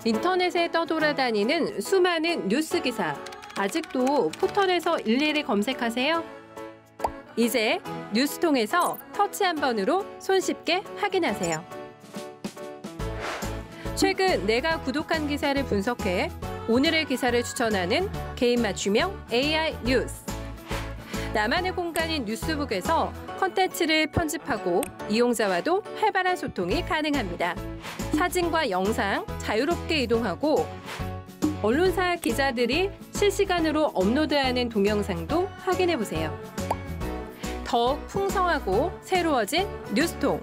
인터넷에 떠돌아다니는 수많은 뉴스 기사. 아직도 포털에서 일일이 검색하세요? 이제 뉴스통에서 터치 한 번으로 손쉽게 확인하세요. 최근 내가 구독한 기사를 분석해 오늘의 기사를 추천하는 개인 맞춤형 AI 뉴스. 나만의 공간인 뉴스북에서 콘텐츠를 편집하고 이용자와도 활발한 소통이 가능합니다. 사진과 영상 자유롭게 이동하고 언론사 기자들이 실시간으로 업로드하는 동영상도 확인해보세요. 더욱 풍성하고 새로워진 뉴스통.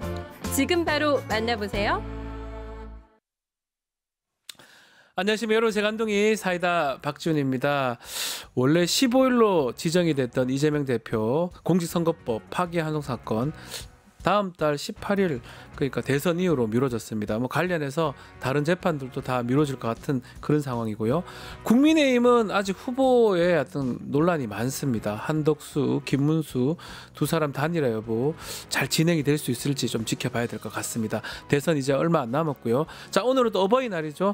지금 바로 만나보세요. 안녕하십니까. 여러분, 제간둥이 사이다 박지훈입니다. 원래 15일로 지정이 됐던 이재명 대표 공직선거법 파기 환송 사건 다음 달 18일, 그러니까 대선 이후로 미뤄졌습니다. 관련해서 다른 재판들도 다 미뤄질 것 같은 그런 상황이고요. 국민의힘은 아직 후보에 어떤 논란이 많습니다. 한덕수, 김문수 두 사람 단일화 여부 잘 진행이 될 수 있을지 좀 지켜봐야 될 것 같습니다. 대선 이제 얼마 안 남았고요. 자, 오늘은 또 어버이날이죠.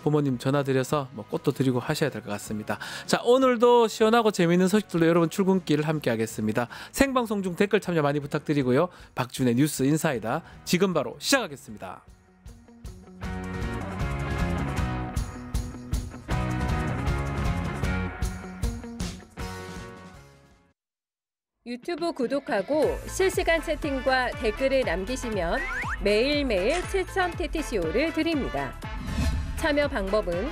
부모님 전화드려서 꽃도 드리고 하셔야 될 것 같습니다. 자, 오늘도 시원하고 재미있는 소식들로 여러분 출근길을 함께 하겠습니다. 생방송 중 댓글 참여 많이 부탁드리고요. 박준의 뉴스 인사이다 지금 바로 시작하겠습니다. 유튜브 구독하고 실시간 채팅과 댓글을 남기시면 매일매일 7000TTCO를 드립니다. 참여 방법은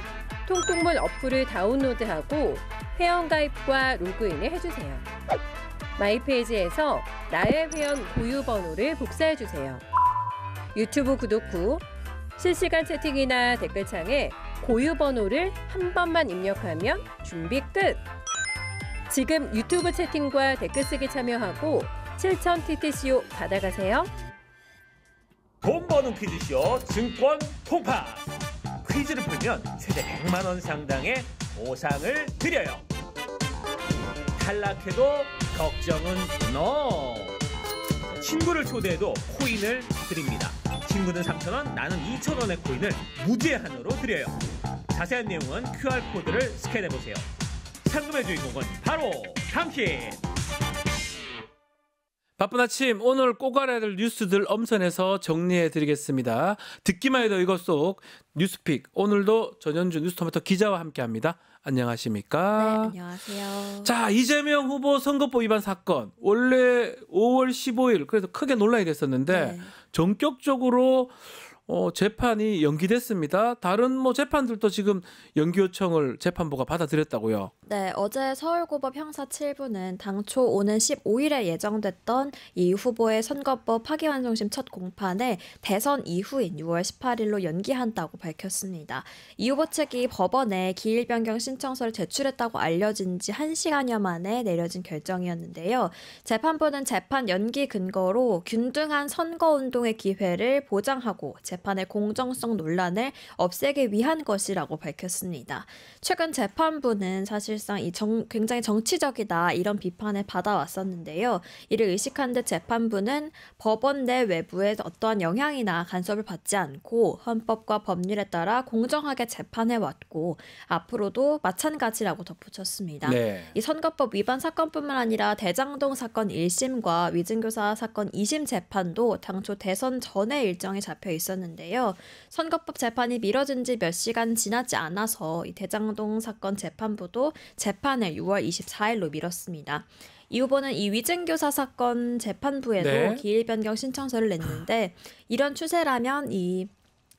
통통물 어플을 다운로드하고 회원가입과 로그인을 해주세요. 마이페이지에서 나의 회원 고유 번호를 복사해주세요. 유튜브 구독 후 실시간 채팅이나 댓글창에 고유 번호를 한 번만 입력하면 준비 끝! 지금 유튜브 채팅과 댓글 쓰기 참여하고 7000TTCO 받아가세요. 돈 버는 퀴즈쇼 증권 통파! 퀴즈를 풀면 최대 100만 원 상당의 보상을 드려요. 탈락해도 걱정은 NO. 친구를 초대해도 코인을 드립니다. 친구는 3,000원, 나는 2,000원의 코인을 무제한으로 드려요. 자세한 내용은 QR코드를 스캔해보세요. 상금의 주인공은 바로 당신! 바쁜 아침, 오늘 꼭 알아야 될 뉴스들 엄선해서 정리해드리겠습니다. 듣기만 해도 이것 속 뉴스픽, 오늘도 전현주 뉴스토마토 기자와 함께합니다. 안녕하십니까? 네, 안녕하세요. 자, 이재명 후보 선거법 위반 사건, 원래 5월 15일 그래서 크게 논란이 됐었는데 네. 전격적으로 재판이 연기됐습니다. 다른 재판들도 지금 연기 요청을 재판부가 받아들였다고요. 네, 어제 서울고법 형사 7부는 당초 오는 15일에 예정됐던 이 후보의 선거법 파기환송심 첫 공판에 대선 이후인 6월 18일로 연기한다고 밝혔습니다. 이 후보 측이 법원에 기일 변경 신청서를 제출했다고 알려진 지 1시간여 만에 내려진 결정이었는데요. 재판부는 재판 연기 근거로 균등한 선거운동의 기회를 보장하고 재판의 공정성 논란을 없애기 위한 것이라고 밝혔습니다. 최근 재판부는 사실상 굉장히 정치적이다 이런 비판을 받아왔었는데요. 이를 의식한 듯 재판부는 법원 내 외부의 어떠한 영향이나 간섭을 받지 않고 헌법과 법률에 따라 공정하게 재판해왔고 앞으로도 마찬가지라고 덧붙였습니다. 네. 이 선거법 위반 사건뿐만 아니라 대장동 사건 1심과 위증교사 사건 2심 재판도 당초 대선 전에 일정이 잡혀 있었는데요. 선거법 재판이 미뤄진 지 몇 시간 지나지 않아서 이 대장동 사건 재판부도 재판을 6월 24일로 미뤘습니다. 이 후보는 이 위증교사 사건 재판부에도 네. 기일 변경 신청서를 냈는데 이런 추세라면 이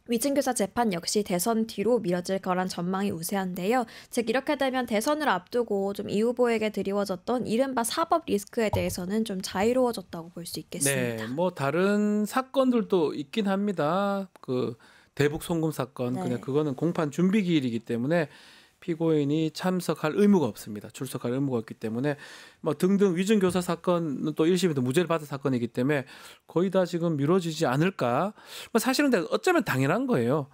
위증교사 재판 역시 대선 뒤로 미뤄질 거란 전망이 우세한데요. 즉 이렇게 되면 대선을 앞두고 좀 이 후보에게 드리워졌던 이른바 사법 리스크에 대해서는 좀 자유로워졌다고 볼 수 있겠습니다. 네, 다른 사건들도 있긴 합니다. 대북 송금 사건, 네. 그냥 그거는 공판 준비 기일이기 때문에 피고인이 참석할 의무가 없습니다. 출석할 의무가 없기 때문에 등등 위증교사 사건은 또 1심에도 무죄를 받은 사건이기 때문에 거의 다 지금 미뤄지지 않을까. 사실은 어쩌면 당연한 거예요.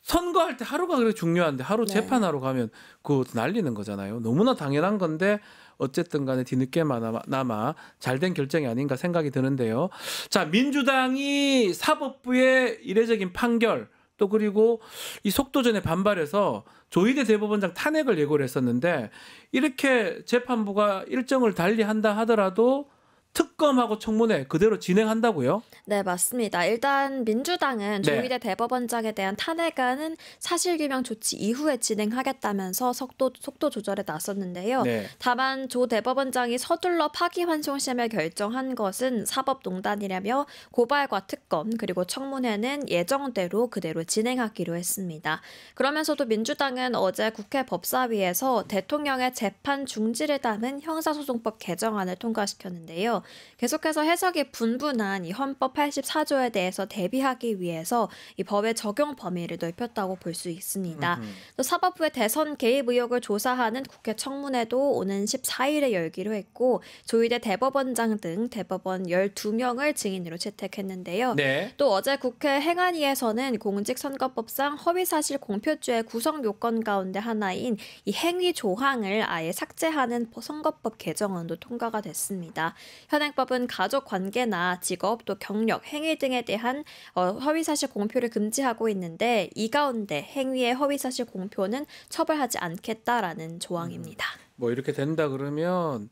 선거할 때 하루가 그렇게 중요한데 하루 네. 재판하러 가면 그거 날리는 거잖아요. 너무나 당연한 건데 어쨌든 간에 뒤늦게나마 잘된 결정이 아닌가 생각이 드는데요. 자, 민주당이 사법부의 이례적인 판결 또 그리고 이 속도전에 반발해서 조희대 대법원장 탄핵을 예고를 했었는데 이렇게 재판부가 일정을 달리한다 하더라도 특검하고 청문회 그대로 진행한다고요? 네, 맞습니다. 일단 민주당은 네. 조희대 대법원장에 대한 탄핵안은 사실규명 조치 이후에 진행하겠다면서 속도 조절에 나섰는데요. 네. 다만 조 대법원장이 서둘러 파기환송심을 결정한 것은 사법농단이라며 고발과 특검 그리고 청문회는 예정대로 그대로 진행하기로 했습니다. 그러면서도 민주당은 어제 국회 법사위에서 대통령의 재판 중지를 담은 형사소송법 개정안을 통과시켰는데요. 계속해서 해석이 분분한 이 헌법 84조에 대해서 대비하기 위해서 이 법의 적용 범위를 넓혔다고 볼 수 있습니다. 또 사법부의 대선 개입 의혹을 조사하는 국회 청문회도 오는 14일에 열기로 했고 조희대 대법원장 등 대법원 12명을 증인으로 채택했는데요. 네. 또 어제 국회 행안위에서는 공직선거법상 허위사실 공표죄의 구성 요건 가운데 하나인 이 행위 조항을 아예 삭제하는 선거법 개정안도 통과가 됐습니다. 현행법은 가족 관계나 직업 또 경력, 행위 등에 대한 허위사실 공표를 금지하고 있는데 이 가운데 행위의 허위사실 공표는 처벌하지 않겠다라는 조항입니다. 뭐 이렇게 된다 그러면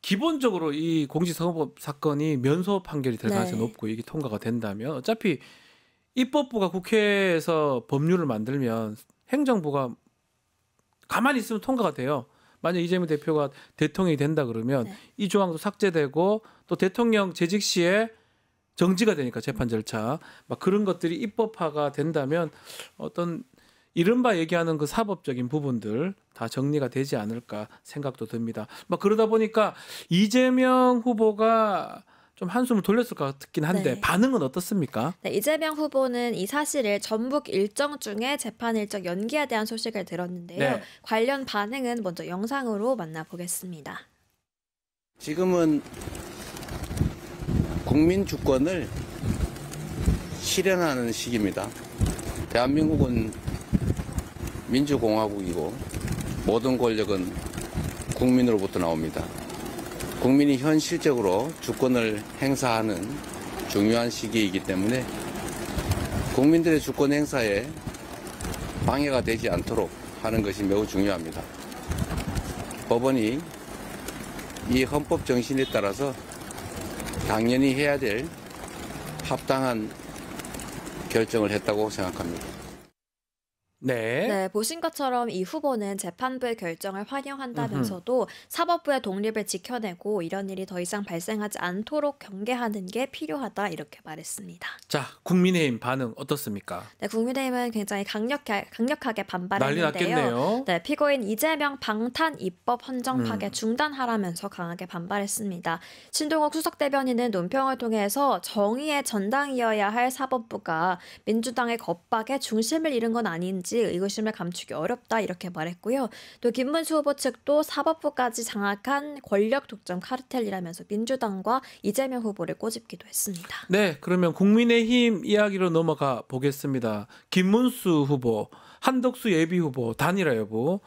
기본적으로 이 공직선거법 사건이 면소 판결이 될 가능성이 네. 높고 이게 통과가 된다면 어차피 입법부가 국회에서 법률을 만들면 행정부가 가만히 있으면 통과가 돼요. 만약 이재명 대표가 대통령이 된다 그러면 네. 이 조항도 삭제되고 또 대통령 재직 시에 정지가 되니까 재판 절차 막 그런 것들이 입법화가 된다면 어떤 이른바 얘기하는 그 사법적인 부분들 다 정리가 되지 않을까 생각도 듭니다. 막 그러다 보니까 이재명 후보가 좀 한숨을 돌렸을 것 같긴 한데 네. 반응은 어떻습니까? 네, 이재명 후보는 이 사실을 전북 일정 중에 재판 일정 연기에 대한 소식을 들었는데요. 네. 관련 반응은 먼저 영상으로 만나보겠습니다. 지금은 국민 주권을 실현하는 시기입니다. 대한민국은 민주공화국이고 모든 권력은 국민으로부터 나옵니다. 국민이 현실적으로 주권을 행사하는 중요한 시기이기 때문에 국민들의 주권 행사에 방해가 되지 않도록 하는 것이 매우 중요합니다. 법원이 이 헌법 정신에 따라서 당연히 해야 될 합당한 결정을 했다고 생각합니다. 네, 보신 것처럼 이 후보는 재판부의 결정을 환영한다면서도 사법부의 독립을 지켜내고 이런 일이 더 이상 발생하지 않도록 경계하는 게 필요하다 이렇게 말했습니다. 자, 국민의힘 반응 어떻습니까? 네, 국민의힘은 굉장히 강력하게 난리 반발했는데요. 났겠네요. 네, 피고인 이재명 방탄 입법 헌정 파괴 중단하라면서 강하게 반발했습니다. 신동욱 수석대변인은 논평을 통해서 정의의 전당이어야 할 사법부가 민주당의 겁박에 중심을 잃은 건 아닌지 의구심을 감추기 어렵다 이렇게 말했고요. 또 김문수 후보 측도 사법부까지 장악한 권력 독점 카르텔이라면서 민주당과 이재명 후보를 꼬집기도 했습니다. 네, 그러면 국민의힘 이야기로 넘어가 보겠습니다. 김문수 후보, 한덕수 예비 후보 단일화 여부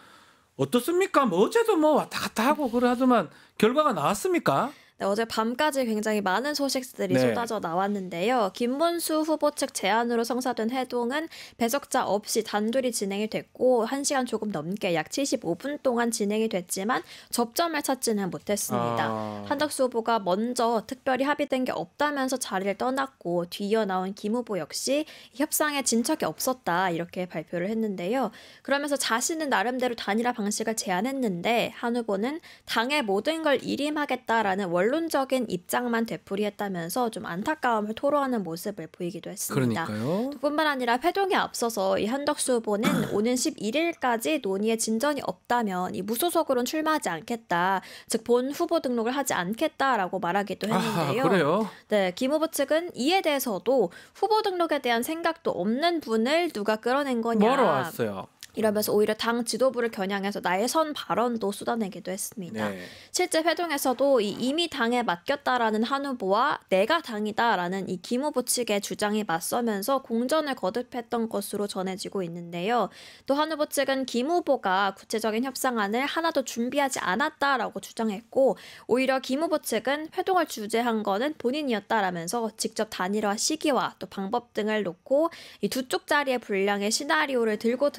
어떻습니까? 뭐 어제도 뭐 왔다 갔다 하고 그래 하더만 결과가 나왔습니까? 네, 어제 밤까지 굉장히 많은 소식들이 네. 쏟아져 나왔는데요. 김문수 후보 측 제안으로 성사된 회동은 배석자 없이 단둘이 진행이 됐고 1시간 조금 넘게 약 75분 동안 진행이 됐지만 접점을 찾지는 못했습니다. 한덕수 후보가 먼저 특별히 합의된 게 없다면서 자리를 떠났고 뒤이어 나온 김 후보 역시 협상에 진척이 없었다 이렇게 발표를 했는데요. 그러면서 자신은 나름대로 단일화 방식을 제안했는데 한 후보는 당의 모든 걸 일임하겠다라는 원론적인 입장만 되풀이했다면서 좀 안타까움을 토로하는 모습을 보이기도 했습니다. 그러니까요. 뿐만 아니라 회동에 앞서서 이 한덕수 후보는 오는 11일까지 논의에 진전이 없다면 이 무소속으로는 출마하지 않겠다. 즉 본 후보 등록을 하지 않겠다라고 말하기도 했는데요. 그래요? 네, 김 후보 측은 이에 대해서도 후보 등록에 대한 생각도 없는 분을 누가 끌어낸 거냐. 뭐로 왔어요? 이러면서 오히려 당 지도부를 겨냥해서 날선 발언도 쏟아내기도 했습니다. 네. 실제 회동에서도 이미 당에 맡겼다라는 한 후보와 내가 당이다라는 이 김 후보 측의 주장이 맞서면서 공전을 거듭했던 것으로 전해지고 있는데요. 또 한 후보 측은 김 후보가 구체적인 협상안을 하나도 준비하지 않았다라고 주장했고 오히려 김 후보 측은 회동을 주재한 거는 본인이었다라면서 직접 단일화 시기와 또 방법 등을 놓고 이 두 쪽짜리의 분량의 시나리오를 들고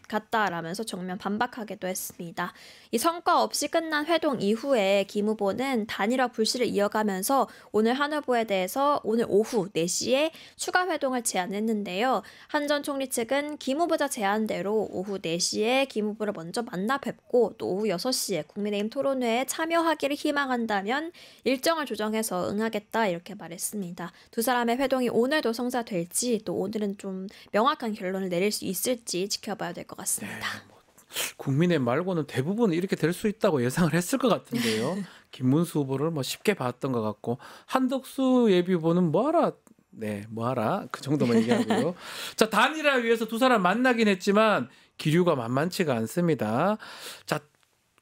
갔다라면서 정면 반박하기도 했습니다. 이 성과 없이 끝난 회동 이후에 김 후보는 단일화 불씨를 이어가면서 오늘 한 후보에 대해서 오늘 오후 4시에 추가 회동을 제안했는데요. 한 전 총리 측은 김 후보자 제안대로 오후 4시에 김 후보를 먼저 만나 뵙고 또 오후 6시에 국민의힘 토론회에 참여하기를 희망한다면 일정을 조정해서 응하겠다 이렇게 말했습니다. 두 사람의 회동이 오늘도 성사될지 또 오늘은 좀 명확한 결론을 내릴 수 있을지 지켜봐야 될 것 같습니다. 국민의 말고는 대부분 이렇게 될 수 있다고 예상을 했을 것 같은데요. 김문수 후보를 뭐 쉽게 봤던 것 같고 한덕수 예비후보는 뭐하라 그 정도만 얘기하고요. 자, 단일화 위해서 두 사람 만나긴 했지만 기류가 만만치가 않습니다. 자,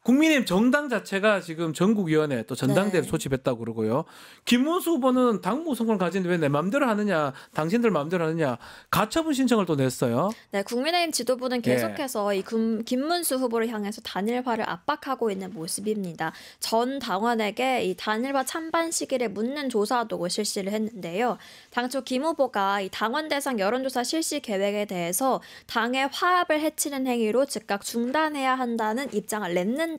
국민의힘 정당 자체가 지금 전국위원회 또 전당대회를 네. 소집했다고 그러고요. 김문수 후보는 당무 성과를 가지는데 왜 내 마음대로 하느냐, 당신들 마음대로 하느냐 가처분 신청을 또 냈어요. 네, 국민의힘 지도부는 계속해서 이 김문수 후보를 향해서 단일화를 압박하고 있는 모습입니다. 전 당원에게 이 단일화 찬반 시기를 묻는 조사도 실시를 했는데요. 당초 김 후보가 이 당원 대상 여론조사 실시 계획에 대해서 당의 화합을 해치는 행위로 즉각 중단해야 한다는 입장을 냈는데도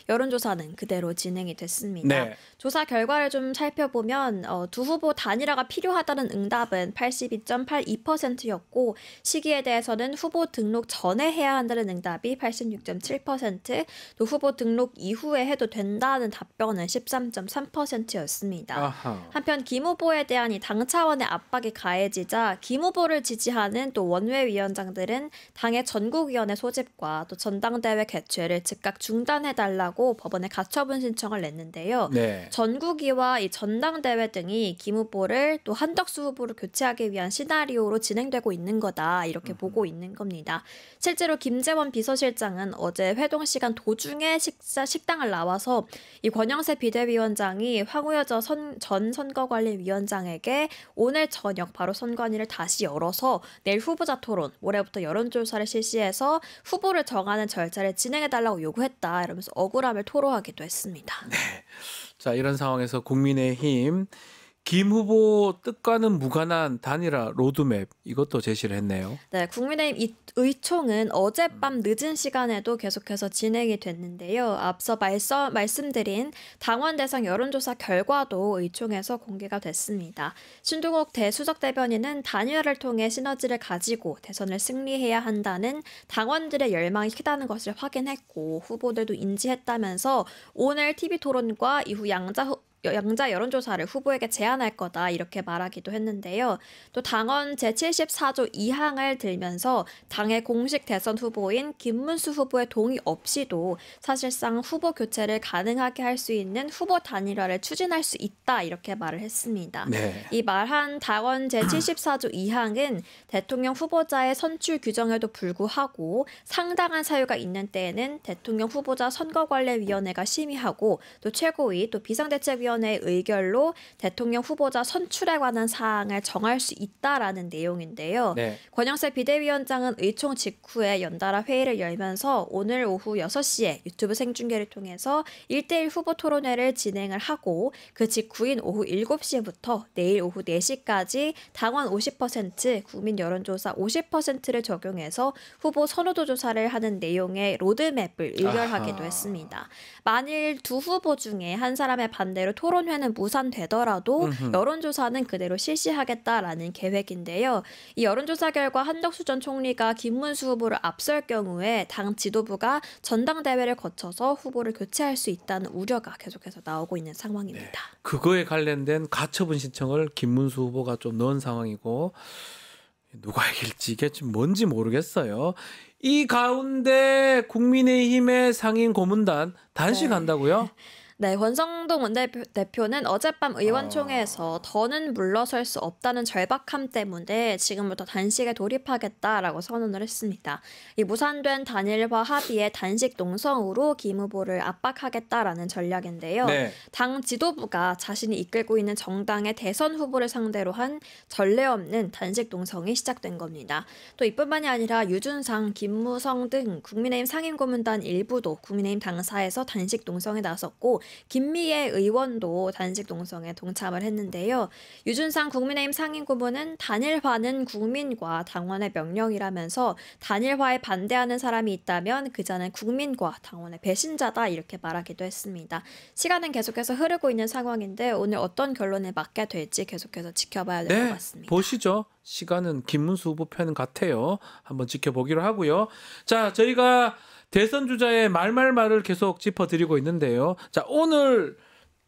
여론조사는 그대로 진행이 됐습니다. 네. 조사 결과를 좀 살펴보면 두 후보 단일화가 필요하다는 응답은 82.82%였고 시기에 대해서는 후보 등록 전에 해야 한다는 응답이 86.7%, 또 후보 등록 이후에 해도 된다는 답변은 13.3%였습니다. 한편 김 후보에 대한 이 당 차원의 압박이 가해지자 김 후보를 지지하는 또 원외위원장들은 당의 전국위원회 소집과 또 전당대회 개최를 즉각 중단해달라고 법원에 가처분 신청을 냈는데요. 네. 전국위와 이 전당대회 등이 김 후보를 또 한덕수 후보를 교체하기 위한 시나리오로 진행되고 있는 거다 이렇게 보고 있는 겁니다. 실제로 김재원 비서실장은 어제 회동 시간 도중에 식당을 나와서 이 권영세 비대위원장이 황우여저 전 선거관리위원장에게 오늘 저녁 바로 선관위를 다시 열어서 내일 후보자 토론, 모레부터 여론조사를 실시해서 후보를 정하는 절차를 진행해달라고 요구했다 이러면서 억울함을 토로하기도 했습니다. 네. 자, 이런 상황에서 국민의힘 김 후보 뜻과는 무관한 단일화 로드맵 이것도 제시를 했네요. 네, 국민의힘 의총은 어젯밤 늦은 시간에도 계속해서 진행이 됐는데요. 앞서 말씀드린 당원 대상 여론조사 결과도 의총에서 공개가 됐습니다. 신동욱 대수석 대변인은 단일화를 통해 시너지를 가지고 대선을 승리해야 한다는 당원들의 열망이 크다는 것을 확인했고 후보들도 인지했다면서 오늘 TV토론과 이후 양자 여론조사를 후보에게 제안할 거다 이렇게 말하기도 했는데요. 또 당원 제74조 2항을 들면서 당의 공식 대선 후보인 김문수 후보의 동의 없이도 사실상 후보 교체를 가능하게 할 수 있는 후보 단일화를 추진할 수 있다 이렇게 말을 했습니다. 네. 이 말한 당원 제74조 2항은 대통령 후보자의 선출 규정에도 불구하고 상당한 사유가 있는 때에는 대통령 후보자 선거관리위원회가 심의하고 또 최고위 또 비상대책위원회의 의결로 대통령 후보자 선출에 관한 사항을 정할 수 있다라는 내용인데요. 네. 권영세 비대위원장은 의총 직후에 연달아 회의를 열면서 오늘 오후 6시에 유튜브 생중계를 통해서 1대1 후보 토론회를 진행을 하고 그 직후인 오후 7시부터 내일 오후 4시까지 당원 50%, 국민 여론조사 50%를 적용해서 후보 선호도 조사를 하는 내용의 로드맵을 의결하기도 했습니다. 만일 두 후보 중에 한 사람의 반대로 토론회는 무산되더라도 여론조사는 그대로 실시하겠다라는 계획인데요. 이 여론조사 결과 한덕수 전 총리가 김문수 후보를 앞설 경우에 당 지도부가 전당대회를 거쳐서 후보를 교체할 수 있다는 우려가 계속해서 나오고 있는 상황입니다. 네. 그거에 관련된 가처분 신청을 김문수 후보가 좀 넣은 상황이고 누가 이길지 이게 좀 뭔지 모르겠어요. 이 가운데 국민의힘의 상임 고문단 단식한다고요? 네, 권성동 원내대표는 어젯밤 의원총회에서 더는 물러설 수 없다는 절박함 때문에 지금부터 단식에 돌입하겠다라고 선언을 했습니다. 이 무산된 단일화 합의에 단식 농성으로 김 후보를 압박하겠다라는 전략인데요. 네. 당 지도부가 자신이 이끌고 있는 정당의 대선 후보를 상대로 한 전례 없는 단식 농성이 시작된 겁니다. 또 이뿐만이 아니라 유준상, 김무성 등 국민의힘 상임고문단 일부도 국민의힘 당사에서 단식 농성에 나섰고 김미애 의원도 단식 농성에 동참을 했는데요. 유준상 국민의힘 상임고문은 단일화는 국민과 당원의 명령이라면서 단일화에 반대하는 사람이 있다면 그 자는 국민과 당원의 배신자다 이렇게 말하기도 했습니다. 시간은 계속해서 흐르고 있는 상황인데 오늘 어떤 결론을 맞게 될지 계속해서 지켜봐야 될 것 같습니다. 보시죠. 시간은 김문수 후보 편 같아요. 한번 지켜보기로 하고요. 자, 저희가 대선 주자의 말말말을 계속 짚어드리고 있는데요. 자, 오늘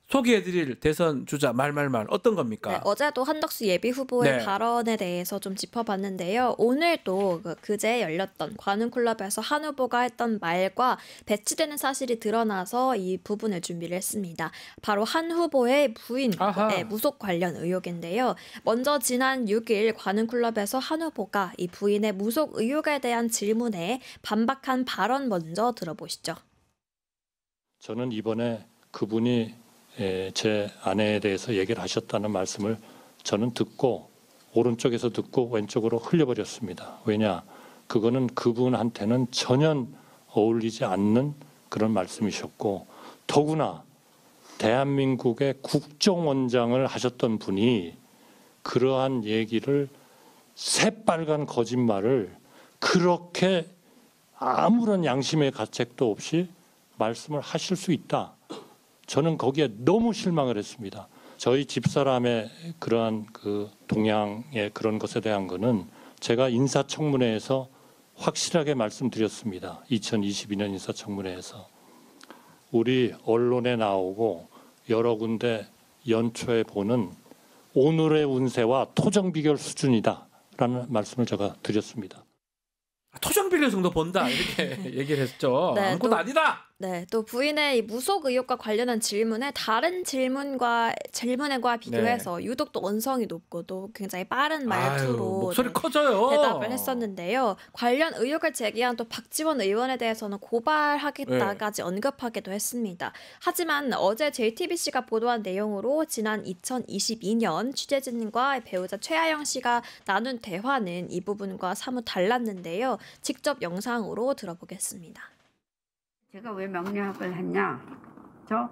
소개해드릴 대선 주자 말말말 어떤 겁니까? 네, 어제도 한덕수 예비 후보의 네. 발언에 대해서 좀 짚어봤는데요. 오늘도 그제 열렸던 관훈클럽에서 한 후보가 했던 말과 배치되는 사실이 드러나서 이 부분을 준비를 했습니다. 바로 한 후보의 부인의 무속 관련 의혹인데요. 먼저 지난 6일 관훈클럽에서 한 후보가 이 부인의 무속 의혹에 대한 질문에 반박한 발언 먼저 들어보시죠. 저는 이번에 그분이 제 아내에 대해서 얘기를 하셨다는 말씀을 저는 듣고 오른쪽에서 듣고 왼쪽으로 흘려버렸습니다. 왜냐? 그거는 그분한테는 전혀 어울리지 않는 그런 말씀이셨고 더구나 대한민국의 국정원장을 하셨던 분이 그러한 얘기를 새빨간 거짓말을 그렇게 아무런 양심의 가책도 없이 말씀을 하실 수 있다. 저는 거기에 너무 실망을 했습니다. 저희 집사람의 그러한 그 동향의 그런 것에 대한 거는 제가 인사청문회에서 확실하게 말씀드렸습니다. 2022년 인사청문회에서 우리 언론에 나오고 여러 군데 연초에 보는 오늘의 운세와 토정비결 수준이다라는 말씀을 제가 드렸습니다. 토정비결 정도 본다 이렇게 얘기를 했죠. 네, 아무것도 아니다. 네, 또 부인의 이 무속 의혹과 관련한 질문에 다른 질문과 비교해서 유독 또 언성이 높고 또 굉장히 빠른 말투로 목소리 커져요. 대답을 했었는데요. 관련 의혹을 제기한 또 박지원 의원에 대해서는 고발하겠다까지 언급하기도 했습니다. 하지만 어제 JTBC가 보도한 내용으로 지난 2022년 취재진과 배우자 최하영 씨가 나눈 대화는 이 부분과 사뭇 달랐는데요. 직접 영상으로 들어보겠습니다. 제가 왜 명리학을 했냐? 저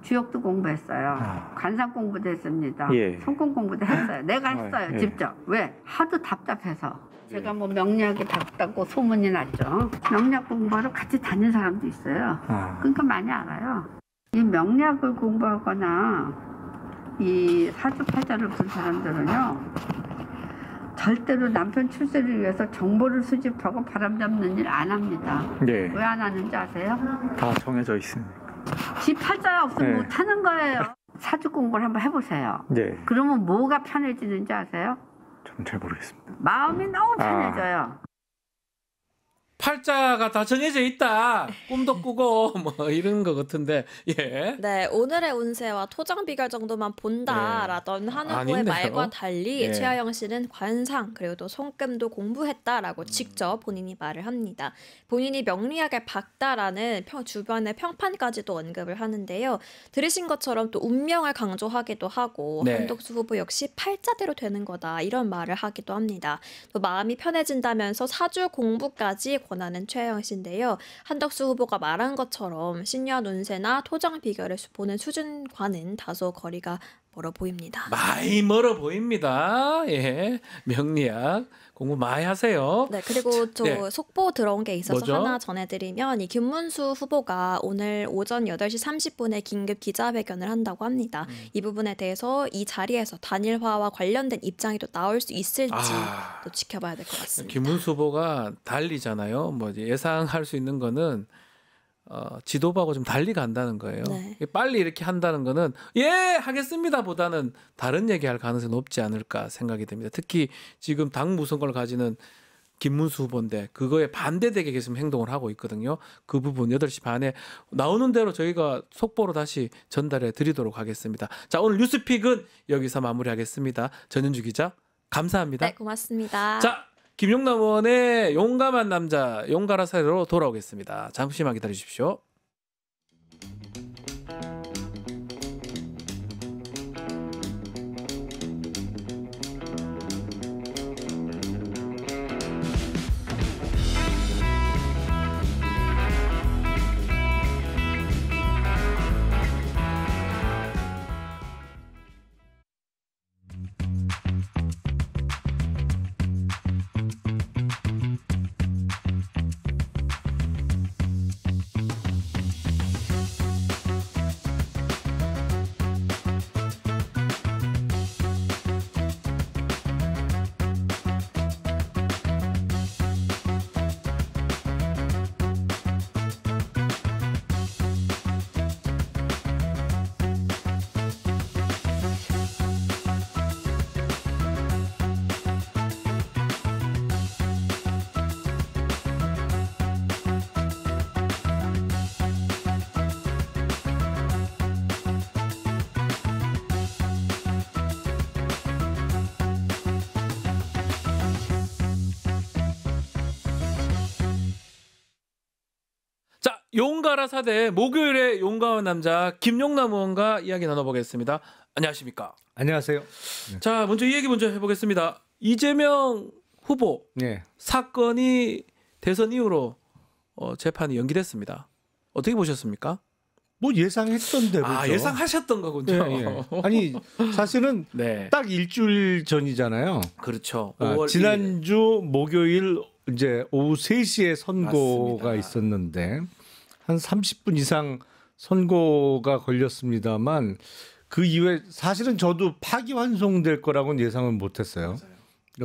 주역도 공부했어요. 관상 공부도 했습니다. 성공 공부도 했어요. 내가 했어요. 직접. 왜? 하도 답답해서. 제가 뭐 명리학이 밝다고 소문이 났죠. 명리학 공부하러 같이 다닌 사람도 있어요. 그러니까 많이 알아요. 이 명리학을 공부하거나 이 사주팔자를 본 사람들은요. 절대로 남편 출세를 위해서 정보를 수집하고 바람잡는 일 안 합니다. 왜 안 하는지 아세요? 다 정해져 있습니다. 지 팔자가 없으면 못 하는 거예요. 사주 공부를 한번 해보세요. 그러면 뭐가 편해지는지 아세요? 저는 잘 모르겠습니다. 마음이 너무 편해져요. 팔자가 다 정해져 있다. 꿈도 꾸고 뭐 이런 거 같은데. 예. 네, 오늘의 운세와 토정 비결 정도만 본다라던 한 후보의 말과 달리 최하영 씨는 관상 그리고 또 손금도 공부했다라고 직접 본인이 말을 합니다. 본인이 명리학에 박다라는 주변의 평판까지도 언급을 하는데요. 들으신 것처럼 또 운명을 강조하기도 하고 한덕수 후보 역시 팔자대로 되는 거다 이런 말을 하기도 합니다. 또 마음이 편해진다면서 사주 공부까지 권하는 최하영 씨인데요. 한덕수 후보가 말한 것처럼 신년 운세나 토정 비결을 보는 수준과는 다소 거리가 멀어 보입니다. 많이 멀어 보입니다. 예, 명리학 공부 많이 하세요. 네, 그리고 저 속보 들어온 게 있어서 뭐죠? 하나 전해드리면 이 김문수 후보가 오늘 오전 8시 30분에 긴급 기자회견을 한다고 합니다. 이 부분에 대해서 이 자리에서 단일화와 관련된 입장이 또 나올 수 있을지 또 지켜봐야 될 것 같습니다. 김문수 후보가 달리잖아요. 뭐 이제 예상할 수 있는 거는 지도부하고 좀 달리 간다는 거예요. 빨리 이렇게 한다는 거는 하겠습니다 보다는 다른 얘기할 가능성이 높지 않을까 생각이 됩니다. 특히 지금 당 무선권을 가지는 김문수 후보인데 그거에 반대되게 계속 행동을 하고 있거든요. 그 부분 8시 반에 나오는 대로 저희가 속보로 다시 전달해 드리도록 하겠습니다. 자, 오늘 뉴스픽은 여기서 마무리하겠습니다. 전현주 기자 감사합니다. 네, 고맙습니다. 자, 김용남 의원의 용감한 남자 용가라 사례로 돌아오겠습니다. 잠시만 기다려 주십시오. 용가라 사대 목요일에 용감한 남자 김용남 의원과 이야기 나눠보겠습니다. 안녕하십니까? 안녕하세요. 네. 자, 먼저 이 얘기 먼저 해보겠습니다. 이재명 후보 네. 사건이 대선 이후로 재판이 연기됐습니다. 어떻게 보셨습니까? 뭐 예상했던 대로죠. 아, 예상하셨던 거군요. 예, 예. 아니 사실은 네. 딱 일주일 전이잖아요. 그렇죠. 지난주 목요일 이제 오후 3시에 선고가 맞습니다. 있었는데 한 30분 이상 선고가 걸렸습니다만 그 이후에 사실은 저도 파기환송될 거라고는 예상은 못했어요.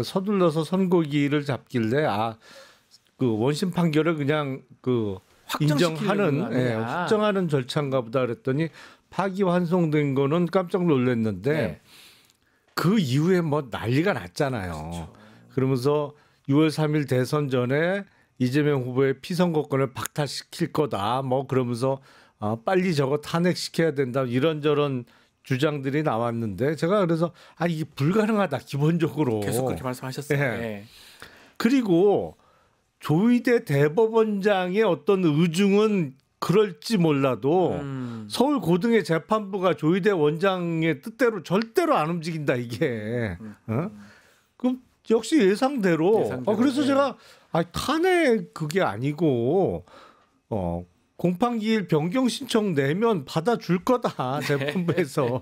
서둘러서 선고기를 잡길래 그 원심 판결을 그냥 그 인정하는 확정하는 절차인가 보다 그랬더니 파기환송된 거는 깜짝 놀랐는데 네. 그 이후에 뭐 난리가 났잖아요. 그렇죠. 그러면서 6월 3일 대선 전에 이재명 후보의 피선거권을 박탈시킬 거다. 뭐 그러면서 빨리 저거 탄핵시켜야 된다. 이런저런 주장들이 나왔는데 제가 그래서 이게 불가능하다. 기본적으로. 계속 그렇게 말씀하셨어요. 네. 네. 그리고 조희대 대법원장의 어떤 의중은 그럴지 몰라도 서울 고등의 재판부가 조희대 원장의 뜻대로 절대로 안 움직인다 이게. 그럼 역시 예상대로. 그래서 네. 제가 탄핵 그게 아니고 공판기일 변경 신청 내면 받아줄 거다 재판부에서.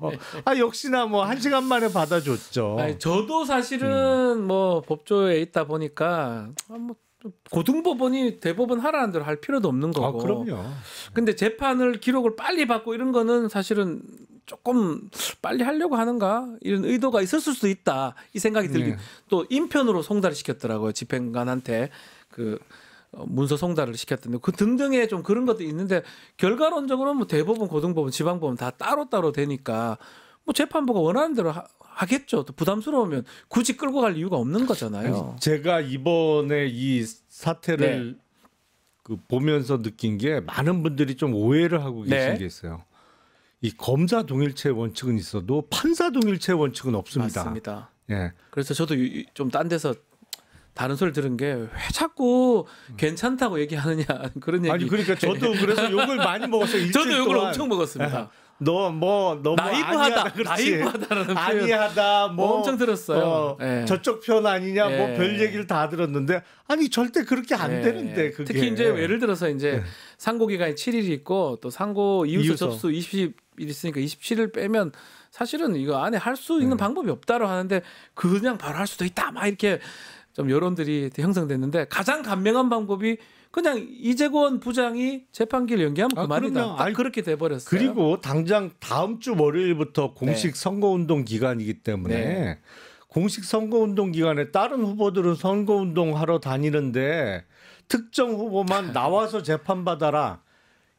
역시나 뭐 1시간 만에 받아줬죠. 저도 사실은 뭐 법조에 있다 보니까 뭐 고등법원이 대법원 하라는 대로 할 필요도 없는 거고. 그럼요. 근데 재판을 기록을 빨리 받고 이런 거는 사실은 조금 빨리 하려고 하는가 이런 의도가 있었을 수도 있다 이 생각이 들긴. 네. 또 인편으로 송달을 시켰더라고요. 집행관한테 그 문서 송달을 시켰던데 그 등등의 좀 그런 것도 있는데 결과론적으로는 뭐 대법원, 고등법원, 지방법원 다 따로따로 되니까 뭐 재판부가 원하는 대로 하겠죠. 또 부담스러우면 굳이 끌고 갈 이유가 없는 거잖아요. 제가 이번에 이 사태를 네. 그 보면서 느낀 게 많은 분들이 좀 오해를 하고 계신 네. 게 있어요. 이 검사 동일체 원칙은 있어도 판사 동일체 원칙은 없습니다. 맞습니다. 예. 그래서 저도 좀 딴 데서 다른 소리 들은 게 왜 자꾸 괜찮다고 얘기하느냐 그런 얘기. 아니 그러니까 저도 그래서 욕을 많이 먹었어요. 저도 욕을 동안. 엄청 먹었습니다. 너무 나이브하다, 나이브하다라는 표현 아니하다, 뭐 엄청 들었어요. 네. 저쪽 편 아니냐, 뭐 네. 별 얘기를 다 들었는데 절대 그렇게 안 네. 되는데 그게. 특히 이제 예를 들어서 이제 상고 기간이 7일이 있고 또 상고 이유서 접수 20일 있으니까 27일 빼면 사실은 이거 안에 할 수 있는 방법이 없다고 하는데 그냥 바로 할 수도 있다 막 이렇게 좀 여론들이 형성됐는데 가장 간명한 방법이 그냥 이재권 부장이 재판기를 연기하면 그만이다. 딱 그렇게 돼버렸어요. 그리고 당장 다음 주 월요일부터 공식 네. 선거운동 기간이기 때문에 네. 공식 선거운동 기간에 다른 후보들은 선거운동 하러 다니는데 특정 후보만 나와서 재판받아라.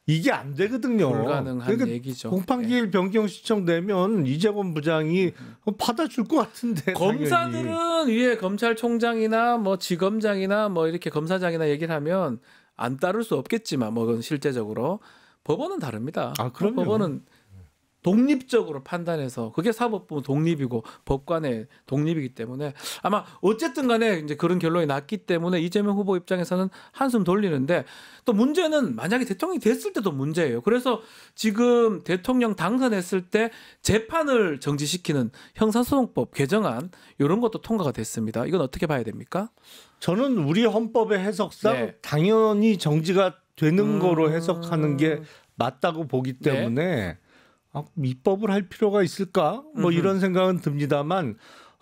이게 안 되거든요. 불가능한 그러니까 얘기죠. 공판기일 변경 신청되면 이재권 부장이 받아줄 것 같은데. 검사들은 당연히. 위에 검찰총장이나 뭐 지검장이나 뭐 이렇게 검사장이나 얘기를 하면 안 따를 수 없겠지만 뭐 그건 실제적으로 법원은 다릅니다. 아, 그럼요. 법원은 독립적으로 판단해서 그게 사법부 독립이고 법관의 독립이기 때문에 아마 어쨌든 간에 이제 그런 결론이 났기 때문에 이재명 후보 입장에서는 한숨 돌리는데 또 문제는 만약에 대통령이 됐을 때도 문제예요. 그래서 지금 대통령 당선했을 때 재판을 정지시키는 형사소송법 개정안 이런 것도 통과가 됐습니다. 이건 어떻게 봐야 됩니까? 저는 우리 헌법의 해석상 네. 당연히 정지가 되는 거로 해석하는 게 맞다고 보기 때문에 입법을 할 필요가 있을까? 뭐 이런 생각은 듭니다만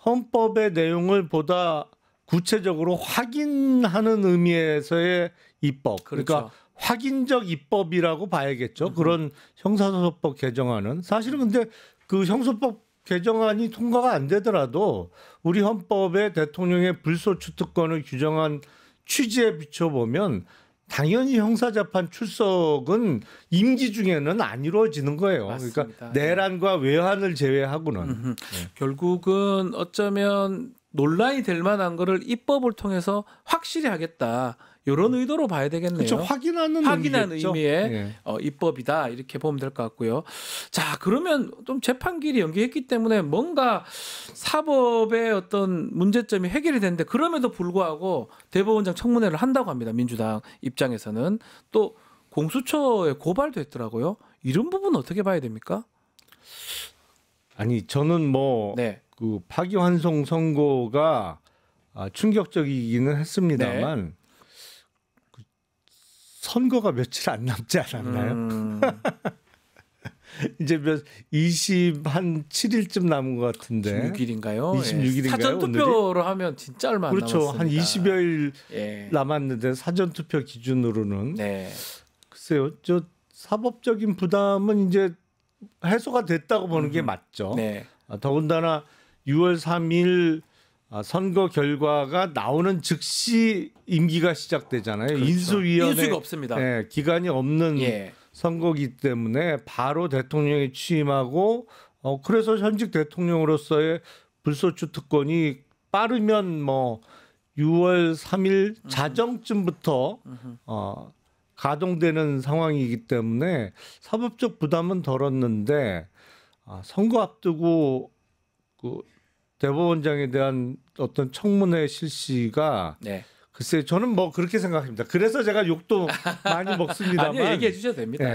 헌법의 내용을 보다 구체적으로 확인하는 의미에서의 입법. 그렇죠. 그러니까 확인적 입법이라고 봐야겠죠. 그런 형사소송법 개정안은 사실은 근데 그 형사법 개정안이 통과가 안 되더라도 우리 헌법에 대통령의 불소추 특권을 규정한 취지에 비춰보면 당연히 형사재판 출석은 임기 중에는 안 이루어지는 거예요. 맞습니다. 그러니까 내란과 외환을 제외하고는. 결국은 어쩌면 논란이 될 만한 거를 입법을 통해서 확실히 하겠다. 이런 의도로 봐야 되겠네요. 그렇죠. 확인하는 의미의 입법이다. 이렇게 보면 될 것 같고요. 자, 그러면 좀 재판기일이 연기했기 때문에 뭔가 사법의 어떤 문제점이 해결이 됐는데 그럼에도 불구하고 대법원장 청문회를 한다고 합니다. 민주당 입장에서는. 또 공수처에 고발도 했더라고요. 이런 부분은 어떻게 봐야 됩니까? 아니 저는 뭐 그 파기환송 선고가 충격적이기는 했습니다만 선거가 며칠 안 남지 않았나요? 이제 27일쯤 남은 것 같은데. 26일인가요? 26일인가요? 사전 투표로 하면 진짜 얼마 안 그렇죠. 남았습니다. 한 20여일 남았는데 사전 투표 기준으로는 글쎄요. 저 사법적인 부담은 이제 해소가 됐다고 보는 게 맞죠. 더군다나 6월 3일 선거 결과가 나오는 즉시 임기가 시작되잖아요. 그렇죠. 인수위가 없습니다. 기간이 없는 선거기 때문에 바로 대통령이 취임하고 그래서 현직 대통령으로서의 불소추 특권이 빠르면 뭐 6월 3일 자정쯤부터 가동되는 상황이기 때문에 사법적 부담은 덜었는데 선거 앞두고 그 대법원장에 대한 어떤 청문회 실시가 글쎄 저는 뭐 그렇게 생각합니다. 그래서 제가 욕도 많이 먹습니다만 아니요, 얘기해 주셔도 됩니다.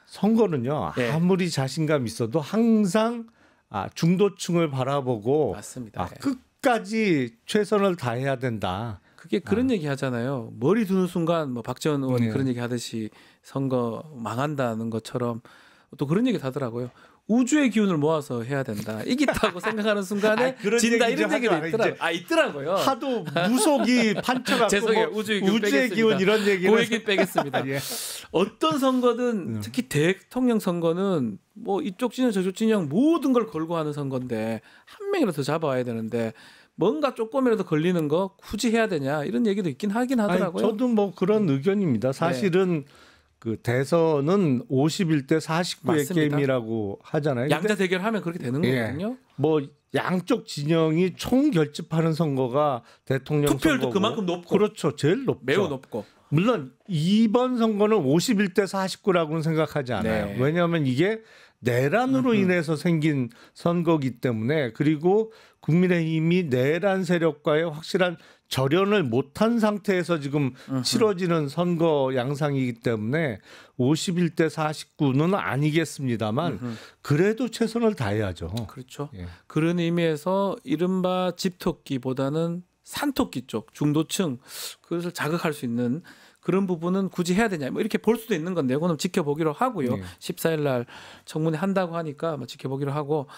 선거는요 아무리 자신감 있어도 항상 중도층을 바라보고 끝까지 최선을 다해야 된다. 그게 그런 얘기 하잖아요. 머리 두는 순간 뭐 박지원 의원이 그런 얘기 하듯이 선거 망한다는 것처럼 또 그런 얘기 하더라고요. 우주의 기운을 모아서 해야 된다. 이기다고 생각하는 순간에 진다 이런 얘기도 있더라고요. 하도 무속이 판쳐갖고 죄송해요. 뭐 우주의 기운 이런 얘기는 그 얘기 빼겠습니다. 어떤 선거든 특히 대통령 선거는 뭐 이쪽 진영 저쪽 진영 모든 걸 걸고 하는 선거인데 한 명이라도 잡아와야 되는데 뭔가 조금이라도 걸리는 거 굳이 해야 되냐 이런 얘기도 있긴 하긴 하더라고요. 저도 뭐 그런 의견입니다. 사실은 그 대선은 51대 49의 맞습니다. 게임이라고 하잖아요. 양자 대결하면 그렇게 되는 거거든요. 뭐 양쪽 진영이 총 결집하는 선거가 대통령 투표율도 선거고. 그만큼 높고 그렇죠. 제일 높죠. 매우 높고. 물론 이번 선거는 51대 49라고는 생각하지 않아요. 왜냐하면 이게 내란으로 인해서 생긴 선거기 때문에 그리고 국민의힘이 내란 세력과의 확실한 절연을 못한 상태에서 지금 치러지는 선거 양상이기 때문에 51대 49는 아니겠습니다만 그래도 최선을 다해야죠. 그렇죠. 그런 의미에서 이른바 집토끼보다는 산토끼 쪽 중도층 그것을 자극할 수 있는 그런 부분은 굳이 해야 되냐 뭐 이렇게 볼 수도 있는 건데 그거는 지켜보기로 하고요. 14일 날 청문회 한다고 하니까 뭐 지켜보기로 하고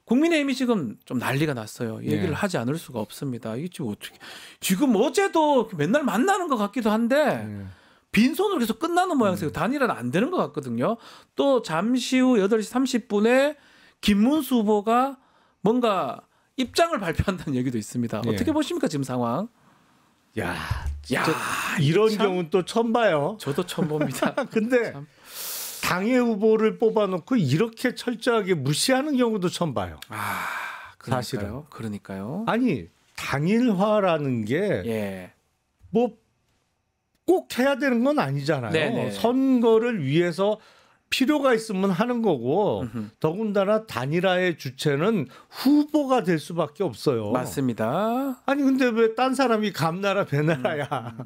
국민의힘이 지금 좀 난리가 났어요. 얘기를 하지 않을 수가 없습니다. 이게 지금 어떻게 지금 어제도 맨날 만나는 것 같기도 한데 빈손으로 계속 끝나는 모양새고 단일화는 안 되는 것 같거든요. 또 잠시 후 8시 30분에 김문수 후보가 뭔가 입장을 발표한다는 얘기도 있습니다. 어떻게 보십니까 지금 상황? 야. 야, 이런 참, 경우는 또 처음 봐요. 저도 처음 봅니다. 근데 참. 당의 후보를 뽑아놓고 이렇게 철저하게 무시하는 경우도 처음 봐요. 아, 사실은. 그러니까요. 아니 단일화라는 게 뭐 꼭 해야 되는 건 아니잖아요. 네네. 선거를 위해서 필요가 있으면 하는 거고 더군다나 단일화의 주체는 후보가 될 수밖에 없어요. 맞습니다. 아니 근데 왜 딴 사람이 감나라 배나라야.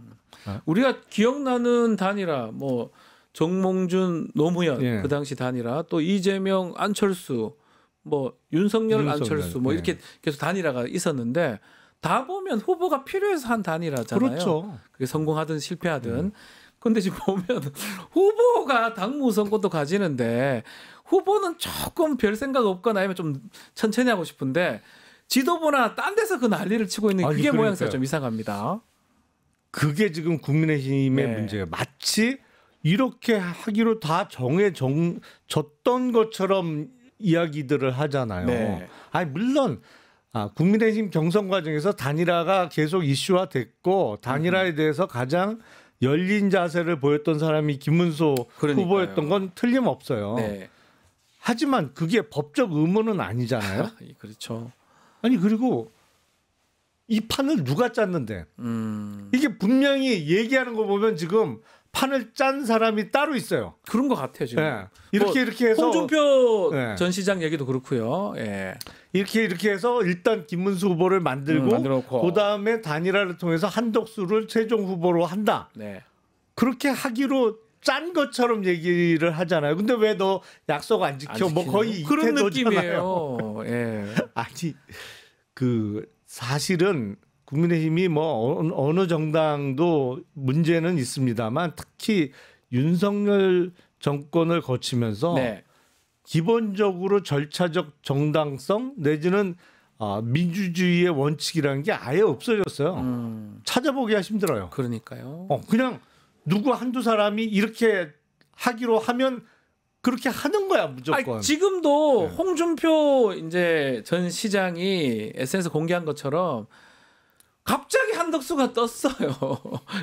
우리가 기억나는 단일화 뭐 정몽준 노무현 예. 그 당시 단일화 또 이재명 안철수 뭐 윤석열 안철수 뭐 예. 이렇게 계속 단일화가 있었는데 다 보면 후보가 필요해서 한 단일화잖아요. 그렇죠. 그게 성공하든 실패하든. 근데 지금 보면 후보가 당무 선거도 가지는데 후보는 조금 별 생각 없거나 아니면 좀 천천히 하고 싶은데 지도부나 딴 데서 그 난리를 치고 있는 아니, 그게 그러니까요. 모양새가 좀 이상합니다. 그게 지금 국민의힘의 네. 문제예요. 마치 이렇게 하기로 다 정해졌던 것처럼 이야기들을 하잖아요. 네. 아니 물론 국민의힘 경선 과정에서 단일화가 계속 이슈화됐고 단일화에 대해서 가장 열린 자세를 보였던 사람이 김문수 그러니까요. 후보였던 건 틀림없어요. 네. 하지만 그게 법적 의무는 아니잖아요. 그렇죠. 아니 그리고 이 판을 누가 짰는데 이게 분명히 얘기하는 거 보면 지금 판을 짠 사람이 따로 있어요. 그런 것 같아요 지금. 네. 이렇게 해서 홍준표 네. 전 시장 얘기도 그렇고요. 예. 이렇게 해서 일단 김문수 후보를 만들고 만들어놓고. 그 다음에 단일화를 통해서 한덕수를 최종 후보로 한다. 네. 그렇게 하기로 짠 것처럼 얘기를 하잖아요. 근데 왜 너 약속 안 지켜? 뭐 거의 이 그런 태도잖아요. 느낌이에요. 예. 아니 그 사실은 국민의힘이 뭐 어느 정당도 문제는 있습니다만 특히 윤석열 정권을 거치면서 네. 기본적으로 절차적 정당성 내지는 민주주의의 원칙이라는 게 아예 없어졌어요. 찾아보기가 힘들어요. 그러니까요. 그냥 누구 한두 사람이 이렇게 하기로 하면 그렇게 하는 거야 무조건. 아니, 지금도 홍준표 이제 전 시장이 SNS 공개한 것처럼 갑자기 한덕수가 떴어요.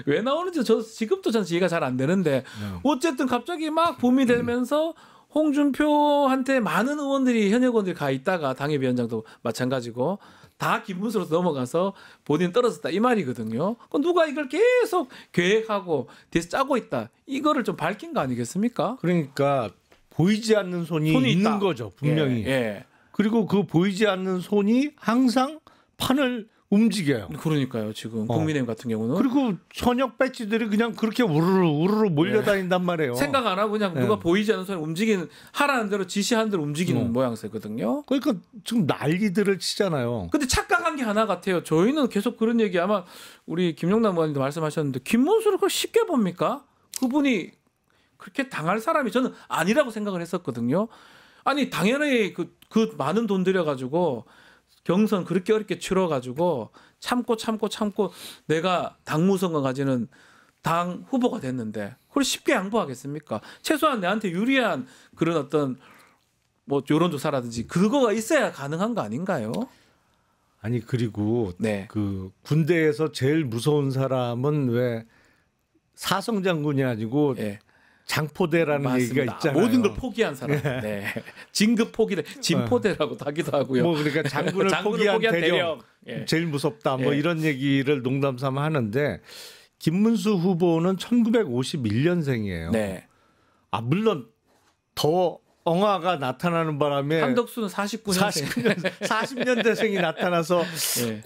왜 나오는지 저 지금도 전 이해가 잘 안 되는데 어쨌든 갑자기 막 붐이 되면서 홍준표한테 많은 의원들이 현역 의원들이 가 있다가 당협위원장도 마찬가지고 다 김문수로 넘어가서 본인 떨어졌다 이 말이거든요. 그럼 누가 이걸 계속 계획하고 뒤에서 짜고 있다 이거를 좀 밝힌 거 아니겠습니까? 그러니까 보이지 않는 손이 있는 있다. 거죠 분명히. 예. 그리고 그 보이지 않는 손이 항상 판을 움직여요. 그러니까요. 지금 국민의힘 같은 경우는 그리고 현역 배지들이 그냥 그렇게 우르르 몰려다닌단 말이에요. 생각 안 하고 그냥 누가 보이지 않는 손에 움직이는 하라는 대로 지시하는 대로 움직이는 모양새거든요. 그러니까 지금 난리들을 치잖아요. 근데 착각한 게 하나 같아요. 저희는 계속 그런 얘기 아마 우리 김용남 의원님도 말씀하셨는데 김문수를 그걸 쉽게 봅니까? 그분이 그렇게 당할 사람이 저는 아니라고 생각을 했었거든요. 아니 당연히 그 많은 돈 들여가지고 경선 그렇게 어렵게 치러가지고 참고 내가 당무선거 가지는 당 후보가 됐는데 그걸 쉽게 양보하겠습니까? 최소한 내한테 유리한 그런 어떤 뭐 여론조사라든지 그거가 있어야 가능한 거 아닌가요? 아니 그리고 네. 그 군대에서 제일 무서운 사람은 왜 사성 장군이 아니고 장포대라는 맞습니다. 얘기가 있잖아요. 모든 걸 포기한 사람. 네. 진급 포기를 진포대라고도 하기도 하고요. 뭐 그러니까 장군을 포기한 대령. 예. 제일 무섭다. 뭐 예. 이런 얘기를 농담 삼아 하는데 김문수 후보는 1951년생이에요. 네. 물론 더 엉아가 나타나는 바람에 한덕수는 49년생. 40년대생이 나타나서 예.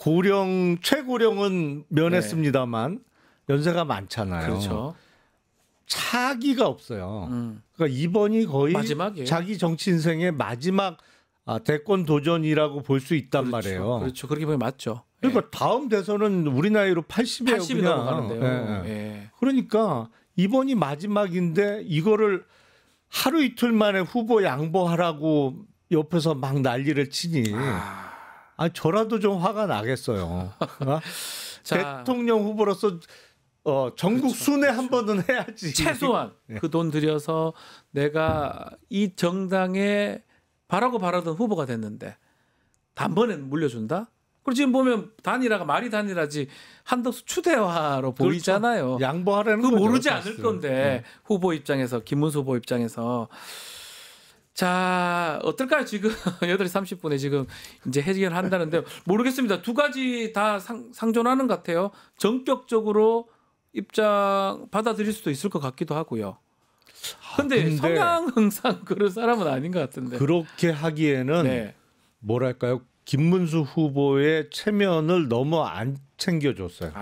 최고령은 면했습니다만 연세가 많잖아요. 그렇죠. 차기가 없어요. 그러니까 이번이 거의 마지막이에요. 자기 정치 인생의 마지막 대권 도전이라고 볼 수 있단 말이에요. 그렇죠. 그렇게 보면 맞죠. 그러니까 다음 대선은 우리 나이로 80이에요. 80이 넘어가는데요. 예. 그러니까 이번이 마지막인데 이거를 하루 이틀 만에 후보 양보하라고 옆에서 막 난리를 치니 저라도 좀 화가 나겠어요. 자, 대통령 후보로서 전국 그렇죠. 순회 한 번은 해야지. 최소한 그 돈 들여서 내가 이 정당에 바라던 후보가 됐는데 단번에 물려준다? 그리고 지금 보면 단일화가 말이 단일화지 한덕수 추대화로 보이잖아요. 그렇죠. 양보하라는 그 거죠. 모르지 사실은. 않을 건데 후보 입장에서 김문수 후보 입장에서 자 어떨까요? 지금 8시 30분에 지금 이제 해결한다는데 모르겠습니다. 두 가지 다 상존하는 것 같아요. 전격적으로 입장 받아들일 수도 있을 것 같기도 하고요. 근데 성향상 그런 사람은 아닌 것 같은데. 그렇게 하기에는 네. 뭐랄까요? 김문수 후보의 체면을 너무 안 챙겨줬어요.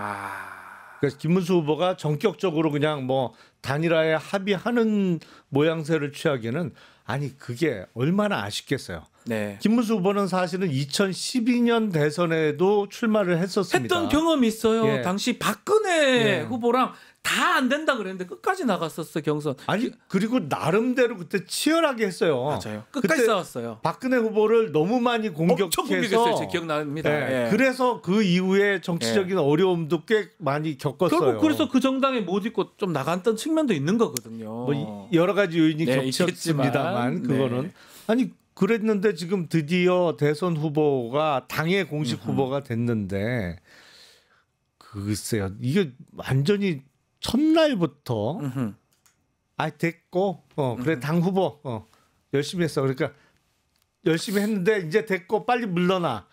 그래서 김문수 후보가 전격적으로 그냥 뭐 단일화에 합의하는 모양새를 취하기에는 아니 그게 얼마나 아쉽겠어요. 네. 김문수 후보는 사실은 2012년 대선에도 출마를 했었습니다. 했던 경험이 있어요. 예. 당시 박근혜 후보랑 다 안 된다 그랬는데 끝까지 나갔었어 경선. 아니 그리고 나름대로 그때 치열하게 했어요. 맞아요. 끝까지 싸웠어요. 박근혜 후보를 너무 많이 공격해서 엄청 공격했어요. 제 기억납니다. 네. 예. 그래서 그 이후에 정치적인 어려움도 꽤 많이 겪었어요. 결국 그래서 그 정당에 못 있고 좀 나갔던 측면도 있는 거거든요. 뭐 여러 가지 요인이 네, 겹쳤습니다만 있겠지만, 그거는 네. 아니 그랬는데 지금 드디어 대선 후보가 당의 공식 후보가 됐는데 글쎄요 이게 완전히 첫날부터 아 됐고 그래 당 후보 열심히 했어 그러니까 열심히 했는데 이제 됐고 빨리 물러나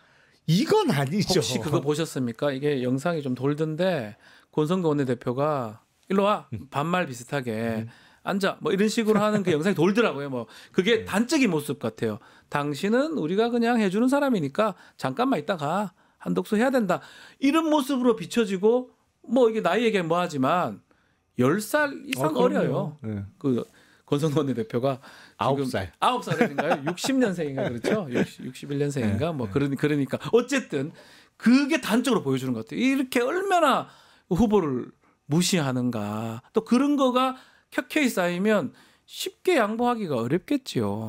이건 아니죠. 혹시 그거 보셨습니까? 이게 영상이 좀 돌던데 권성동 원내대표가 일로 와 반말 비슷하게 앉아 뭐 이런 식으로 하는 그 영상이 돌더라고요. 뭐 그게 단적인 모습 같아요. 당신은 우리가 그냥 해주는 사람이니까 잠깐만 있다가 한덕수 해야 된다 이런 모습으로 비춰지고 뭐 이게 나이 얘기는 뭐하지만 10살 이상 어려요. 네. 그 권성동 원내대표가 9살. 9살인가요? 60년생인가 그렇죠? 61년생인가 뭐 그러니까 어쨌든 그게 단적으로 보여주는 것 같아요. 이렇게 얼마나 후보를 무시하는가. 또 그런 거가 켜켜이 쌓이면 쉽게 양보하기가 어렵겠지요.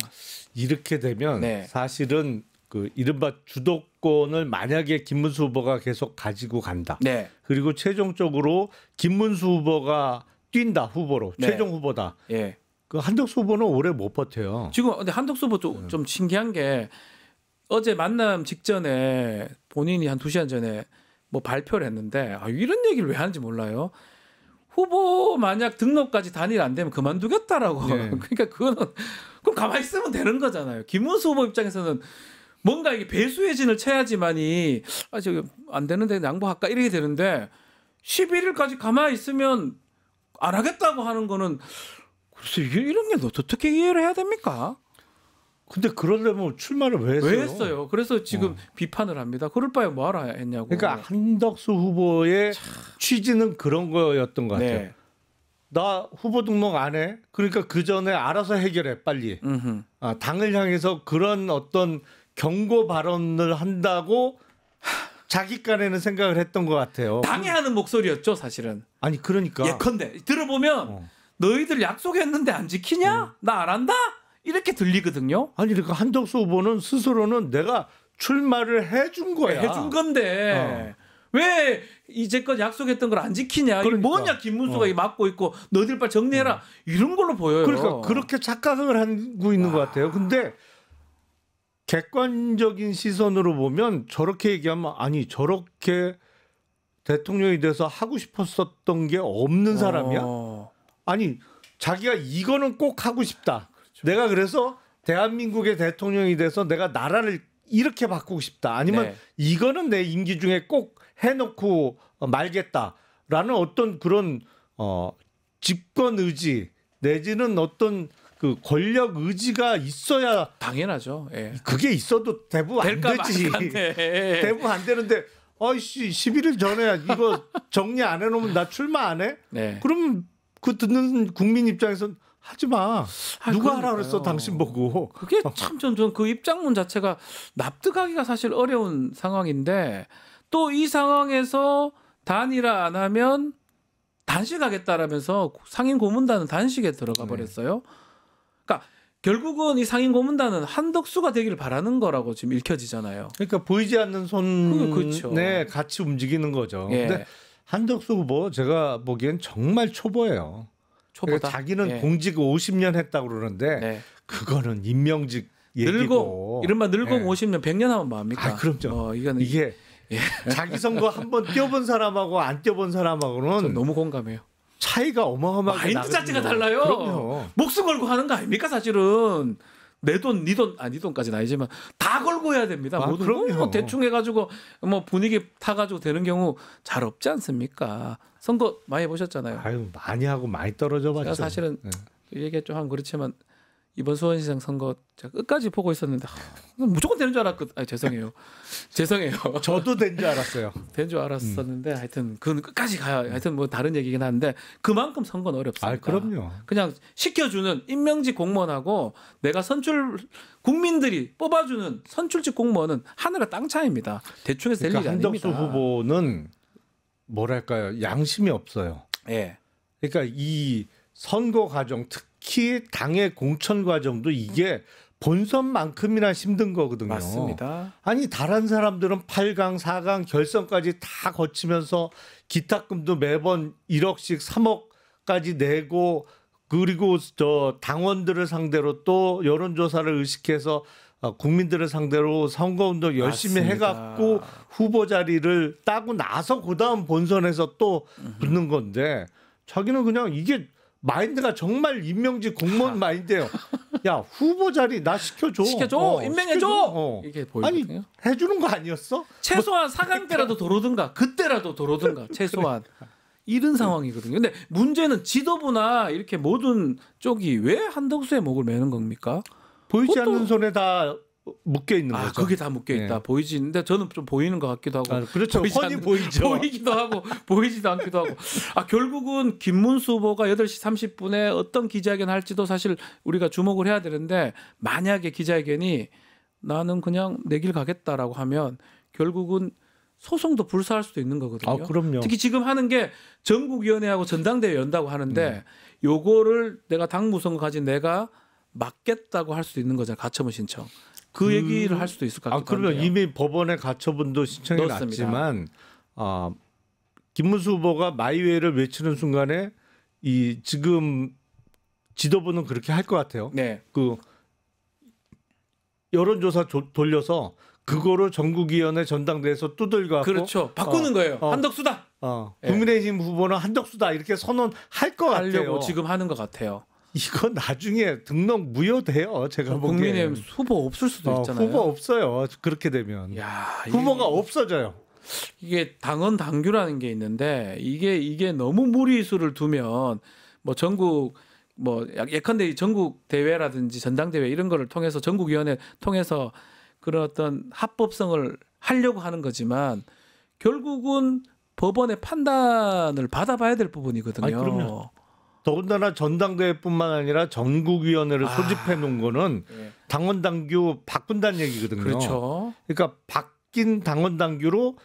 이렇게 되면 네. 사실은 그 이른바 주도권을 만약에 김문수 후보가 계속 가지고 간다. 네. 그리고 최종적으로 김문수 후보가 뛴다 후보로 네. 최종 후보다. 예. 그 한덕수 후보는 오래 못 버텨요. 지금 근데 한덕수 후보 좀 신기한 게 어제 만남 직전에 본인이 한 2시간 전에 뭐 발표를 했는데 이런 얘기를 왜 하는지 몰라요. 후보 만약 등록까지 단일 안 되면 그만두겠다라고. 네. 그러니까 그거는 그럼 가만히 있으면 되는 거잖아요. 김문수 후보 입장에서는 뭔가 이게 배수의 진을 쳐야지만이 저기 안 되는데 양보할까 이렇게 되는데 11일까지 가만히 있으면 안 하겠다고 하는 거는 글쎄 이런 게 어떻게 이해를 해야 됩니까? 근데 그러려면 출마를 왜 했어요? 왜 했어요? 그래서 지금 비판을 합니다. 그럴 바에 뭐하러 했냐고. 그러니까 한덕수 후보의 취지는 그런 거였던 것 같아요. 네. 나 후보 등록 안 해. 그러니까 그 전에 알아서 해결해 빨리. 당을 향해서 그런 어떤 경고 발언을 한다고 자기 깐에는 생각을 했던 것 같아요. 당해하는 목소리였죠, 사실은. 아니 그러니까. 예컨대 들어보면 너희들 약속했는데 안 지키냐? 나 안 한다? 이렇게 들리거든요. 아니 그러니까 한덕수 후보는 스스로는 내가 출마를 해준 거야. 해준 건데 왜 이제껏 약속했던 걸 안 지키냐? 그러니까. 뭐냐 김문수가 맡고 있고 너희들 빨리 정리해라 이런 걸로 보여요. 그러니까 그렇게 착각을 하고 있는 것 같아요. 근데 객관적인 시선으로 보면 저렇게 얘기하면 아니 저렇게 대통령이 돼서 하고 싶었었던 게 없는 사람이야? 아니 자기가 이거는 꼭 하고 싶다. 그렇죠. 내가 그래서 대한민국의 대통령이 돼서 내가 나라를 이렇게 바꾸고 싶다. 아니면 네. 이거는 내 임기 중에 꼭 해놓고 말겠다라는 어떤 그런 집권 의지 내지는 어떤 그 권력 의지가 있어야 당연하죠. 예. 그게 있어도 대부분 안 되지. 대부분 안 되는데 아이씨 11일 전에 이거 정리 안 해놓으면 나 출마 안 해? 네. 그럼 그 듣는 국민 입장에서는 하지 마. 누가 하라 그러니까요. 그랬어 당신 보고. 그게 참 전 그 입장문 자체가 납득하기가 사실 어려운 상황인데 또 이 상황에서 단일화 안 하면 단식하겠다라면서 상임 고문단은 단식에 들어가 버렸어요. 그러니까 결국은 이 상임 고문단은 한덕수가 되기를 바라는 거라고 지금 읽혀지잖아요. 그러니까 보이지 않는 손에 그렇죠. 같이 움직이는 거죠. 예. 근데 한덕수 후보 제가 보기엔 정말 초보예요. 초보다. 그러니까 자기는 예. 공직 50년 했다고 그러는데 네. 그거는 임명직 얘기고. 이른바 늙어 예. 50년 100년 하면 뭐합니까? 아, 그럼요. 이거는 이게 자기 선거 한번 뛰어본 사람하고 안 뛰어본 사람하고는 너무 공감해요. 차이가 어마어마하게 마인드 자체가 달라요. 그럼요. 목숨 걸고 하는 거 아닙니까 사실은. 내 돈, 네 돈, 네 돈까지는 아니지만 다 걸고 해야 됩니다. 모든 그럼요. 뭐 대충 해가지고 뭐 분위기 타가지고 되는 경우 잘 없지 않습니까? 선거 많이 해보셨잖아요. 아유 많이 하고 많이 떨어져 봤죠. 제가 사실은 얘기 좀 하면 그렇지만 이번 수원시장 선거 제가 끝까지 보고 있었는데 무조건 되는 줄 알았거든요. 아니, 죄송해요. 저도 된 줄 알았어요. 된 줄 알았었는데 하여튼 그건 끝까지 가야 하여튼 뭐 다른 얘기긴 한데 그만큼 선거는 어렵습니다. 그럼요. 그냥 시켜주는 임명직 공무원하고 내가 국민들이 뽑아주는 선출직 공무원은 하늘과 땅 차이입니다. 대충해서 될 일이 한덕수 아닙니다. 후보는 뭐랄까요 양심이 없어요. 예. 그러니까 이 선거 과정 특히 당의 공천 과정도 이게 본선만큼이나 힘든 거거든요. 맞습니다. 아니 다른 사람들은 8강, 4강 결선까지 다 거치면서 기탁금도 매번 1억씩 3억까지 내고 그리고 저 당원들을 상대로 또 여론조사를 의식해서 국민들을 상대로 선거운동 열심히 맞습니다. 해갖고 후보 자리를 따고 나서 그다음 본선에서 또 붙는 건데 자기는 그냥 이게 마인드가 정말 임명직 공무원 마인드예요. 야 후보 자리 나 시켜줘. 임명해줘. 이게 보이거든요. 아니 해주는 거 아니었어? 최소한 4강 때라도 도로든가 그때라도 도로든가 최소한 이런 상황이거든요. 근데 문제는 지도부나 이렇게 모든 쪽이 왜 한덕수의 목을 매는 겁니까? 보이지 않는 손에 다 묶여 있는 거죠. 그게 다 묶여 있다. 보이지는데 저는 좀 보이는 것 같기도 하고. 그렇죠. 훤히 보이죠. 보이기도 하고 보이지도 않기도 하고. 결국은 김문수 후보가 8시 30분에 어떤 기자회견 할지도 사실 우리가 주목을 해야 되는데 만약에 기자회견이 나는 그냥 내 길 가겠다라고 하면 결국은 소송도 불사할 수도 있는 거거든요. 그럼요. 특히 지금 하는 게 전국위원회하고 전당대회 연다고 하는데 요거를 내가 당무선거 가진 내가 막겠다고 할 수도 있는 거잖아요. 가처분 신청. 그 얘기를 할 수도 있을 것 같아요. 그러면 이미 법원에 가처분도 신청이 났지만 김문수 후보가 마이웨이를 외치는 순간에 이 지금 지도부는 그렇게 할 것 같아요. 네. 그 여론조사 돌려서 그거를 전국위원회 전당대회에서 두들겨 갖고 그렇죠. 바꾸는 거예요. 한덕수다. 국민의힘 후보는 한덕수다 이렇게 선언할 것 같아요. 하려고 지금 하는 것 같아요. 이거 나중에 등록 무효돼요. 제가 보기엔. 국민의힘 후보 없을 수도 있잖아요. 후보 없어요. 그렇게 되면. 후보가 없어져요. 이게 당헌 당규라는 게 있는데 이게 너무 무리수를 두면 뭐 전국 뭐 예컨대 전국 대회라든지 전당대회 이런 거를 통해서 전국위원회 통해서 그런 어떤 합법성을 하려고 하는 거지만 결국은 법원의 판단을 받아봐야 될 부분이거든요. 그럼요. 더군다나 전당대회뿐만 아니라 전국위원회를 소집해 놓은 거는 당원 당규 바꾼다는 얘기거든요. 그렇죠. 그러니까 바뀐 당원 당규로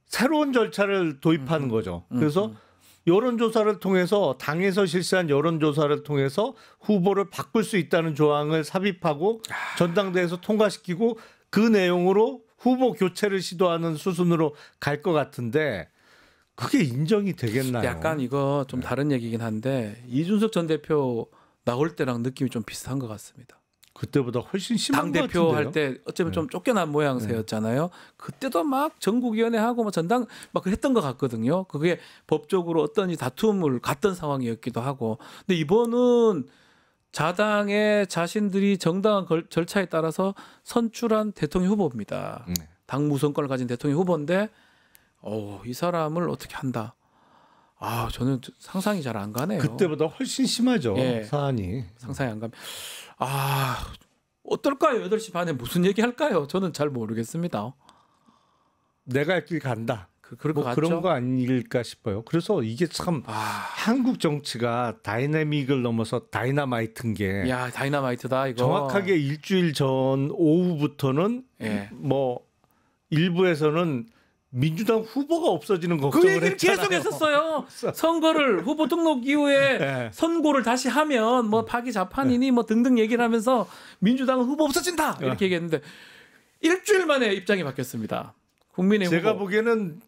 새로운 절차를 도입하는 거죠. 그래서 여론조사를 통해서 당에서 실시한 여론조사를 통해서 후보를 바꿀 수 있다는 조항을 삽입하고 전당대회에서 통과시키고 그 내용으로 후보 교체를 시도하는 수순으로 갈 것 같은데 그게 인정이 되겠나요? 약간 이거 좀 다른 얘기긴 한데 이준석 전 대표 나올 때랑 느낌이 좀 비슷한 것 같습니다. 그때보다 훨씬 심한 것 같은데요. 당 대표 할 때 어쩌면 좀 쫓겨난 모양새였잖아요. 그때도 막 전국위원회하고 뭐 전당 막 했던 것 같거든요. 그게 법적으로 어떤 다툼을 갔던 상황이었기도 하고. 근데 이번은 자당의 자신들이 정당한 절차에 따라서 선출한 대통령 후보입니다. 당 무선권을 가진 대통령 후보인데 이 사람을 어떻게 한다. 저는 상상이 잘 안 가네요. 그때보다 훨씬 심하죠. 사안이. 상상이 안 가면. 어떨까요? 8시 반에 무슨 얘기 할까요? 저는 잘 모르겠습니다. 내가 할 길 간다. 그럴 것 같죠? 그런 거 아닐까 싶어요. 그래서 이게 참 한국 정치가 다이내믹을 넘어서 다이나마이트인 게 다이나마이트다 이거. 정확하게 일주일 전 오후부터는 뭐 일부에서는 민주당 후보가 없어지는 걱정을 했잖아요. 그 얘기를 계속 했었어요. 선거를 후보 등록 이후에 선고를 다시 하면 뭐 파기자판이니 뭐 등등 얘기를 하면서 민주당은 후보 없어진다 이렇게 얘기했는데 일주일 만에 입장이 바뀌었습니다. 국민의힘 제가 후보. 보기에는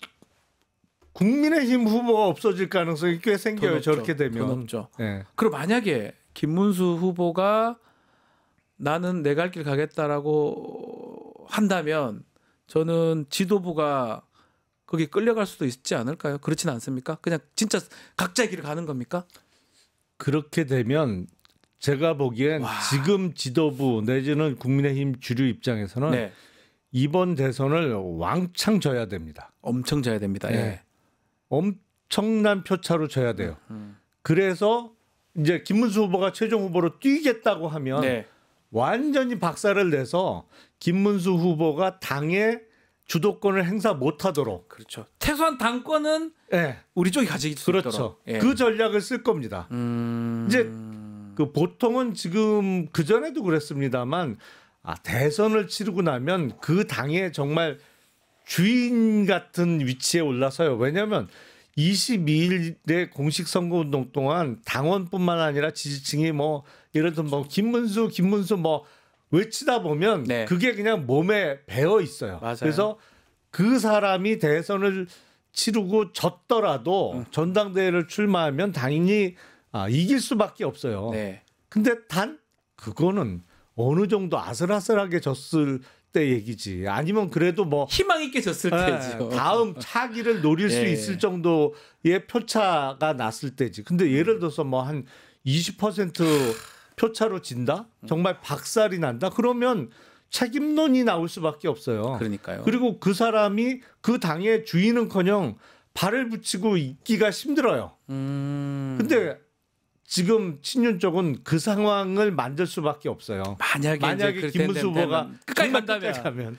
국민의힘 후보가 없어질 가능성이 꽤 생겨요. 저렇게 되면. 더 높죠. 그럼 만약에 김문수 후보가 나는 내 갈 길 가겠다라고 한다면 저는 지도부가 거기 끌려갈 수도 있지 않을까요? 그렇진 않습니까? 그냥 진짜 각자의 길을 가는 겁니까? 그렇게 되면 제가 보기엔 지금 지도부 내지는 국민의힘 주류 입장에서는 네. 이번 대선을 왕창 져야 됩니다. 엄청 져야 됩니다. 네. 예. 엄청난 표차로 져야 돼요. 그래서 이제 김문수 후보가 최종 후보로 뛰겠다고 하면 네. 완전히 박살을 내서 김문수 후보가 당의 주도권을 행사 못하도록 그렇죠. 최소한 당권은 예. 우리 쪽이 가지기 수 그렇죠. 있도록. 예. 그 전략을 쓸 겁니다. 이제 그 보통은 지금 그 전에도 그랬습니다만 대선을 치르고 나면 그 당의 정말 주인 같은 위치에 올라서요. 왜냐하면 22일의 공식 선거운동 동안 당원뿐만 아니라 지지층이 뭐 예를 들면 뭐 김문수 뭐 외치다 보면 네. 그게 그냥 몸에 배어 있어요. 맞아요. 그래서 그 사람이 대선을 치르고 졌더라도 전당대회를 출마하면 당연히 이길 수밖에 없어요. 네. 근데 단 그거는 어느 정도 아슬아슬하게 졌을 때 얘기지. 아니면 그래도 뭐 희망 있게 졌을 때죠. 다음 차기를 노릴 수 예. 있을 정도의 표차가 났을 때지. 근데 예를 들어서 뭐 한 20% 표차로 진다? 정말 박살이 난다? 그러면 책임론이 나올 수밖에 없어요. 그러니까요. 그리고 그 사람이 그 당의 주인은커녕 발을 붙이고 있기가 힘들어요. 근데 지금 친윤 쪽은 그 상황을 만들 수밖에 없어요. 만약에 김문수 후보가 끝까지 간다면.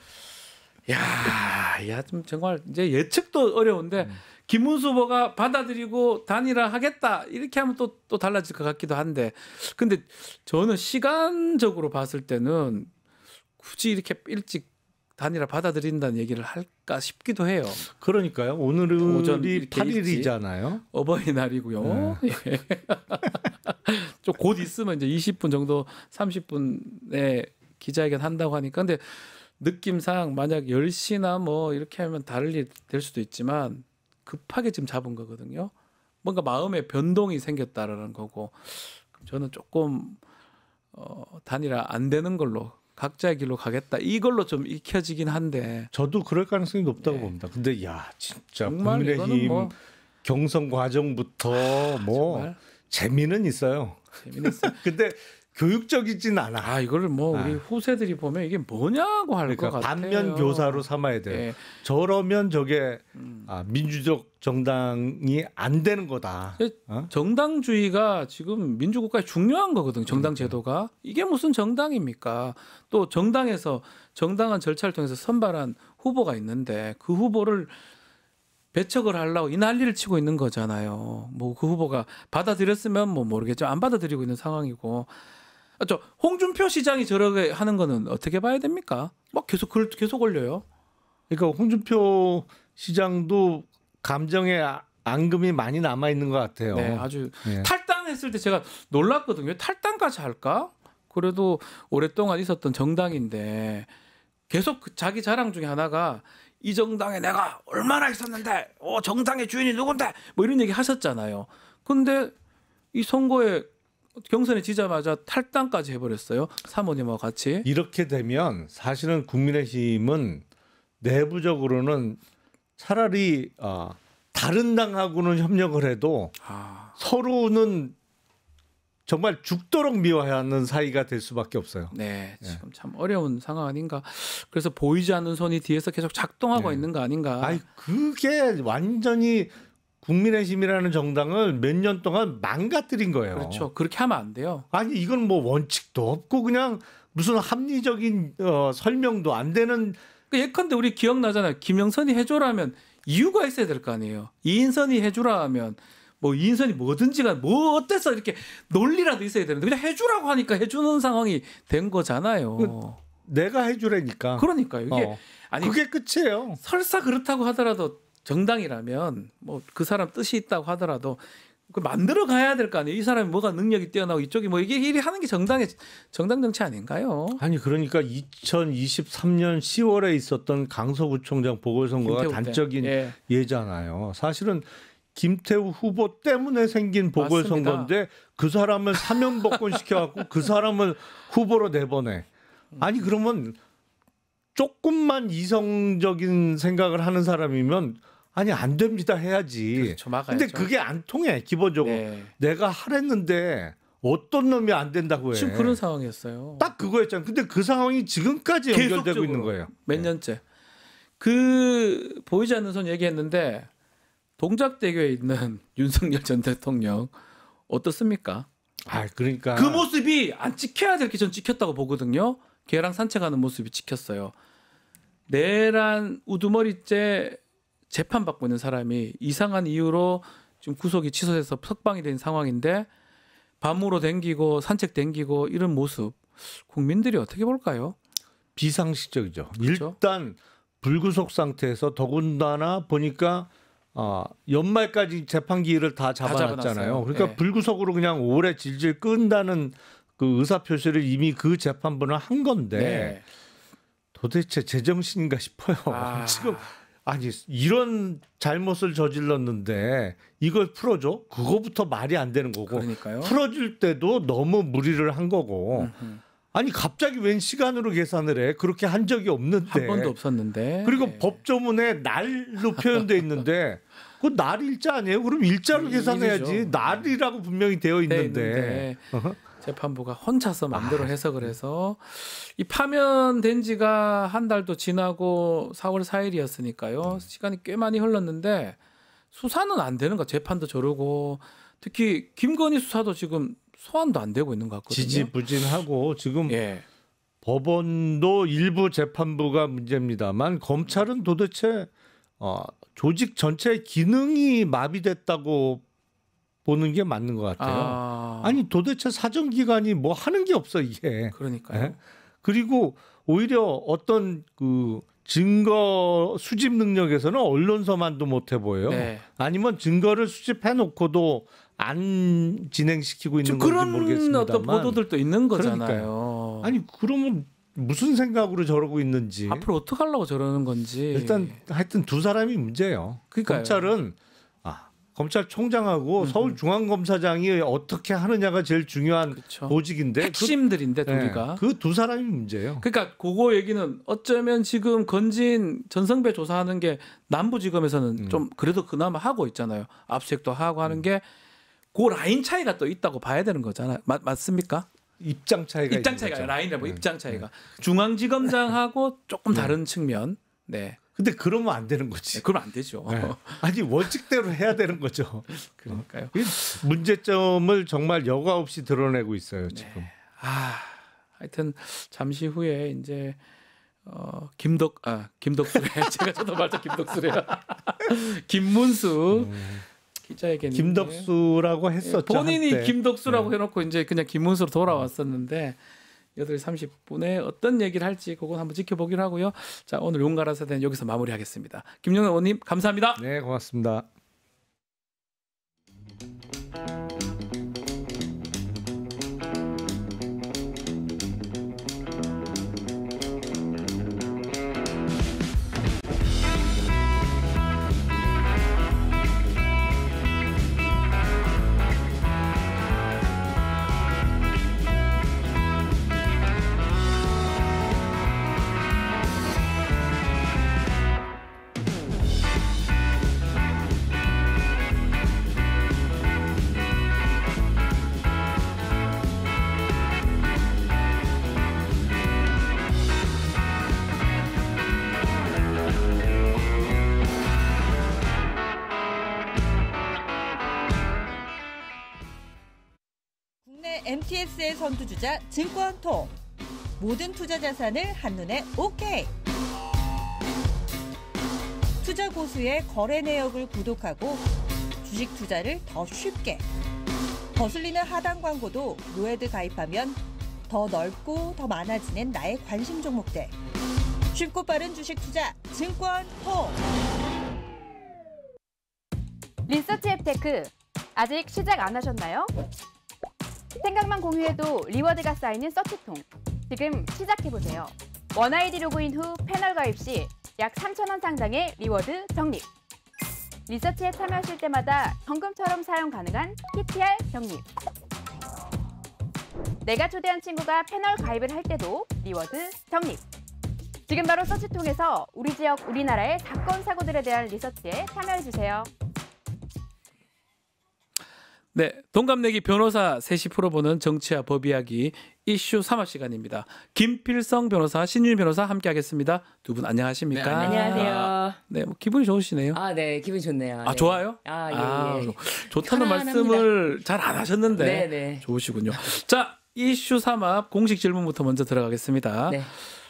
야, 좀 정말 이제 예측도 어려운데 김문수 후보가 받아들이고 단일화하겠다 이렇게 하면 또 달라질 것 같기도 한데, 근데 저는 시간적으로 봤을 때는 굳이 이렇게 일찍 단일화 받아들인다는 얘기를 할까 싶기도 해요. 그러니까요. 오늘이 오전 이렇게 8일이잖아요. 어버이날이고요. 예. 좀 곧 있으면 이제 20분 정도 30분에 기자회견 한다고 하니까, 근데 느낌상 만약 10시나 뭐 이렇게 하면 다를 일 될 수도 있지만 급하게 지금 잡은 거거든요. 뭔가 마음의 변동이 생겼다라는 거고, 저는 조금 단일화 안 되는 걸로 각자의 길로 가겠다 이걸로 좀 익혀지긴 한데, 저도 그럴 가능성이 높다고 봅니다. 근데 야 진짜 정말 국민의힘 뭐, 경선 과정부터 뭐 정말 재미는 있어요. 재밌었어요. 근데 교육적이진 않아. 이거를 뭐 우리 후세들이 보면 이게 뭐냐고 할 것 그러니까 같아요. 반면 교사로 삼아야 돼요. 예. 저러면 저게 민주적 정당이 안 되는 거다. 정당주의가 지금 민주국가에 중요한 거거든요. 정당 제도가. 이게 무슨 정당입니까? 또 정당에서 정당한 절차를 통해서 선발한 후보가 있는데 그 후보를 배척을 하려고 이 난리를 치고 있는 거잖아요. 뭐 그 후보가 받아들였으면 뭐 모르겠지만 안 받아들이고 있는 상황이고. 홍준표 시장이 저렇게 하는 거는 어떻게 봐야 됩니까? 막 계속 올려요. 그러니까 홍준표 시장도 감정의 앙금이 많이 남아 있는 것 같아요. 네, 아주 네. 탈당했을 때 제가 놀랐거든요. 왜 탈당까지 할까? 그래도 오랫동안 있었던 정당인데 계속 자기 자랑 중에 하나가 이 정당에 내가 얼마나 있었는데, 정당의 주인이 누군데, 뭐 이런 얘기 하셨잖아요. 근데 이 선거에 경선에 지자마자 탈당까지 해버렸어요. 사모님하고 같이. 이렇게 되면 사실은 국민의힘은 내부적으로는 차라리 다른 당하고는 협력을 해도 서로는 정말 죽도록 미워하는 사이가 될 수밖에 없어요. 네, 지금 참 어려운 상황 아닌가. 그래서 보이지 않는 손이 뒤에서 계속 작동하고 있는 거 아닌가. 그게 완전히 국민의힘이라는 정당을 몇 년 동안 망가뜨린 거예요. 그렇죠. 그렇게 하면 안 돼요. 아니 이건 뭐 원칙도 없고 그냥 무슨 합리적인 설명도 안 되는. 예컨대 우리 기억나잖아요. 김영선이 해줘라면 이유가 있어야 될 거 아니에요. 이인선이 해주라 하면 뭐 이인선이 뭐든지가 뭐 어때서 이렇게 논리라도 있어야 되는데 그냥 해주라고 하니까 해주는 상황이 된 거잖아요. 내가 해주라니까. 그러니까요. 이게 아니 그게 끝이에요. 설사 그렇다고 하더라도 정당이라면 뭐 그 사람 뜻이 있다고 하더라도 그 만들어 가야 될 거 아니에요. 이 사람이 뭐가 능력이 뛰어나고 이쪽이 뭐 이게 일이 하는 게 정당 정치 아닌가요? 아니 그러니까 2023년 10월에 있었던 강서구청장 보궐선거가 단적인 예잖아요. 사실은 김태우 후보 때문에 생긴 보궐선거인데 맞습니다. 그 사람을 사면복권 시켜갖고 그 사람을 후보로 내보내. 아니 그러면 조금만 이성적인 생각을 하는 사람이면 아니 안 됩니다 해야지. 그렇죠, 막아야죠. 근데 그게 안 통해 기본적으로. 네. 내가 하랬는데 어떤 놈이 안 된다고 해. 지금 그런 상황이었어요. 딱 그거였잖아요. 근데 그 상황이 지금까지 연결되고 있는 거예요. 몇 년째. 그 보이지 않는 손 얘기했는데 동작대교에 있는 윤석열 전 대통령 어떻습니까? 아, 그러니까 그 모습이 안 찍혀야 될 게 전 찍혔다고 보거든요. 걔랑 산책하는 모습이 찍혔어요. 내란 우두머리째 재판받고 있는 사람이 이상한 이유로 지금 구속이 취소돼서 석방이 된 상황인데 밤으로 댕기고 산책 댕기고 이런 모습 국민들이 어떻게 볼까요? 비상식적이죠. 그렇죠? 일단 불구속 상태에서 더군다나 보니까 연말까지 재판 기일을 다 잡아놨잖아요. 잡아놨어요. 그러니까 네. 불구속으로 그냥 오래 질질 끈다는 그 의사 표시를 이미 그 재판부는 한 건데 네. 도대체 제정신인가 싶어요. 지금 아니 이런 잘못을 저질렀는데 이걸 풀어줘? 그거부터 말이 안 되는 거고 그러니까요. 풀어줄 때도 너무 무리를 한 거고 아니 갑자기 웬 시간으로 계산을 해? 그렇게 한 적이 없는데 한 번도 없었는데 그리고 네. 법조문에 날로 표현돼 있는데 그 날 일자 아니에요? 그럼 일자로 계산해야지. 일이죠. 날이라고 분명히 되어 있는데 재판부가 혼자서 마음대로 해석을 해서 이 파면된 지가 한 달도 지나고 4월 4일이었으니까요. 시간이 꽤 많이 흘렀는데 수사는 안 되는 거. 재판도 저러고 특히 김건희 수사도 지금 소환도 안 되고 있는 것 같거든요. 지지부진하고 지금 예. 법원도 일부 재판부가 문제입니다만 검찰은 도대체 조직 전체의 기능이 마비됐다고 보는 게 맞는 것 같아요. 아니 도대체 사정기관이 뭐 하는 게 없어 이게. 그러니까요. 네? 그리고 오히려 어떤 그 증거 수집 능력에서는 언론서만도 못해 보여요. 네. 아니면 증거를 수집해놓고도 안 진행시키고 있는 건지 그런 모르겠습니다만. 어떤 보도들도 있는 거잖아요. 그러니까요. 아니 그러면 무슨 생각으로 저러고 있는지. 앞으로 어떻게 하려고 저러는 건지. 일단 하여튼 두 사람이 문제예요. 그러니까요. 검찰은 검찰총장하고 서울중앙검사장이 어떻게 하느냐가 제일 중요한 그렇죠. 보직인데 핵심들인데 둘이가. 그 두 사람이 문제예요. 그러니까 그거 얘기는 어쩌면 지금 건진 전성배 조사하는 게 남부지검에서는 좀 그래도 그나마 하고 있잖아요. 압수수색도 하고 하는 게 그 라인 차이가 또 있다고 봐야 되는 거잖아요. 맞습니까? 입장 차이가 라인이라 뭐 입장 차이가 중앙지검장하고 조금 다른 측면. 네. 근데 그러면 안 되는 거지. 네, 그러면 안 되죠. 네. 아니 원칙대로 해야 되는 거죠. 그러니까요. 문제점을 정말 여과 없이 드러내고 있어요 지금. 네. 하여튼 잠시 후에 이제 김덕수래. 제가 저도 말자 김덕수래요. 김문수 기자에게 김덕수라고 했었죠. 본인이 한때. 김덕수라고 해놓고 이제 그냥 김문수로 돌아왔었는데 8시 30분에 어떤 얘기를 할지 그건 한번 지켜보기로 하고요. 자, 오늘 용가라 세대는 여기서 마무리하겠습니다. 김용현 의원님 감사합니다. 네, 고맙습니다. MTS의 선두주자 증권통. 모든 투자 자산을 한눈에 오케이. 투자 고수의 거래 내역을 구독하고 주식 투자를 더 쉽게. 거슬리는 하단 광고도 노에드 가입하면 더 넓고 더 많아지는 나의 관심 종목들. 쉽고 빠른 주식 투자 증권통. 리서치 앱테크 아직 시작 안 하셨나요? 생각만 공유해도 리워드가 쌓이는 서치통. 지금 시작해보세요. 원아이디 로그인 후 패널 가입 시 약 3,000원 상당의 리워드 적립. 리서치에 참여하실 때마다 현금처럼 사용 가능한 PTR 적립. 내가 초대한 친구가 패널 가입을 할 때도 리워드 적립. 지금 바로 서치통에서 우리 지역, 우리나라의 사건, 사고들에 대한 리서치에 참여해주세요. 네, 동갑내기 변호사 셋이 풀어보는 정치와 법 이야기 이슈 3화 시간입니다. 김필성 변호사, 신윤희 변호사 함께하겠습니다. 두 분 안녕하십니까? 네, 안녕하세요. 네, 뭐 기분이 좋으시네요. 네, 기분이 좋네요. 아, 네. 좋아요? 예. 좋다는 편안합니다. 말씀을 잘 안 하셨는데 네. 좋으시군요. 자, 이슈 3합 공식 질문부터 먼저 들어가겠습니다. 네.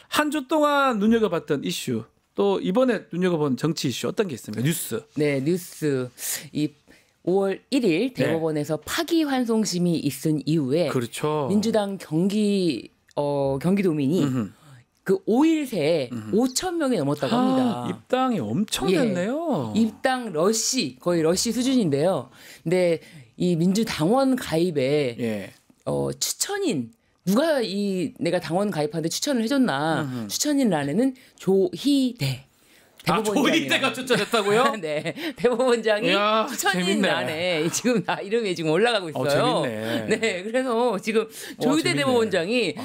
한 주 동안 눈여겨봤던 이슈, 또 이번에 눈여겨본 정치 이슈 어떤 게 있습니까? 뉴스. 네, 뉴스. 5월 1일 대법원에서 파기환송심이 있은 이후에 그렇죠. 민주당 경기도민이 그 5일 새에 5천 명이 넘었다고 합니다. 입당이 엄청 됐네요. 입당 거의 러시 수준인데요. 근데 이 민주당원 가입에 추천인 누가 내가 당원 가입하는데 추천을 해줬나? 추천인란에는 조희대. 조희대가 추천했다고요? 네, 대법원장이 추천인란에 지금 이름이 지금 올라가고 있어요. 재밌네. 네, 그래서 지금 조희대 대법원장이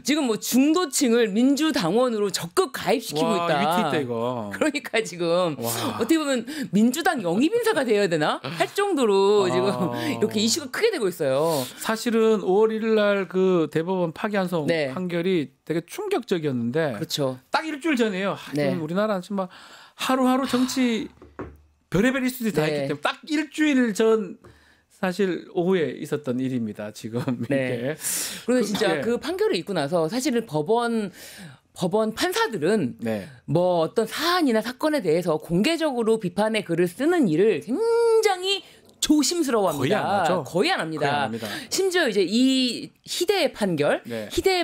지금 뭐 중도층을 민주당원으로 적극 가입시키고 있다. 위트 있다 이거. 그러니까 지금 어떻게 보면 민주당 영입 인사가 되어야 되나 할 정도로 지금 이렇게 이슈가 크게 되고 있어요. 사실은 5월 1일 날 그 대법원 파기환송 판결이 되게 충격적이었는데, 그렇죠. 딱 일주일 전이에요. 우리나라는 정말 하루하루 정치 별의별 이슈들이 다 있기 때문에 딱 일주일 전 사실 오후에 있었던 일입니다. 지금 이게. 그리고 진짜 그 판결을 있고 나서 사실은 법원 판사들은 뭐 어떤 사안이나 사건에 대해서 공개적으로 비판의 글을 쓰는 일을 굉장히 조심스러워합니다. 거의 안 합니다. 심지어 이제 이 희대의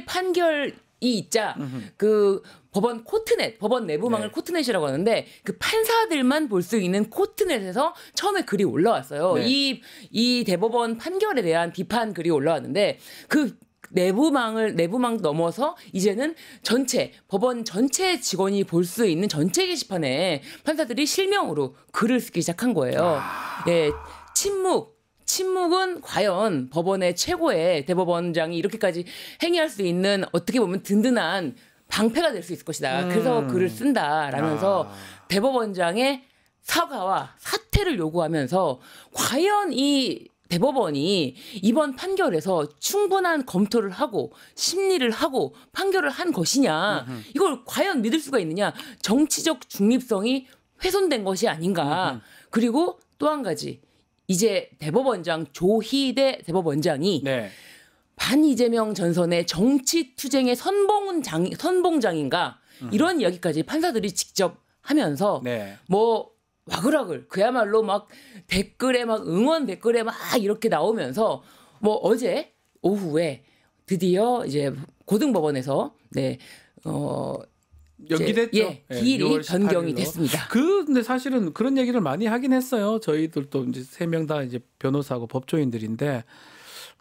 판결이 있자 그 법원 코트넷, 법원 내부망을 코트넷이라고 하는데 그 판사들만 볼 수 있는 코트넷에서 처음에 글이 올라왔어요. 이 대법원 판결에 대한 비판 글이 올라왔는데 그 내부망 넘어서 이제는 법원 전체 직원이 볼 수 있는 전체 게시판에 판사들이 실명으로 글을 쓰기 시작한 거예요. 침묵은 과연 법원의 최고의 대법원장이 이렇게까지 행위할 수 있는 어떻게 보면 든든한 방패가 될 수 있을 것이다. 그래서 글을 쓴다라면서 대법원장의 사과와 사퇴를 요구하면서 과연 이 대법원이 이번 판결에서 충분한 검토를 하고 심리를 하고 판결을 한 것이냐. 이걸 과연 믿을 수가 있느냐. 정치적 중립성이 훼손된 것이 아닌가. 그리고 또 한 가지. 이제 대법원장 조희대 대법원장이 반 이재명 전선의 정치 투쟁의 선봉장인가 이런 이야기까지 판사들이 직접 하면서 뭐 와글와글 그야말로 막 댓글에 막 응원 댓글에 막 이렇게 나오면서 뭐 어제 오후에 드디어 이제 고등법원에서 연기됐죠. 기일이 변경이 됐습니다. 근데 사실은 그런 얘기를 많이 하긴 했어요. 저희들도 이제 3명 다 이제 변호사하고 법조인들인데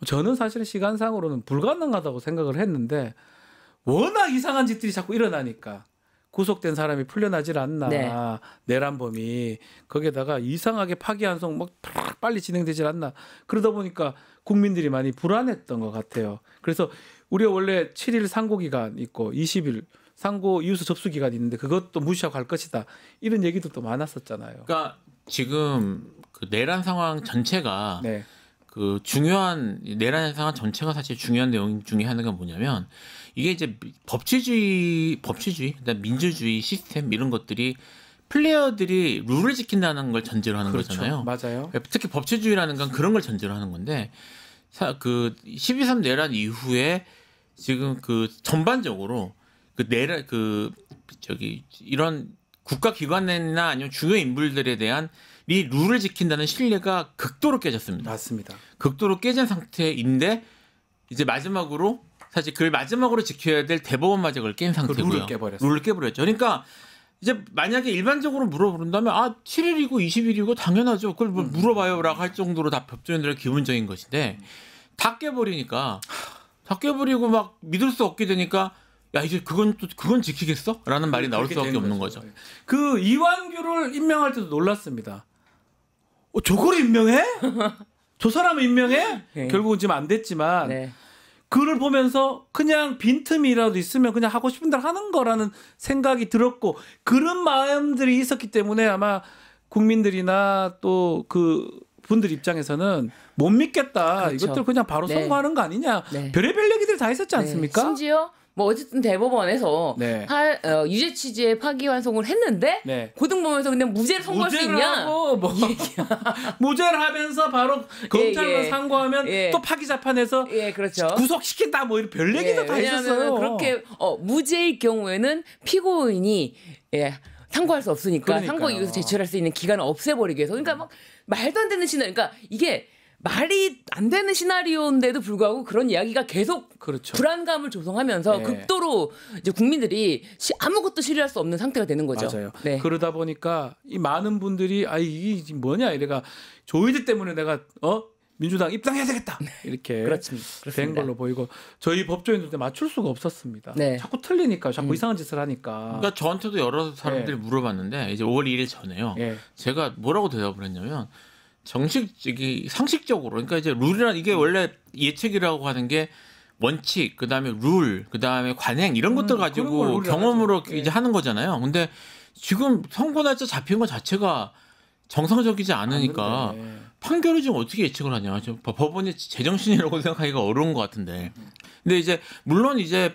저는 사실은 시간상으로는 불가능하다고 생각을 했는데 워낙 이상한 짓들이 자꾸 일어나니까 구속된 사람이 풀려나질 않나. 내란범이 거기에다가 이상하게 파기환송 막 빨리 진행되질 않나. 그러다 보니까 국민들이 많이 불안했던 것 같아요. 그래서 우리가 원래 7일 상고기간 있고 20일 상고 이유서 접수 기간이 있는데 그것도 무시하고 갈 것이다. 이런 얘기도 또 많았었잖아요. 그러니까 지금 그 내란 상황 전체가 그 중요한 내란 상황 전체가 사실 중요한 내용 중에 하나가 뭐냐면 이게 이제 법치주의, 그다음 민주주의 시스템 이런 것들이 플레이어들이 룰을 지킨다는 걸 전제로 하는 거잖아요. 맞아요. 특히 법치주의라는 건 그런 걸 전제로 하는 건데 그 12.3 내란 이후에 지금 그 전반적으로 이런 국가기관이나 아니면 주요 인물들에 대한 이 룰을 지킨다는 신뢰가 극도로 깨졌습니다. 맞습니다. 극도로 깨진 상태인데 이제 마지막으로 사실 그걸 마지막으로 지켜야 될 대법원마저 그걸 깬 상태고요. 룰을 깨버렸죠. 그러니까 이제 만약에 일반적으로 물어본다면 7일이고 20일이고 당연하죠. 그걸 뭐 물어봐요라고 할 정도로 다 법조인들의 기본적인 것인데 다 깨버리니까 막 믿을 수 없게 되니까 야 이제 그건 지키겠어? 라는 말이 나올 수밖에 없는 거죠. 그 이완규를 임명할 때도 놀랐습니다. 저걸 임명해? 저 사람을 임명해? 결국은 지금 안 됐지만 그를 보면서 그냥 빈틈이라도 있으면 그냥 하고 싶은 대로 하는 거라는 생각이 들었고 그런 마음들이 있었기 때문에 아마 국민들이나 또 그 분들 입장에서는 못 믿겠다. 그렇죠. 이것들 그냥 바로 네. 선고하는 거 아니냐. 네. 별의별 얘기들 다 있었지 않습니까? 심지어 뭐 어쨌든 대법원에서 네. 유죄 취지의 파기환송을 했는데 네. 고등법원에서 그냥 무죄를 선고할 수 있냐? 하고 뭐 무죄를 하면서 바로 검찰로 상고하면 또 파기 재판에서 그렇죠. 구속시킨다 뭐 이런 별 얘기도 다 있었어요. 그렇게 무죄일 경우에는 피고인이 상고할 수 없으니까 그러니까요. 상고 이유에서 제출할 수 있는 기간을 없애버리기 위해서 그러니까 막 말도 안 되는 시나리오 그러니까 이게 말이 안 되는 시나리오인데도 불구하고 그런 이야기가 계속 그렇죠. 불안감을 조성하면서 네. 극도로 이제 국민들이 아무것도 실현할 수 없는 상태가 되는 거죠. 맞아요. 네. 그러다 보니까 이 많은 분들이 이게 뭐냐 이래가 조이드 때문에 내가 민주당 입당해야 되겠다 이렇게 그렇습니다. 된 걸로 보이고 저희 법조인들한테 맞출 수가 없었습니다. 네. 자꾸 틀리니까 자꾸 이상한 짓을 하니까. 그러니까 저한테도 여러 사람들이 물어봤는데 이제 5월 1일 전에요. 제가 뭐라고 대답을 했냐면 상식적으로 그러니까 이제 룰이란 이게 원래 예측이라고 하는 게 원칙 그다음에 룰 그다음에 관행 이런 것들 가지고 경험으로 이제 하는 거잖아요. 근데 지금 선고 날짜 잡힌 것 자체가 정상적이지 않으니까 판결을 지금 어떻게 예측을 하냐. 법원이 제정신이라고 생각하기가 어려운 것 같은데. 근데 이제 물론 이제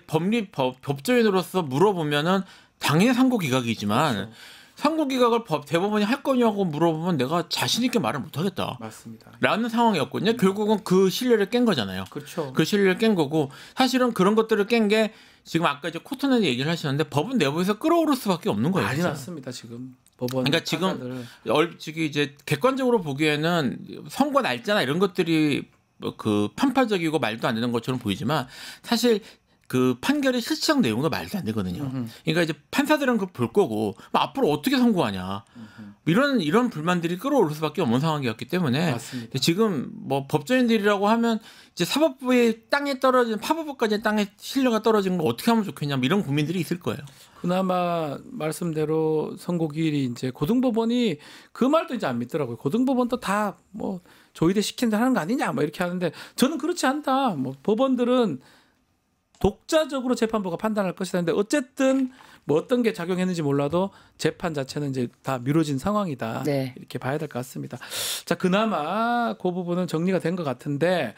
법조인으로서 물어보면은 당연히 상고 기각이지만 그렇죠. 상고 기각을 대법원이 할 거냐고 물어보면 내가 자신 있게 말을 못 하겠다. 맞습니다. 라는 상황이었거든요. 결국은 그 신뢰를 깬 거잖아요. 그렇죠. 그 신뢰를 깬 거고 사실은 그런 것들을 깬 게 지금 아까 이제 코트는 얘기를 하시는데 법은 내부에서 끌어오를 수밖에 없는 거예요. 난리 났습니다 지금. 법원 그러니까 지금 이제 객관적으로 보기에는 선고 날짜나 이런 것들이 그 편파적이고 말도 안 되는 것처럼 보이지만 사실 그 판결의 실질적 내용도 말도 안 되거든요. 그러니까 이제 판사들은 그걸 볼 거고 앞으로 어떻게 선고하냐 이런 불만들이 끌어오를 수밖에 없는 상황이었기 때문에 맞습니다. 지금 뭐 법조인들이라고 하면 이제 사법부의 땅에 떨어진 파법부까지 땅에 신뢰가 떨어진 걸 어떻게 하면 좋겠냐 이런 고민들이 있을 거예요. 그나마 말씀대로 선고기일이 이제 고등법원이 그 말도 이제 안 믿더라고요. 고등법원도 다 뭐 조의대 시킨다 하는 거 아니냐 뭐 이렇게 하는데 저는 그렇지 않다. 뭐 법원들은 독자적으로 재판부가 판단할 것이다. 근데 어쨌든 뭐 어떤 게 작용했는지 몰라도 재판 자체는 이제 다 미뤄진 상황이다. 네. 이렇게 봐야 될 것 같습니다. 자, 그나마 그 부분은 정리가 된 것 같은데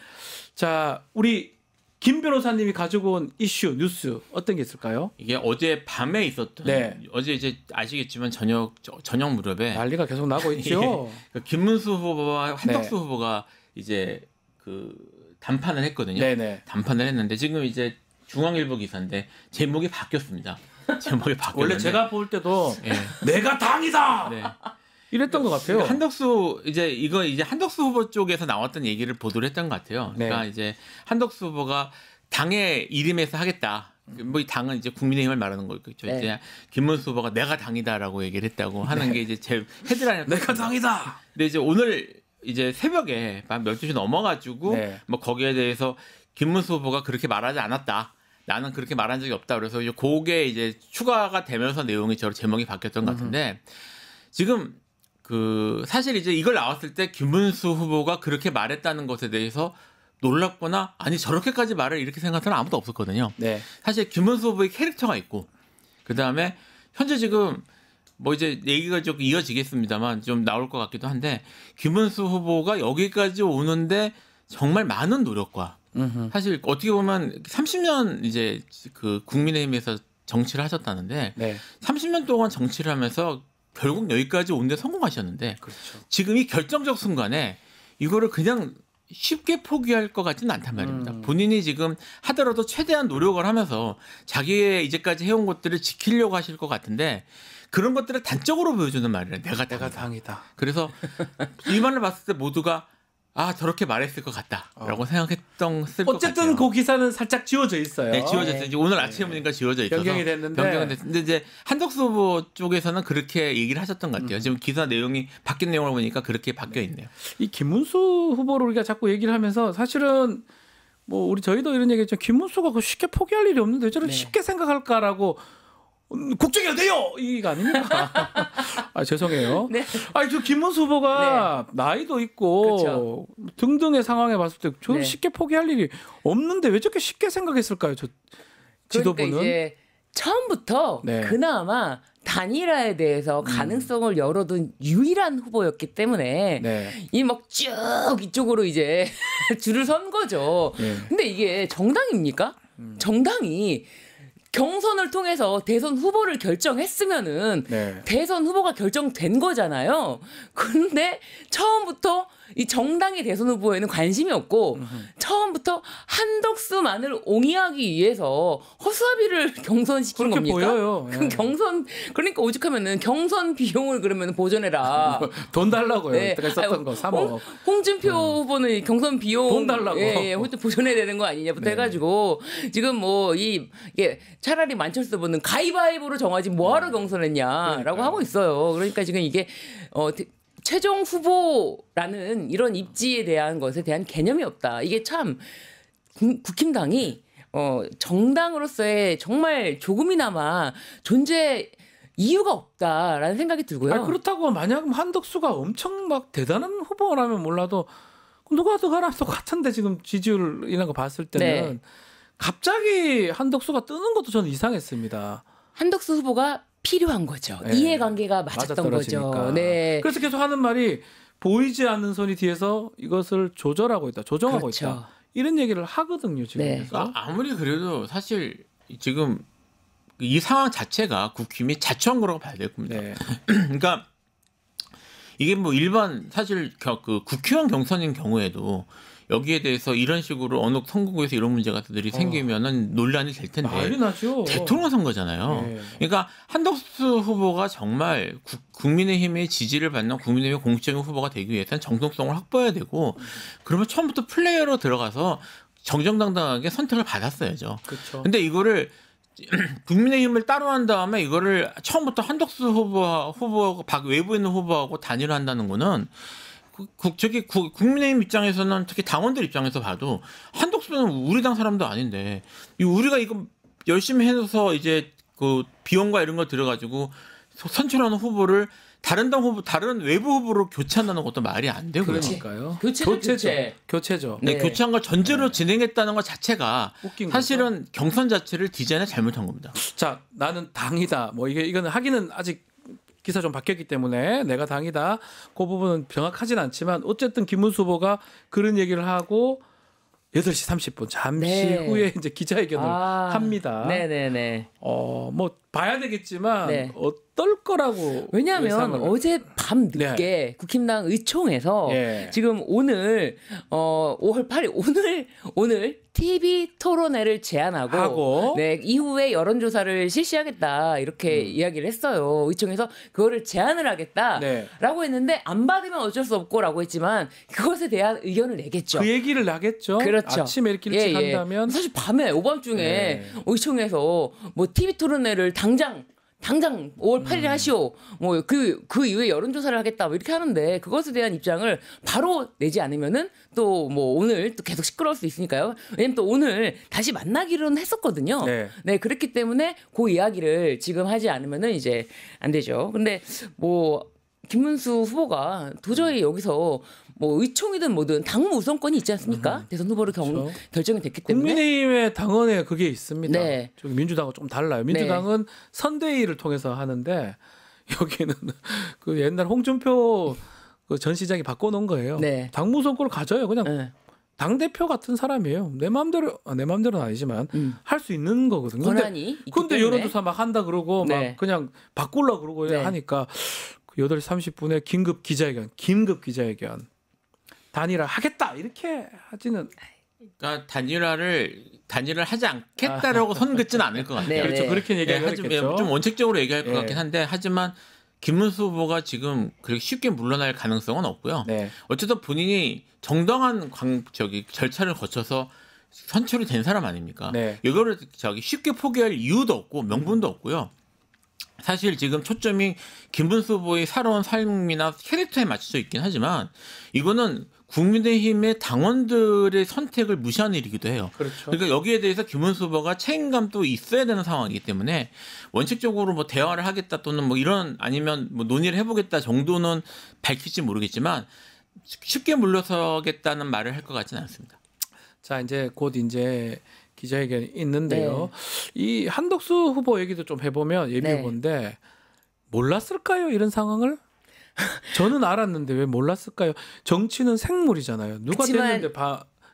자, 우리 김 변호사님이 가지고 온 이슈, 뉴스 어떤 게 있을까요? 이게 어제 밤에 있었던 어제 이제 아시겠지만 저녁 무렵에 난리가 계속 나고 있죠. 김문수 후보와 한덕수 후보가 이제 그 담판을 했거든요. 네네. 담판을 했는데 지금 이제 중앙일보 기사인데 제목이 바뀌었습니다. 제목이 바뀌었는데 원래 제가 볼 때도 내가 당이다. 이랬던 것 같아요. 한덕수 이제 한덕수 후보 쪽에서 나왔던 얘기를 보도를 했던 것 같아요. 그러니까 이제 한덕수 후보가 당의 이름에서 하겠다. 뭐 이 당은 이제 국민의힘을 말하는 거겠죠. 이제 김문수 후보가 내가 당이다라고 얘기를 했다고 하는 게 이제 제 헤드라인. 내가 당이다. 근데 이제 오늘 이제 새벽에 밤 12시 넘어가지고 뭐 거기에 대해서 김문수 후보가 그렇게 말하지 않았다. 나는 그렇게 말한 적이 없다. 그래서 그게 이제 추가가 되면서 내용이 제목이 바뀌었던 것 같은데 지금 그 사실 이제 이걸 나왔을 때 김문수 후보가 그렇게 말했다는 것에 대해서 놀랍거나 아니 저렇게까지 말을 이렇게 생각하는 사람 아무도 없었거든요. 사실 김문수 후보의 캐릭터가 있고 그 다음에 현재 지금 뭐 이제 얘기가 좀 이어지겠습니다만 좀 나올 것 같기도 한데 김문수 후보가 여기까지 오는데 정말 많은 노력과 사실 어떻게 보면 30년 이제 그 국민의힘에서 정치를 하셨다는데 30년 동안 정치를 하면서 결국 여기까지 오는데 성공하셨는데 지금 이 결정적 순간에 이거를 그냥 쉽게 포기할 것 같지는 않단 말입니다. 본인이 지금 하더라도 최대한 노력을 하면서 자기의 이제까지 해온 것들을 지키려고 하실 것 같은데 그런 것들을 단적으로 보여주는 말이에요. 내가 당이다. 그래서 이 말을 봤을 때 모두가 저렇게 말했을 것 같다라고 생각했던 어쨌든 그 기사는 살짝 지워져 있어요. 네, 지워졌어요. 이제 오늘 아침에 보니까 지워져 있어서 변경이 됐는데 근데 이제 한덕수 후보 쪽에서는 그렇게 얘기를 하셨던 것 같아요. 지금 기사 내용이 바뀐 내용을 보니까 그렇게 바뀌어 있네요. 이 김문수 후보를 우리가 자꾸 얘기를 하면서 사실은 뭐 저희도 이런 얘기했죠. 김문수가 쉽게 포기할 일이 없는데 저를 쉽게 생각할까라고 국정이 돼요 이가 아닙니까? 아 죄송해요. 네. 아니 저 김문수 후보가 나이도 있고 그렇죠. 등등의 상황에 봤을 때 저는 네. 쉽게 포기할 일이 없는데 왜 저렇게 쉽게 생각했을까요? 저 지도부는. 그러니까 이제 처음부터 네. 그나마 단일화에 대해서 가능성을 열어둔 유일한 후보였기 때문에 네. 이 막 쭉 이쪽으로 이제 줄을 선 거죠. 네. 근데 이게 정당입니까? 정당이 경선을 통해서 대선 후보를 결정했으면은 네. 대선 후보가 결정된 거잖아요. 근데 처음부터 이 정당의 대선 후보에는 관심이 없고 처음부터 한덕수만을 옹이하기 위해서 허수아비를 경선시킨 그렇게 겁니까? 보여요. 그 경선 그러니까 오죽하면은 경선 비용을 그러면 보전해라. 돈 달라고요. 네. 그때 썼던 거 3억. 홍준표 후보는 경선 비용 돈 달라고. 예, 보존해야 되는 거 아니냐부터 해가지고 지금 뭐 이게 차라리 만철수 후보는 가위바위보로 정하지 뭐하러 경선했냐라고 하고 있어요. 그러니까 지금 이게 최종 후보라는 이런 입지에 대한 것에 대한 개념이 없다. 이게 참 국힘당이 정당으로서의 정말 조금이나마 존재 이유가 없다라는 생각이 들고요. 아니, 그렇다고 만약 한덕수가 엄청 막 대단한 후보라면 몰라도 누가 더가나 똑같은데 지금 지지율 이런 거 봤을 때는 네. 갑자기 한덕수가 뜨는 것도 저는 이상했습니다. 한덕수 후보가 필요한 거죠. 네. 이해관계가 맞았던 거죠. 네. 그래서 계속 하는 말이 보이지 않는 손이 뒤에서 이것을 조절하고 있다, 조정하고 그렇죠. 있다. 이런 얘기를 하거든요. 지금. 네. 그래서. 아무리 그래도 사실 지금 이 상황 자체가 국힘이 자초한 거라고 봐야 될 겁니다. 네. 그러니까 이게 뭐 일반 사실 그 국회의원 경선인 경우에도 여기에 대해서 이런 식으로 어느 선거구에서 이런 문제가들이 생기면은 논란이 될 텐데 난리 나죠. 대통령 선거잖아요. 네. 그러니까 한덕수 후보가 정말 국민의힘의 지지를 받는 국민의힘의 공식적인 후보가 되기 위해서는 정통성을 확보해야 되고 그러면 처음부터 플레이어로 들어가서 정정당당하게 선택을 받았어야죠. 그렇죠. 근데 이거를 국민의힘을 따로 한 다음에 이거를 처음부터 한덕수 후보 외부에 있는 후보하고 단일화한다는 거는 국민의힘 입장에서는 특히 당원들 입장에서 봐도 한덕수는 우리 당 사람도 아닌데 우리가 이거 열심히 해서 이제 그 비용과 이런 거 들어가지고 선출하는 후보를 다른 당 후보, 다른 외부 후보로 교체한다는 것도 말이 안 되고요. 그러니까요. 교체죠. 네, 교체한 걸 전제로 진행했다는 것 자체가 사실은 경선 자체를 디자인을 잘못한 겁니다. 자, 나는 당이다. 뭐 이거는 하기는 아직 기사 좀 바뀌었기 때문에 내가 당이다. 그 부분은 정확하진 않지만 어쨌든 김문수 후보가 그런 얘기를 하고 8시 30분 잠시 후에 이제 기자회견을 합니다. 네네네. 뭐 봐야 되겠지만 네. 어떨 거라고. 왜냐하면 어제 밤 늦게 국힘당 의총에서 지금 오늘 5월 8일 오늘 TV 토론회를 제안하고 네, 이후에 여론조사를 실시하겠다 이렇게 이야기를 했어요. 의총에서 그거를 제안을 하겠다라고 했는데 안 받으면 어쩔 수 없고라고 했지만 그것에 대한 의견을 내겠죠. 그 얘기를 나겠죠. 그렇죠. 아침에 이렇게 일찍 한다면 사실 밤에 오밤중에 의총에서 뭐 TV 토론회를 당장 5월 8일에 하시오. 뭐 그 이후에 여론조사를 하겠다. 뭐 이렇게 하는데 그것에 대한 입장을 바로 내지 않으면은 또 뭐 오늘 또 계속 시끄러울 수 있으니까요. 왜냐면 또 오늘 다시 만나기로는 했었거든요. 네, 그렇기 때문에 그 이야기를 지금 하지 않으면은 이제 안 되죠. 근데 뭐 김문수 후보가 도저히 여기서 뭐 의총이든 뭐든 당무 우선권이 있지 않습니까? 대선 후보로 결정이 됐기 때문에. 국민의힘의 당원에 그게 있습니다. 네. 저기 민주당은 좀 달라요. 민주당은 선대위를 통해서 하는데 여기는 그 옛날 홍준표 그 전 시장이 바꿔놓은 거예요. 당무 우선권을 가져요. 그냥 당 대표 같은 사람이에요. 내 마음대로는 아니지만 할 수 있는 거거든요. 권한이 근데 여론조사 막 한다 그러고 막 그냥 바꾸려고 그러고 하니까 8시 30분에 긴급 기자회견. 단일화 하겠다 이렇게 하지는. 그러니까 단일화를 하지 않겠다라고 선 긋지는 않을 것 같아요. 그렇죠. 그렇게 얘기하겠죠. 좀 원칙적으로 얘기할 것 같긴 한데 하지만 김문수 후보가 지금 그렇게 쉽게 물러날 가능성은 없고요. 어쨌든 본인이 정당한 절차를 거쳐서 선출이 된 사람 아닙니까? 이거를 쉽게 포기할 이유도 없고 명분도 없고요. 사실 지금 초점이 김문수 후보의 살아온 삶이나 캐릭터에 맞춰져 있긴 하지만 이거는 국민의힘의 당원들의 선택을 무시하는 일이기도 해요. 그렇죠. 그러니까 여기에 대해서 김문수 후보가 책임감도 있어야 되는 상황이기 때문에 원칙적으로 뭐 대화를 하겠다 또는 뭐 이런 아니면 뭐 논의를 해보겠다 정도는 밝힐지 모르겠지만 쉽게 물러서겠다는 말을 할 것 같지는 않습니다. 자, 이제 곧 이제 기자회견이 있는데요. 이 한덕수 후보 얘기도 좀 해보면 예비 후보인데 몰랐을까요? 이런 상황을? 저는 알았는데 왜 몰랐을까요? 정치는 생물이잖아요. 누가 됐는데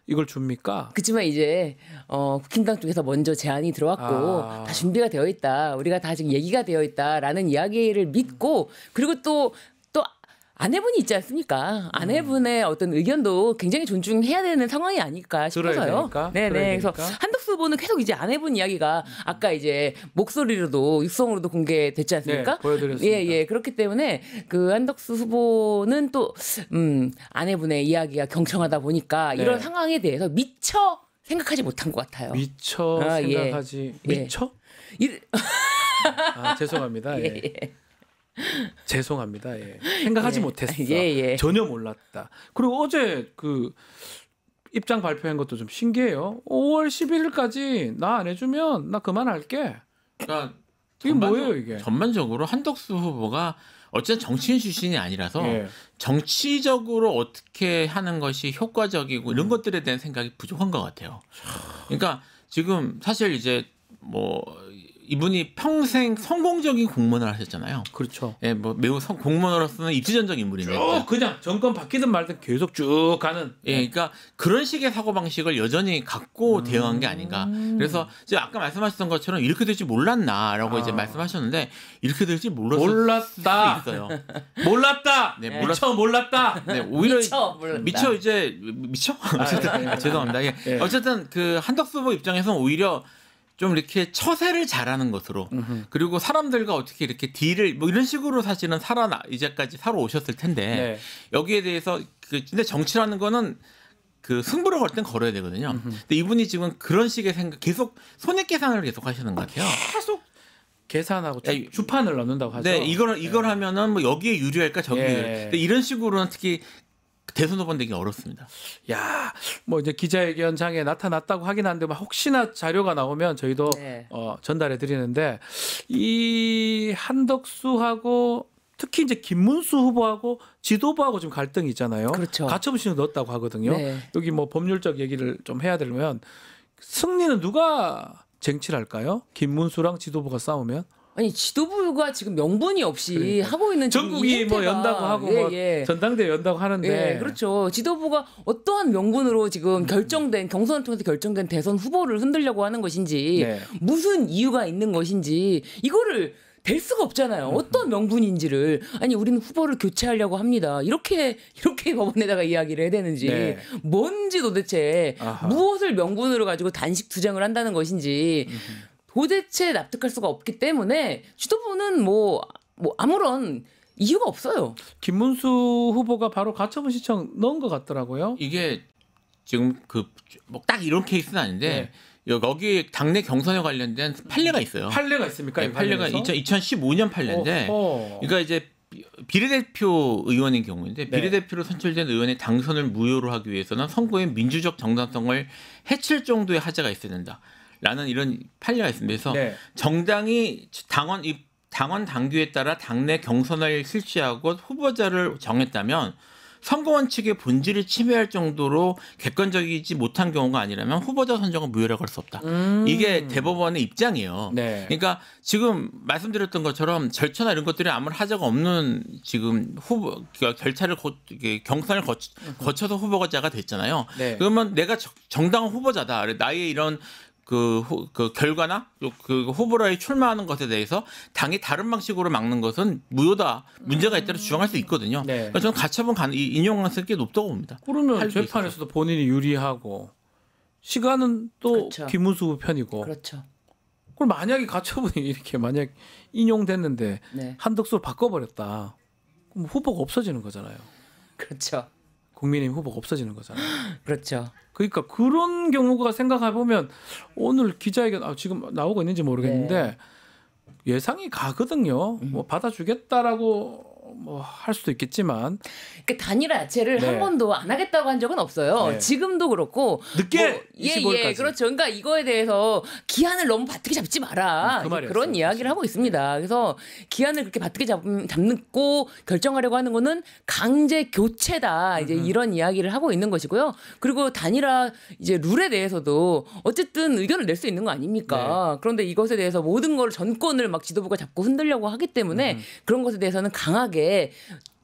이걸 줍니까? 그렇지만 이제 국힘당 쪽에서 먼저 제안이 들어왔고 다 준비가 되어 있다. 우리가 다 지금 얘기가 되어 있다라는 이야기를 믿고 그리고 또 아내분이 있지 않습니까? 아내분의 어떤 의견도 굉장히 존중해야 되는 상황이 아닐까 싶어서요. 네네. 그래서 한덕수 후보는 계속 이제 아내분 이야기가 아까 이제 목소리로도 육성으로도 공개됐지 않습니까? 네, 보여드렸습니다. 예. 그렇기 때문에 그 한덕수 후보는 또 아내분의 이야기가 경청하다 보니까 이런 상황에 대해서 미처 생각하지 못한 것 같아요. 미처 생각하지 미처? 죄송합니다. 죄송합니다. 생각하지 못했어. 전혀 몰랐다. 그리고 어제 그 입장 발표한 것도 좀 신기해요. 5월 11일까지 나 안 해주면 나 그만할게. 그러니까 이게 뭐예요 이게? 전반적으로 한덕수 후보가 어쨌든 정치인 출신이 아니라서 정치적으로 어떻게 하는 것이 효과적이고 이런 것들에 대한 생각이 부족한 것 같아요. 그러니까 지금 사실 이제 뭐 이분이 평생 성공적인 공무원을 하셨잖아요. 그렇죠. 예, 뭐 매우 공무원으로서는 입지전적 인물인데. 그냥 정권 바뀌든 말든 계속 쭉 가는. 예, 그러니까 그런 식의 사고 방식을 여전히 갖고 대응한 게 아닌가. 그래서 이제 아까 말씀하셨던 것처럼 이렇게 될지 몰랐나라고 이제 말씀하셨는데 이렇게 될지 몰랐다. 있어요. 몰랐다. 네, 몰랐다. 네, 오히려 미쳐 이제 미쳐. 어쨌든 죄송합니다. 어쨌든 그 한덕수 후보 입장에서는 오히려 좀 이렇게 처세를 잘하는 것으로 그리고 사람들과 어떻게 이렇게 딜을 뭐 이런 식으로 사실은 이제까지 살아오셨을 텐데 여기에 대해서 근데 정치라는 거는 그 승부를 걸 땐 걸어야 되거든요. 근데 이분이 지금 그런 식의 생각 계속 손익 계산을 계속 하시는 것 같아요. 계속 계산하고 주판을 넣는다고 하죠. 네, 이걸 하면은 뭐 여기에 유리할까 저기에 유리할까. 근데 이런 식으로는 특히 대선 후보 되기 어렵습니다. 야, 뭐 이제 기자회견장에 나타났다고 하긴 한데 혹시나 자료가 나오면 저희도 전달해 드리는데 이 한덕수하고 특히 이제 김문수 후보하고 지도부하고 지금 갈등이 있잖아요. 그렇죠. 가처분 신청 넣었다고 하거든요. 여기 뭐 법률적 얘기를 좀 해야 되려면 승리는 누가 쟁취를 할까요? 김문수랑 지도부가 싸우면? 아니 지도부가 지금 명분이 없이 하고 있는 전국이 뭐 연다고 하고 뭐 전당대회 연다고 하는데 그렇죠. 지도부가 어떠한 명분으로 지금 결정된 경선을 통해서 결정된 대선 후보를 흔들려고 하는 것인지 무슨 이유가 있는 것인지 이거를 될 수가 없잖아요. 어떤 명분인지를 아니 우리는 후보를 교체하려고 합니다. 이렇게 법원에다가 이야기를 해야 되는지 뭔지 도대체 무엇을 명분으로 가지고 단식 투쟁을 한다는 것인지 도대체 납득할 수가 없기 때문에 지도부는 뭐 아무런 이유가 없어요. 김문수 후보가 바로 가처분 신청 넣은 것 같더라고요. 이게 지금 그 뭐 딱 이런 케이스는 아닌데 여기 당내 경선에 관련된 판례가 있어요. 판례가 있습니까? 네, 판례가 2015년 판례인데, 그러니까 이제 비례대표 의원인 경우인데 비례대표로 선출된 의원의 당선을 무효로 하기 위해서는 선거의 민주적 정당성을 해칠 정도의 하자가 있어야 된다. 라는 이런 판례가 있습니다. 그래서 정당이 당원 당규에 따라 당내 경선을 실시하고 후보자를 정했다면 선거원 측의 본질을 침해할 정도로 객관적이지 못한 경우가 아니라면 후보자 선정은 무효라고 할 수 없다. 이게 대법원의 입장이에요. 그러니까 지금 말씀드렸던 것처럼 절차나 이런 것들이 아무런 하자가 없는 지금 후보 절차를 경선을 거쳐서 후보자가 됐잖아요. 그러면 내가 정당한 후보자다. 나의 이런 그 결과나 그 후보라에 출마하는 것에 대해서 당이 다른 방식으로 막는 것은 무효다, 문제가 있다고 주장할 수 있거든요. 그러니까 저는 가처분 인용 가능성이 꽤 높다고 봅니다. 그러면 재판에서도 본인이 유리하고 시간은 또 김문수 후보 편이고. 그렇죠. 그럼 만약에 가처분이 이렇게 만약 인용됐는데 한덕수를 바꿔버렸다, 그럼 후보가 없어지는 거잖아요. 그렇죠. 국민의힘 후보가 없어지는 거잖아요. 그렇죠. 그러니까 그런 경우가 생각해 보면 오늘 기자회견 지금 나오고 있는지 모르겠는데 예상이 가거든요. 뭐 받아주겠다라고 뭐 할 수도 있겠지만 그 단일화 자체를 네. 한 번도 안 하겠다고 한 적은 없어요. 네. 지금도 그렇고 늦게 25일까지. 그렇죠. 그러니까 이거에 대해서 기한을 너무 바트게 잡지 마라. 그런 이야기를 하고 있습니다. 그래서 기한을 그렇게 바트게 잡고 결정하려고 하는 거는 강제 교체다. 이제 이런 이야기를 하고 있는 것이고요. 그리고 단일화 이제 룰에 대해서도 어쨌든 의견을 낼 수 있는 거 아닙니까? 네. 그런데 이것에 대해서 모든 걸 전권을 막 지도부가 잡고 흔들려고 하기 때문에 그런 것에 대해서는 강하게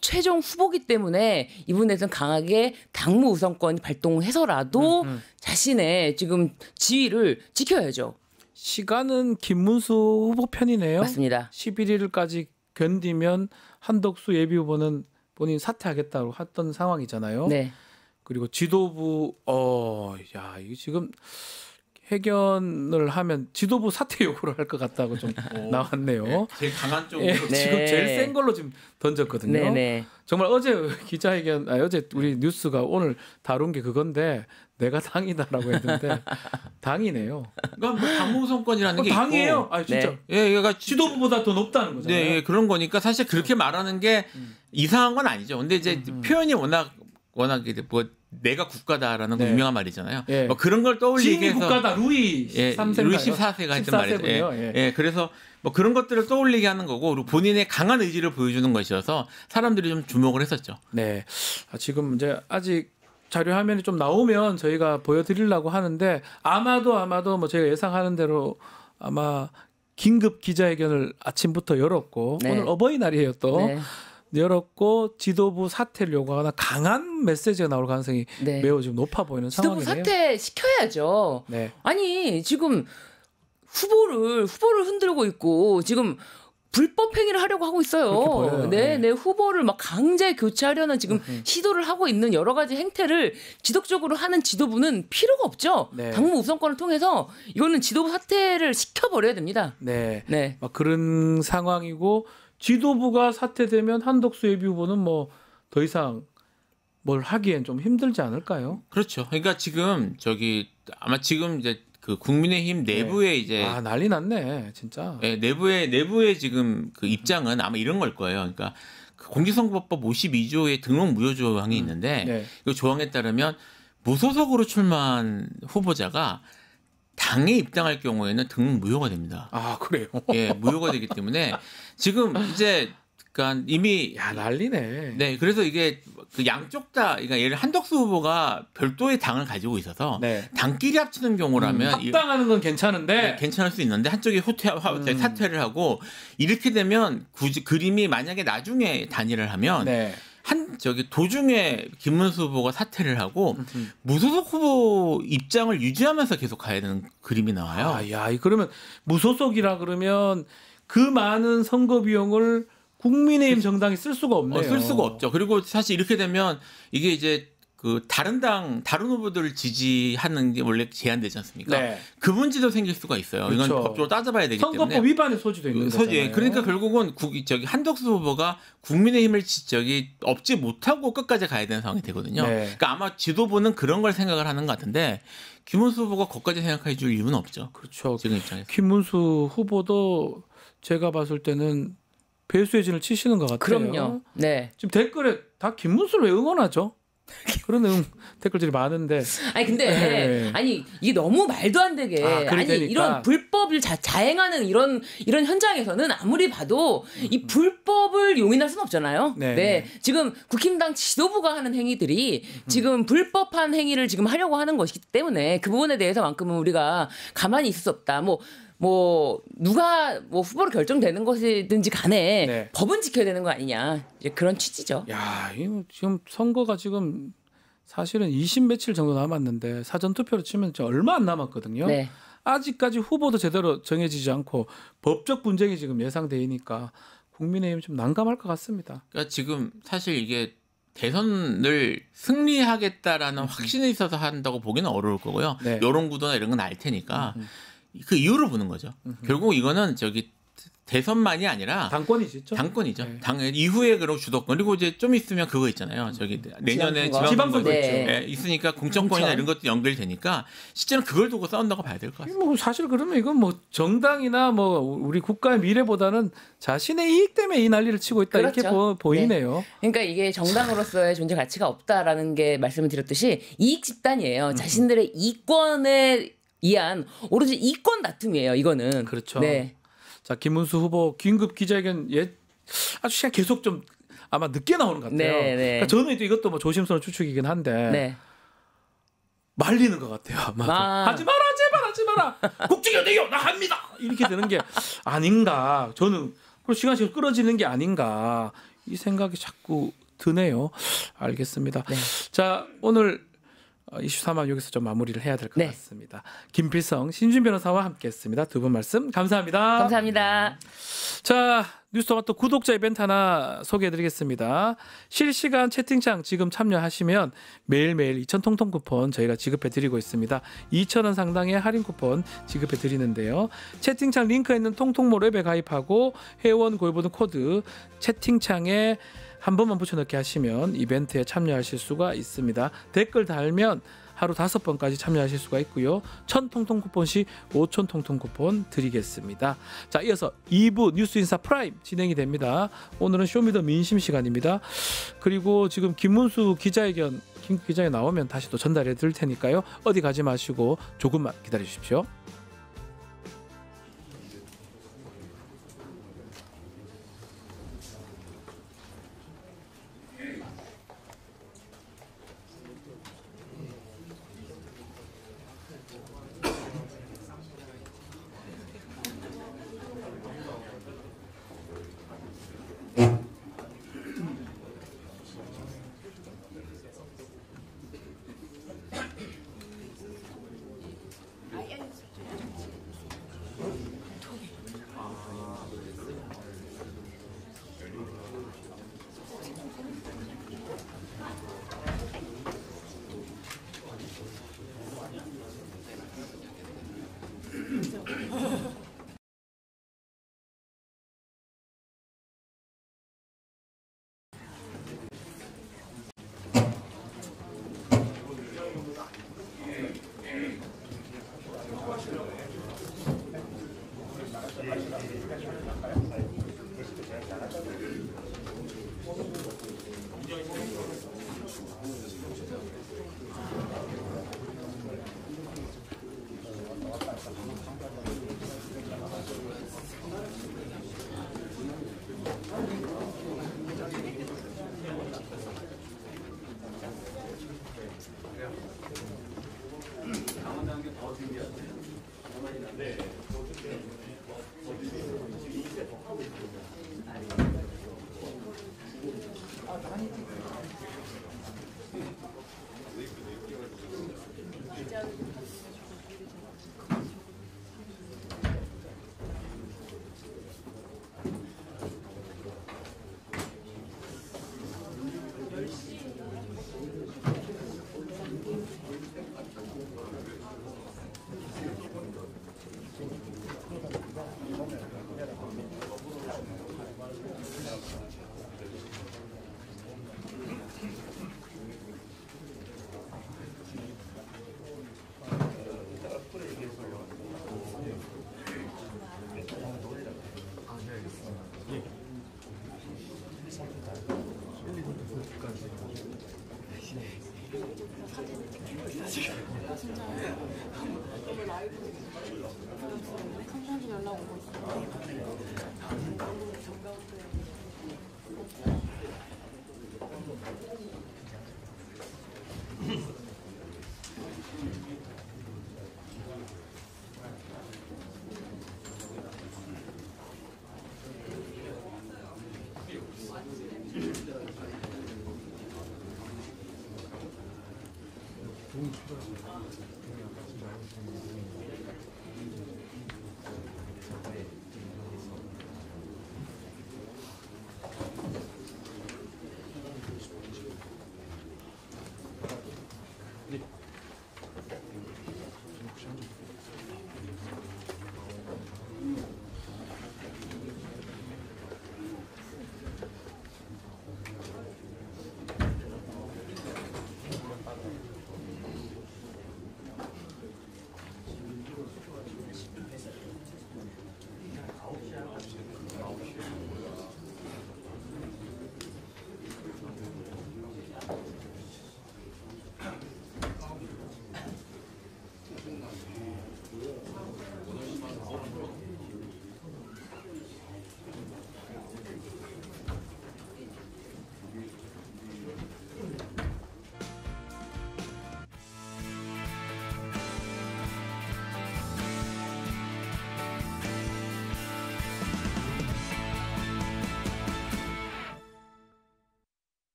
최종 후보기 때문에 이 부분에 대해서는 강하게 당무 우선권 발동해서라도 자신의 지금 지위를 지켜야죠. 시간은 김문수 후보 편이네요. 맞습니다. 11일까지 견디면 한덕수 예비후보는 본인 사퇴하겠다고 했던 상황이잖아요. 네. 그리고 지도부 야 이거 지금 해견을 하면 지도부 사퇴 요구를 할 것 같다고 좀 나왔네요. 네, 제일 강한 쪽으로 지금 제일 센 걸로 지금 던졌거든요. 네네. 정말 어제 기자회견, 어제 우리 뉴스가 오늘 다룬 게 그건데 내가 당이다라고 했는데 당이네요. 그러니까 뭐 당무 우선권이라는 게 당이에요. 있고. 아 진짜. 네. 예, 그러니까 지도부보다 더 높다는 거잖아요. 네, 그런 거니까 사실 그렇게 말하는 게 이상한 건 아니죠. 근데 이제 표현이 워낙 이제 뭐 내가 국가다라는 거 유명한 말이잖아요. 예. 뭐 그런 걸 떠올리게 해서 국가다 루이 13세인가요? 루이 14세가 했던 말이죠. 예, 그래서 뭐 그런 것들을 떠올리게 하는 거고 그리고 본인의 강한 의지를 보여주는 것이어서 사람들이 좀 주목을 했었죠. 네, 지금 이제 아직 자료 화면이 좀 나오면 저희가 보여드리려고 하는데 아마도 뭐 저희가 예상하는 대로 아마 긴급 기자회견을 아침부터 열었고 네. 오늘 어버이날이에요 또. 네. 열었고 지도부 사퇴를 요구하거나 강한 메시지가 나올 가능성이 네. 매우 지금 높아 보이는 지도부 상황이네요. 사퇴 시켜야죠. 네. 아니 지금 후보를 흔들고 있고 지금 불법 행위를 하려고 하고 있어요. 네, 후보를 막 강제 교체하려는 지금 시도를 하고 있는 여러 가지 행태를 지속적으로 하는 지도부는 필요가 없죠. 네. 당무 우선권을 통해서 이거는 지도부 사퇴를 시켜버려야 됩니다. 네. 막 그런 상황이고 지도부가 사퇴되면 한덕수 예비후보는 뭐 더 이상 뭘 하기엔 좀 힘들지 않을까요? 그렇죠. 그러니까 지금 아마 지금 이제 그 국민의힘 내부에 이제 난리 났네 진짜. 네, 내부의 지금 그 입장은 아마 이런 걸 거예요. 그러니까 그 공직선거법 52조의 등록 무효 조항이 있는데 이 조항에 따르면 무소속으로 출마한 후보자가 당에 입당할 경우에는 등록 무효가 됩니다. 아 그래요? 예, 무효가 되기 때문에 지금 이제 그러니까 이미 난리네. 네, 그래서 이게 그 양쪽 다, 그러니까 예를 한덕수 후보가 별도의 당을 가지고 있어서 당끼리 합치는 경우라면 합당하는 건 괜찮은데 괜찮을 수 있는데 한쪽이 사퇴를 하고 이렇게 되면 굳이 그림이 만약에 나중에 단일을 하면 도중에 김문수 후보가 사퇴를 하고 무소속 후보 입장을 유지하면서 계속 가야 되는 그림이 나와요. 야, 그러면 무소속이라 그러면 그 많은 선거 비용을 국민의힘 정당이 쓸 수가 없네요. 쓸 수가 없죠. 그리고 사실 이렇게 되면 이게 이제 그 다른 후보들을 지지하는 게 원래 제한되지 않습니까? 그 문제도 생길 수가 있어요. 그렇죠. 이건 법적으로 따져봐야 되기 때문에. 선거법 위반의 소지도 있는 거잖아요. 그러니까 결국은 한덕수 후보가 국민의힘을 업지 못하고 끝까지 가야 되는 상황이 되거든요. 그러니까 아마 지도부는 그런 걸 생각을 하는 것 같은데 김문수 후보가 거기까지 생각해 줄 이유는 없죠. 그렇죠. 지금 입장에서. 김문수 후보도 제가 봤을 때는 배수의 진을 치시는 것 같아요. 그럼요. 네. 지금 댓글에 다 김문수를 왜 응원하죠? 그런 댓글들이 많은데. 아니 근데 아니 이게 너무 말도 안 되게 이런 불법을 자행하는 이런 현장에서는 아무리 봐도 이 불법을 용인할 수는 없잖아요. 네. 지금 국힘당 지도부가 하는 행위들이 지금 불법한 행위를 지금 하려고 하는 것이기 때문에 그 부분에 대해서만큼은 우리가 가만히 있을 수 없다. 누가 후보로 결정되는 것이든지 간에 법은 지켜야 되는 거 아니냐. 이제 그런 취지죠. 야, 지금 선거가 지금 사실은 20 며칠 정도 남았는데 사전 투표로 치면 얼마 안 남았거든요. 아직까지 후보도 제대로 정해지지 않고 법적 분쟁이 지금 예상되니까 국민의힘 좀 난감할 것 같습니다. 그러니까 지금 사실 이게 대선을 승리하겠다라는 확신이 있어서 한다고 보기는 어려울 거고요. 여론 구도나 이런 건 알 테니까. 그 이유를 보는 거죠. 결국 이거는 대선만이 아니라 당권이죠. 당권이죠. 네. 당 이후에 그런 주도권 그리고 이제 좀 있으면 그거 있잖아요. 저기 내년에 지방선거 네. 있으니까 공천권이나 이런 것도 연결되니까 실제는 그걸 두고 싸운다고 봐야 될 것 같습니다. 뭐 사실 그러면 이건 뭐 정당이나 뭐 우리 국가의 미래보다는 자신의 이익 때문에 이 난리를 치고 있다 그렇죠. 이렇게 보이네요. 네. 그러니까 이게 정당으로서의 존재 가치가 없다라는 게 말씀을 드렸듯이 이익 집단이에요. 자신들의 이권에 의한 오로지 이권 다툼이에요. 이거는. 그렇죠. 네. 자, 김문수 후보 긴급 기자회견 아주 시간 계속 좀 아마 늦게 나오는 것 같아요. 네, 네. 그러니까 저는 또 이것도 뭐 조심스러운 추측이긴 한데 네. 말리는 것 같아요. 하지 마라, 제발 하지 마라. 국정연대요, 나 합니다. 이렇게 되는 게 아닌가. 저는 그리고 시간씩 끌어지는 게 아닌가 이 생각이 자꾸 드네요. 알겠습니다. 네. 자, 오늘 이슈 3화 여기서 좀 마무리를 해야 될 것 네. 같습니다. 김필성, 신준 변호사와 함께했습니다. 두 분 말씀 감사합니다. 감사합니다. 자, 뉴스토마토 구독자 이벤트 하나 소개해드리겠습니다. 실시간 채팅창 지금 참여하시면 매일매일 2,000 통통 쿠폰 저희가 지급해드리고 있습니다. 2,000원 상당의 할인 쿠폰 지급해드리는데요. 채팅창 링크에 있는 통통몰 앱에 가입하고 회원 고유보드 코드 채팅창에 한 번만 붙여넣기 하시면 이벤트에 참여하실 수가 있습니다. 댓글 달면 하루 5번까지 참여하실 수가 있고요. 1,000 통통 쿠폰 시 5,000 통통 쿠폰 드리겠습니다. 자, 이어서 2부 뉴스인사 프라임 진행이 됩니다. 오늘은 쇼미더 민심 시간입니다. 그리고 지금 김문수 기자회견 나오면 다시 또 전달해 드릴 테니까요. 어디 가지 마시고 조금만 기다려 주십시오.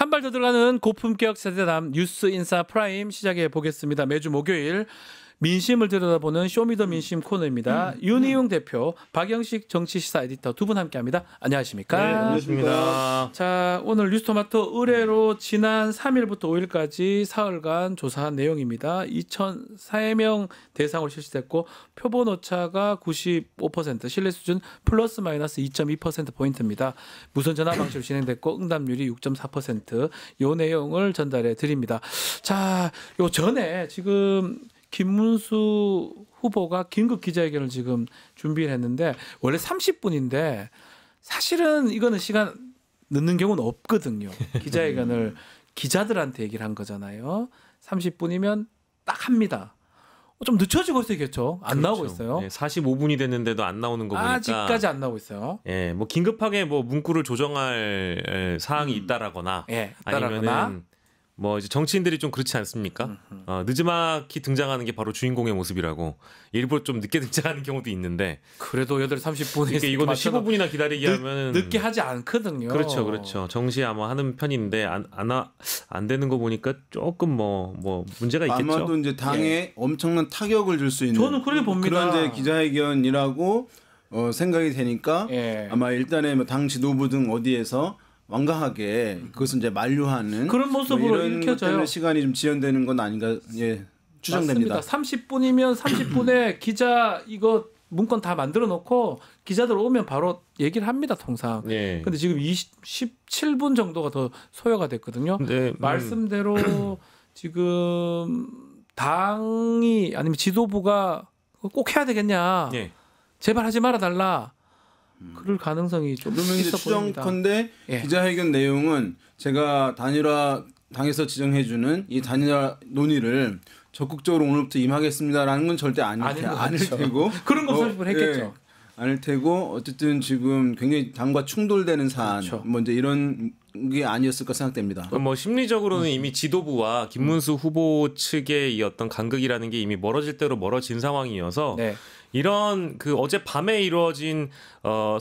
한 발 더 들어가는 고품격 세대담 뉴스 인사 프라임 시작해 보겠습니다. 매주 목요일 민심을 들여다보는 쇼미더민심 코너입니다. 윤희용 대표, 박영식 정치시사 에디터 두 분 함께합니다. 안녕하십니까? 네, 안녕하십니까. 자, 오늘 뉴스토마토 의뢰로 지난 3일부터 5일까지 사흘간 조사한 내용입니다. 2,004명 대상으로 실시됐고 표본 오차가 95%, 신뢰 수준 플러스 마이너스 2.2%포인트입니다. 무선 전화 방식으로 진행됐고 응답률이 6.4%. 이 내용을 전달해 드립니다. 자, 요 전에 지금 김문수 후보가 긴급 기자회견을 지금 준비를 했는데 원래 30분인데 사실은 이거는 시간 늦는 경우는 없거든요. 기자회견을 기자들한테 얘기를 한 거잖아요. 30분이면 딱 합니다. 좀 늦춰지고 있어야겠죠. 안 나오고 있어요. 네, 45분이 됐는데도 안 나오는 거 보니까 아직까지 안 나오고 있어요. 예, 뭐 긴급하게 뭐 문구를 조정할 사항이 있다라거나 아니면은 뭐 이제 정치인들이 좀 그렇지 않습니까? 늦지막히 등장하는 게 바로 주인공의 모습이라고 일부러 좀 늦게 등장하는 경우도 있는데 그래도 8시 30분에 그러니까 이거는 15분이나 기다리게 하면 늦게 하지 않거든요. 그렇죠. 정시에 아마 하는 편인데 안 되는 거 보니까 조금 뭐 문제가 있겠죠. 아마도 이제 당에 엄청난 타격을 줄 수 있는 저는 그렇게 봅니다. 그런 이제 기자회견이라고 생각이 되니까 아마 일단은 뭐 당 지도부 등 어디에서 완강하게 그것은 이제 만류하는 그런 모습으로 뭐 이런 것 때문에 시간이 좀 지연되는 건 아닌가 추정됩니다. 맞습니다. 30분이면 30분에 기자 이거 문건 다 만들어 놓고 기자들 오면 바로 얘기를 합니다, 통상. 근데 지금 17분 정도가 더 소요가 됐거든요. 말씀대로 지금 당이 아니면 지도부가 꼭 해야 되겠냐. 제발 하지 말아 달라. 그럴 가능성이 좀 있어 보입니다. 추정컨대 기자회견 내용은 제가 당에서 지정해주는 이 단일화 논의를 적극적으로 오늘부터 임하겠습니다라는 건 절대 아닐 테고 그런 거 설명을 했겠죠. 아닐 테고 어쨌든 지금 굉장히 당과 충돌되는 사안 뭐 이제 이런 게 아니었을까 생각됩니다. 뭐 심리적으로는 이미 지도부와 김문수 후보 측의 이 어떤 간극이라는 게 이미 멀어질 대로 멀어진 상황이어서 이런 그 어젯밤에 이루어진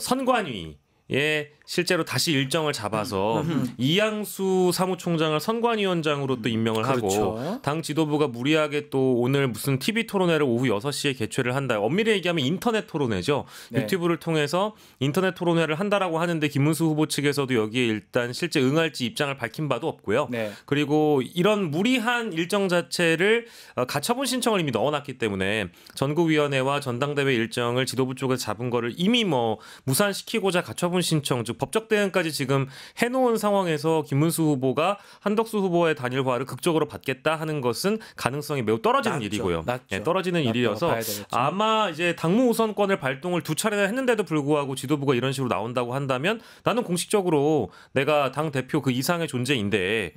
선관위에 실제로 다시 일정을 잡아서 이양수 사무총장을 선관위원장으로 또 임명을 하고 당 지도부가 무리하게 또 오늘 무슨 TV 토론회를 오후 6시에 개최를 한다. 엄밀히 얘기하면 인터넷 토론회죠. 유튜브를 통해서 인터넷 토론회를 한다라고 하는데 김문수 후보 측에서도 여기에 일단 실제 응할지 입장을 밝힌 바도 없고요. 그리고 이런 무리한 일정 자체를 가처분 신청을 이미 넣어놨기 때문에 전국위원회와 전당대회 일정을 지도부 쪽에서 잡은 거를 이미 뭐 무산시키고자 가처분 신청 즉 법적 대응까지 지금 해놓은 상황에서 김문수 후보가 한덕수 후보의 단일화를 극적으로 받겠다 하는 것은 가능성이 매우 떨어지는 일이고요. 떨어지는 일이어서 아마 이제 당무 우선권을 발동을 2차례나 했는데도 불구하고 지도부가 이런 식으로 나온다고 한다면 나는 공식적으로 내가 당 대표 그 이상의 존재인데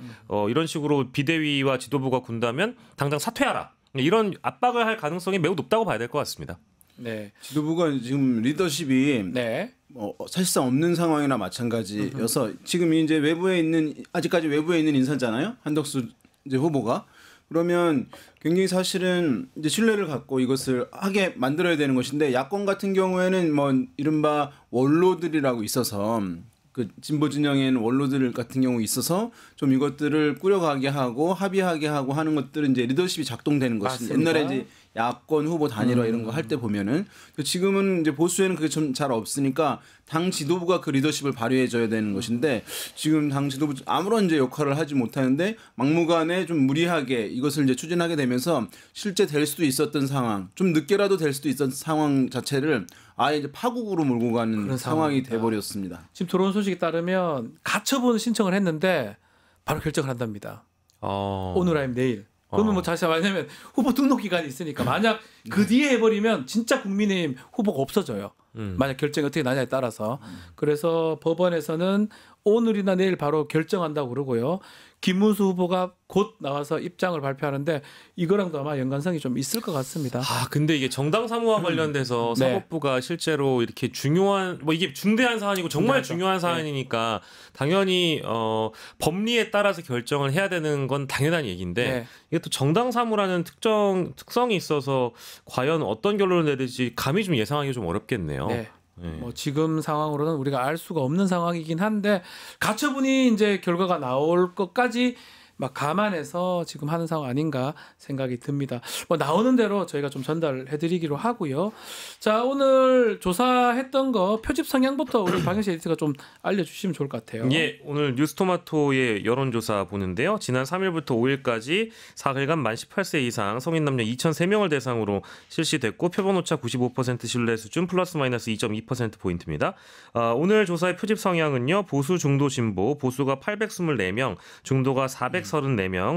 이런 식으로 비대위와 지도부가 군다면 당장 사퇴하라. 이런 압박을 할 가능성이 매우 높다고 봐야 될 것 같습니다. 지도부가 지금 리더십이 사실상 없는 상황이나 마찬가지여서 지금 이제 아직까지 외부에 있는 인사잖아요. 한덕수 이제 후보가. 그러면 굉장히 사실은 이제 신뢰를 갖고 이것을 하게 만들어야 되는 것인데 야권 같은 경우에는 뭐 이른바 원로들이라고 있어서 그 진보 진영에는 원로들 같은 경우 있어서 좀 이것들을 꾸려가게 하고 합의하게 하고 하는 것들은 이제 리더십이 작동되는 것인데 옛날에 이제 야권 후보 단일화 이런 거 할 때 보면은 지금은 이제 보수에는 그게 좀 잘 없으니까 당 지도부가 그 리더십을 발휘해줘야 되는 것인데 지금 당 지도부 아무런 이제 역할을 하지 못하는데 막무가내 좀 무리하게 이것을 이제 추진하게 되면서 실제 될 수도 있었던 상황, 좀 늦게라도 될 수도 있었던 상황 자체를 아예 이제 파국으로 몰고 가는 상황이 돼버렸습니다. 지금 들어온 소식에 따르면 가처분 신청을 했는데 바로 결정을 한답니다. 오늘 아니면 내일. 그러면 뭐 자세히 말하면 후보 등록 기간이 있으니까 만약 그 뒤에 해버리면 진짜 국민의힘 후보가 없어져요. 만약 결정이 어떻게 나냐에 따라서. 그래서 법원에서는 오늘이나 내일 바로 결정한다고 그러고요. 김문수 후보가 곧 나와서 입장을 발표하는데 이거랑도 아마 연관성이 좀 있을 것 같습니다. 근데 이게 정당 사무와 관련돼서 사법부가 실제로 이렇게 중요한 뭐 이게 중대한 사안이고 정말 중요한 사안이니까 당연히 법리에 따라서 결정을 해야 되는 건 당연한 얘기인데 이게 또 정당 사무라는 특성이 있어서 과연 어떤 결론을 내릴지 감히 좀 예상하기 좀 어렵겠네요. 뭐 지금 상황으로는 우리가 알 수가 없는 상황이긴 한데 가처분이 이제 결과가 나올 것까지 막 감안해서 지금 하는 상황 아닌가 생각이 듭니다. 뭐 나오는 대로 저희가 좀 전달해드리기로 하고요. 자, 오늘 조사했던 거 표집 성향부터 우리 박영식 에디터가 좀 알려주시면 좋을 것 같아요. 예, 오늘 뉴스토마토의 여론조사 보는데요. 지난 3일부터 5일까지 4일간 만 18세 이상 성인 남녀 2,003명을 대상으로 실시됐고 표본오차 95% 신뢰 수준 플러스 마이너스 2.2%포인트입니다. 오늘 조사의 표집 성향은요. 보수, 중도, 진보, 보수가 824명, 중도가 434명,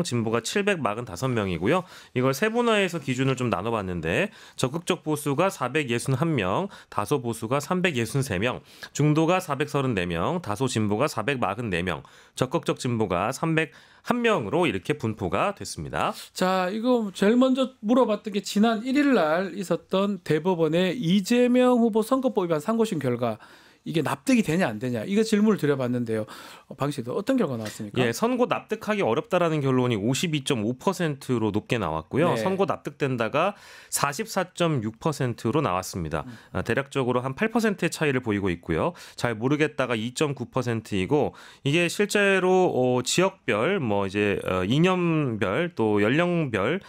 진보가 745명이고요. 이걸 세분화해서 기준을 좀 나눠봤는데 적극적 보수가 461명, 다소 보수가 363명, 중도가 434명, 다소 진보가 444명, 적극적 진보가 301명으로 이렇게 분포가 됐습니다. 자, 이거 제일 먼저 물어봤던 게 지난 1일 날 있었던 대법원의 이재명 후보 선거법 위반 상고심 결과 이게 납득이 되냐 안 되냐 이거 질문을 드려봤는데요. 박 씨도 어떤 결과 나왔습니까? 예, 선고 납득하기 어렵다라는 결론이 52.5%로 높게 나왔고요. 네. 선고 납득된다가 44.6%로 나왔습니다. 대략적으로 한 8%의 차이를 보이고 있고요. 잘 모르겠다가 2.9%이고 이게 실제로 지역별, 뭐 이제 이념별 또 연령별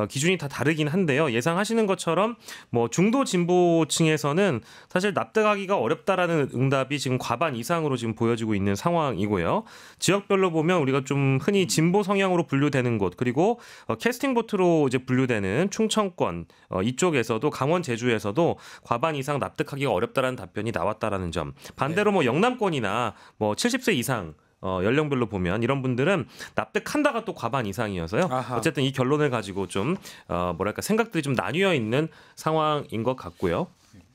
기준이 다 다르긴 한데요. 예상하시는 것처럼 뭐 중도 진보층에서는 사실 납득하기가 어렵다라는 응답이 지금 과반 이상으로 지금 보여지고 있는 상황이고요. 지역별로 보면 우리가 좀 흔히 진보 성향으로 분류되는 곳 그리고 캐스팅 보트로 이제 분류되는 충청권 이쪽에서도 강원 제주에서도 과반 이상 납득하기가 어렵다라는 답변이 나왔다라는 점. 반대로 뭐 영남권이나 뭐 70세 이상 연령별로 보면 이런 분들은 납득한다가 또 과반 이상이어서요. 아하. 어쨌든 이 결론을 가지고 좀 뭐랄까 생각들이 좀 나뉘어 있는 상황인 것 같고요.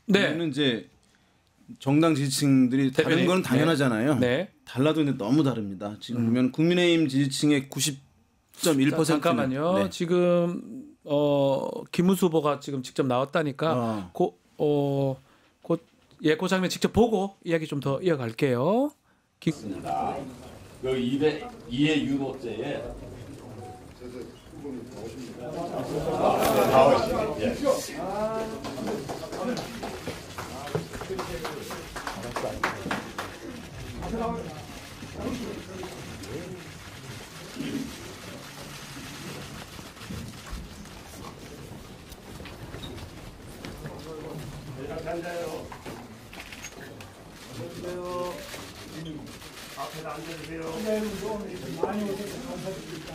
네. 이거는 이제 정당 지지층들이 다른 건 당연하잖아요. 네. 달라도 근데 너무 다릅니다. 지금 보면 국민의힘 지지층의 90.1%는 잠깐만요. 네. 지금 김문수 후보가 지금 직접 나왔다니까 그 장면 직접 보고 이야기 좀 더 이어갈게요. 여기 2의 유로제에 앞에 앉아주세요. 오늘 이렇게 많이 오셔서 감사드립니다.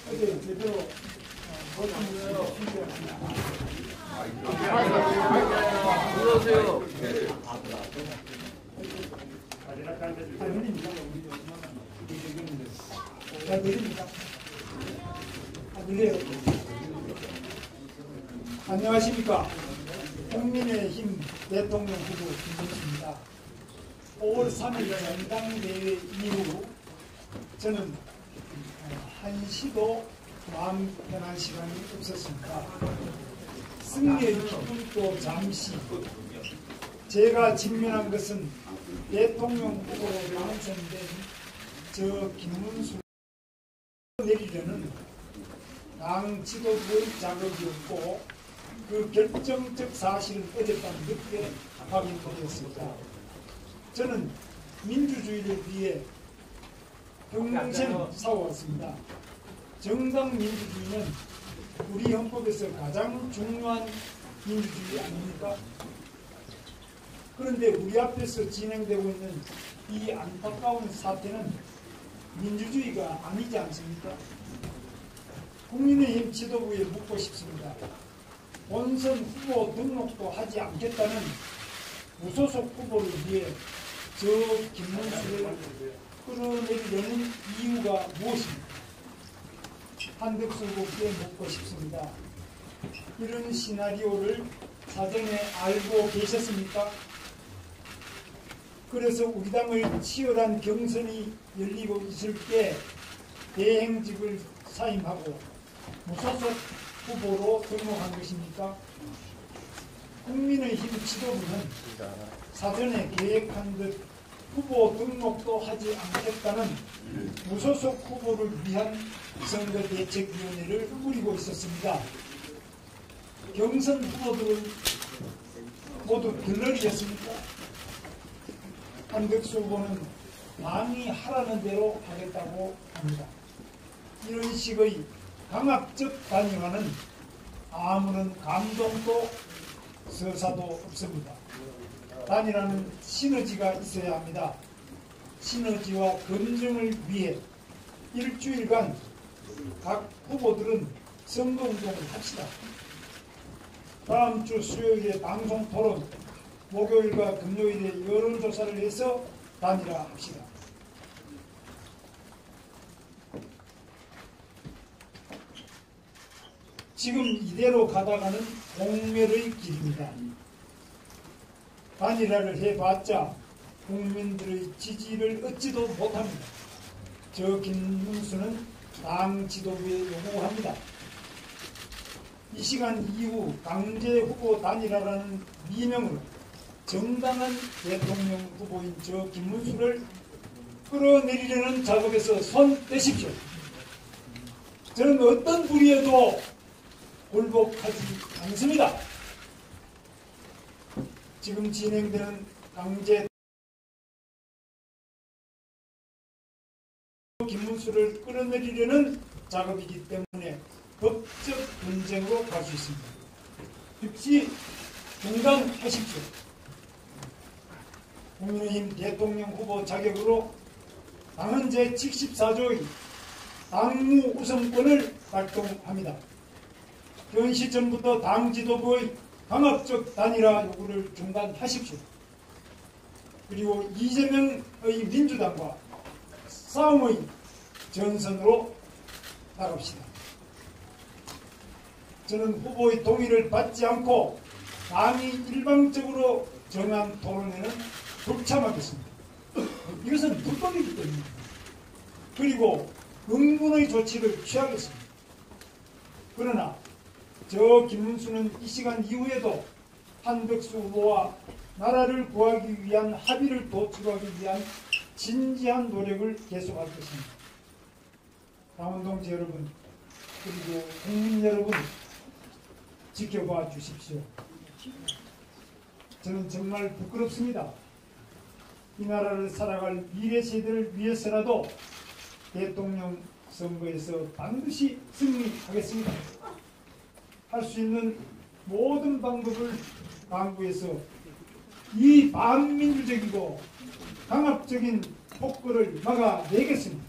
어제 제대로 안녕하십니까. 국민의힘 대통령 후보 김문수입니다. 5월 3일 전당대회 이후 저는 한시도 마음 편한 시간이 없었습니다. 승리의 기쁨도 잠시. 제가 직면한 것은 대통령 후보로 당선된 저 김문수 내리려는 당 지도부의 자격이었고 그 결정적 사실은 어젯밤 늦게 확인되었습니다. 저는 민주주의를 위해 평생 싸워왔습니다. 정당 민주주의는 우리 헌법에서 가장 중요한 민주주의 아닙니까? 그런데 우리 앞에서 진행되고 있는 이 안타까운 사태는 민주주의가 아니지 않습니까? 국민의힘 지도부에 묻고 싶습니다. 본선 후보 등록도 하지 않겠다는 무소속 후보를 위해 저 김문수를 끌어내리려는 이유가 무엇입니까? 한덕수 후보께 묻고 싶습니다. 이런 시나리오를 사전에 알고 계셨습니까? 그래서 우리 당의 치열한 경선이 열리고 있을 때 대행직을 사임하고 무소속 후보로 등록한 것입니까? 국민의힘 지도부는 사전에 계획한 듯 후보 등록도 하지 않겠다는 무소속 후보를 위한 선거대책위원회를 꾸리고 있었습니다. 경선 후보들을 모두 들러리겠습니까? 한덕수 후보는 당이 하라는 대로 하겠다고 합니다. 이런 식의 강압적 단일화는 아무런 감동도 서사도 없습니다. 단일화는 시너지가 있어야 합니다. 시너지와 검증을 위해 일주일간 각 후보들은 선거운동을 합시다. 다음 주 수요일에 방송 토론, 목요일과 금요일에 여론조사를 해서 단일화합시다. 지금 이대로 가다가는 공멸의 길입니다. 단일화를 해봤자 국민들의 지지를 얻지도 못합니다. 저 김문수는 당 지도부에 요구합니다. 이 시간 이후 강제 후보 단일화라는 미명으로 정당한 대통령 후보인 저 김문수를 끌어내리려는 작업에서 손 떼십시오. 저는 어떤 불의에도 굴복하지 않습니다. 지금 진행되는 강제 김문수를 끌어내리려는 작업이기 때문에 법적 분쟁으로 갈 수 있습니다. 즉시 중단하십시오. 국민의힘 대통령 후보 자격으로 당헌 제74조의 당무 우선권을 발동합니다. 현 시점부터 당 지도부의 강압적 단일화 요구를 중단하십시오. 그리고 이재명의 민주당과 싸움의 전선으로 나갑시다. 저는 후보의 동의를 받지 않고 당이 일방적으로 정한 토론회는 불참하겠습니다. 이것은 불법이기 때문입니다. 그리고 응분의 조치를 취하겠습니다. 그러나 저 김문수는 이 시간 이후에도 한덕수 후보와 나라를 구하기 위한 합의를 도출하기 위한 진지한 노력을 계속할 것입니다. 강원동지 여러분, 그리고 국민 여러분, 지켜봐 주십시오. 저는 정말 부끄럽습니다. 이 나라를 살아갈 미래 세대를 위해서라도 대통령 선거에서 반드시 승리하겠습니다. 할 수 있는 모든 방법을 강구해서 이 반민주적이고 강압적인 폭거를 막아내겠습니다.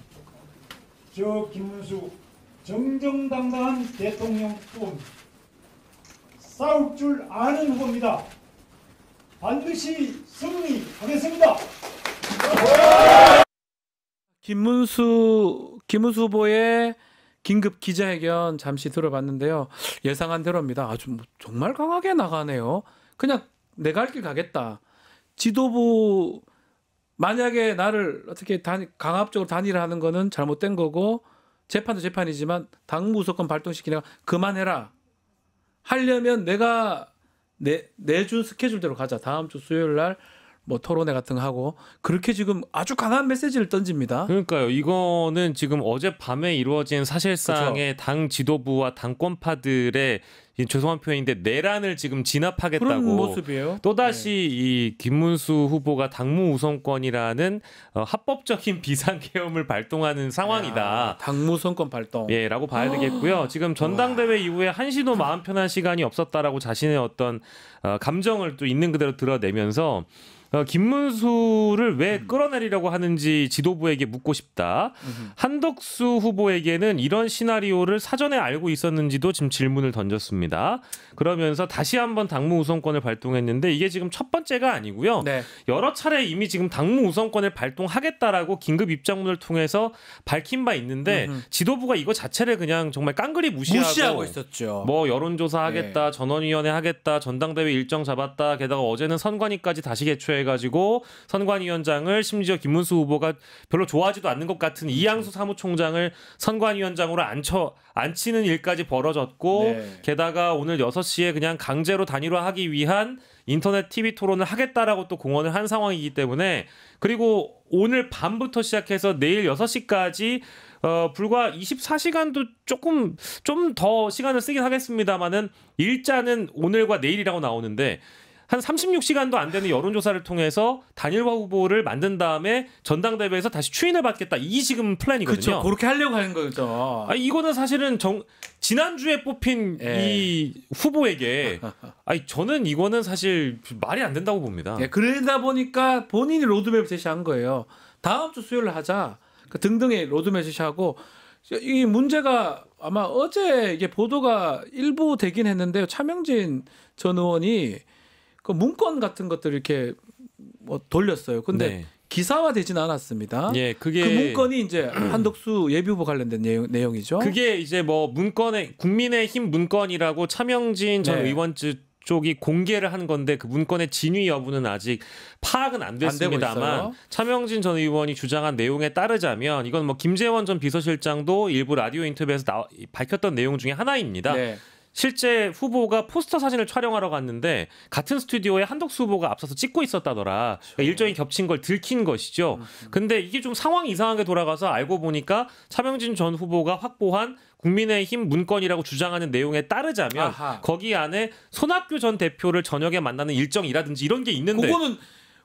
저 김문수 정정당당한 대통령 후보입니다. 싸울 줄 아는 후보입니다. 반드시 승리하겠습니다. 김문수 후보의 긴급 기자회견 잠시 들어봤는데요. 예상한 대로입니다. 아주 정말 강하게 나가네요. 그냥 내가 할 길 가겠다. 지도부 만약에 나를 어떻게 강압적으로 단일화하는 거는 잘못된 거고 재판도 재판이지만 당무우선권 발동시키니까 그만해라. 하려면 내가 내준 스케줄대로 가자. 다음 주 수요일 날 뭐 토론회 같은 거 하고 그렇게 지금 아주 강한 메시지를 던집니다. 그러니까요. 이거는 지금 어젯밤에 이루어진 사실상의 그렇죠. 당 지도부와 당권파들의 죄송한 표현인데 내란을 지금 진압하겠다고 그런 모습이에요. 또다시 네. 이 김문수 후보가 당무 우선권이라는 합법적인 비상계엄을 발동하는 상황이다. 당무 우선권 발동. 예, 라고 봐야 되겠고요. 지금 전당대회 이후에 한시도 마음 편한 시간이 없었다라고 자신의 어떤 감정을 또 있는 그대로 드러내면서 김문수를 왜 끌어내리려고 하는지 지도부에게 묻고 싶다. 한덕수 후보에게는 이런 시나리오를 사전에 알고 있었는지도 지금 질문을 던졌습니다. 그러면서 다시 한번 당무 우선권을 발동했는데 이게 지금 첫 번째가 아니고요. 네. 여러 차례 이미 지금 당무 우선권을 발동하겠다라고 긴급 입장문을 통해서 밝힌 바 있는데 지도부가 이거 자체를 그냥 정말 깡그리 무시하고 있었죠. 뭐 여론조사 하겠다, 네. 전원위원회 하겠다, 전당대회 일정 잡았다. 게다가 어제는 선관위까지 다시 개최해가지고 선관위원장을 심지어 김문수 후보가 별로 좋아하지도 않는 것 같은 이양수 사무총장을 선관위원장으로 앉히는 일까지 벌어졌고 네. 게다가 오늘 6시에 그냥 강제로 단일화하기 위한 인터넷 TV 토론을 하겠다라고 또 공언을 한 상황이기 때문에 그리고 오늘 밤부터 시작해서 내일 6시까지 불과 24시간도 좀 더 시간을 쓰긴 하겠습니다만은 일자는 오늘과 내일이라고 나오는데 한 36시간도 안 되는 여론조사를 통해서 단일화 후보를 만든 다음에 전당대회에서 다시 추인을 받겠다. 이 지금 플랜이거든요. 그렇죠. 그렇게 하려고 하는 거죠. 이거는 사실은 지난주에 뽑힌 이 후보에게 저는 이거는 사실 말이 안 된다고 봅니다. 그러다 보니까 본인이 로드맵을 제시한 거예요. 다음 주 수요일 하자. 등등의 로드맵 제시하고 이 문제가 아마 어제 이게 보도가 일부 되긴 했는데요. 차명진 전 의원이 그 문건 같은 것들을 이렇게 뭐 돌렸어요. 근데 기사화되지는 않았습니다. 그 문건이 이제 한덕수 예비후보 관련된 내용이죠. 그게 이제 뭐 문건에 국민의힘 문건이라고 차명진 전 의원 쪽이 공개를 한 건데 그 문건의 진위 여부는 아직 파악은 안 됐습니다만 차명진 전 의원이 주장한 내용에 따르자면 이건 뭐 김재원 전 비서실장도 일부 라디오 인터뷰에서 밝혔던 내용 중에 하나입니다. 실제 후보가 포스터 사진을 촬영하러 갔는데 같은 스튜디오에 한덕수 후보가 앞서서 찍고 있었다더라. 그러니까 일정이 겹친 걸 들킨 것이죠. 근데 이게 좀 상황이 이상하게 돌아가서 알고 보니까 차명진 전 후보가 확보한 국민의힘 문건이라고 주장하는 내용에 따르자면 거기 안에 손학규 전 대표를 저녁에 만나는 일정이라든지 이런 게 있는데 그거는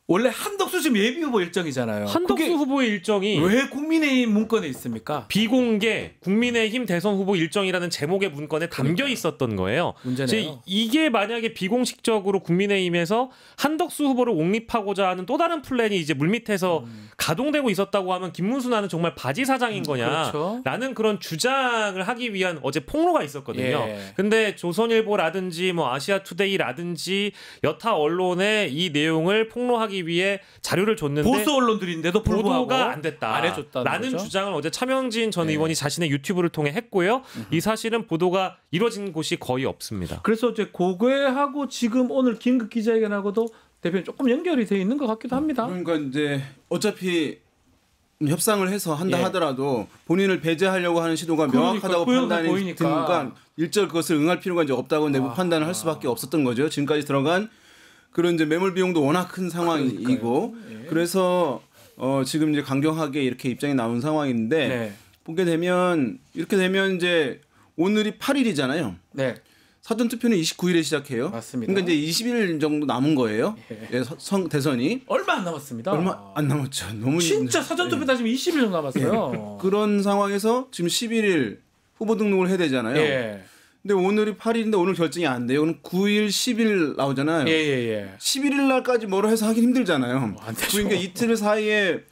원래 한덕수 지금 예비후보 일정이잖아요. 한덕수 후보의 일정이 왜 국민의힘 문건에 있습니까? 비공개 국민의힘 대선 후보 일정이라는 제목의 문건에 담겨 있었던 거예요. 문제네요. 이게 만약에 비공식적으로 국민의힘에서 한덕수 후보를 옹립하고자 하는 또 다른 플랜이 이제 물밑에서 가동되고 있었다고 하면 김문수 나는 정말 바지 사장인 거냐라는 그런 주장을 하기 위한 어제 폭로가 있었거든요. 근데 조선일보라든지 뭐 아시아투데이라든지 여타 언론에 이 내용을 폭로하기 위해 자료를 줬는데 보수 언론들인데도 불구하고 보도가 안 됐다. 안 해줬다는 거죠? 주장을 어제 차명진 전 의원이 자신의 유튜브를 통해 했고요. 이 사실은 보도가 이루어진 곳이 거의 없습니다. 그래서 이제 고괴하고 지금 오늘 긴급 기자회견하고도 대표님 조금 연결이 돼 있는 것 같기도 합니다. 그러니까 이제 어차피 협상을 해서 한다 하더라도 본인을 배제하려고 하는 시도가 명확하다고 판단이 드니까 일절 그것을 응할 필요가 이제 없다고 내부 판단을 할 수밖에 없었던 거죠. 지금까지 들어간 그런 이제 매몰 비용도 워낙 큰 상황이고 그래서 지금 이제 강경하게 이렇게 입장이 나온 상황인데 보게 되면 이렇게 되면 이제 오늘이 8일이잖아요. 사전 투표는 29일에 시작해요. 맞습니다. 그러니까 이제 20일 정도 남은 거예요. 대선이 얼마 안 남았습니다. 얼마 안 남았죠. 너무 진짜 사전 투표 따지면 20일 정도 남았어요. 그런 상황에서 지금 11일 후보 등록을 해야 되잖아요. 근데 오늘이 8일인데 오늘 결정이 안 돼요. 그럼 9일, 10일 나오잖아요. 11일 날까지 뭐를 해서 하긴 힘들잖아요. 그러니까 이틀 사이에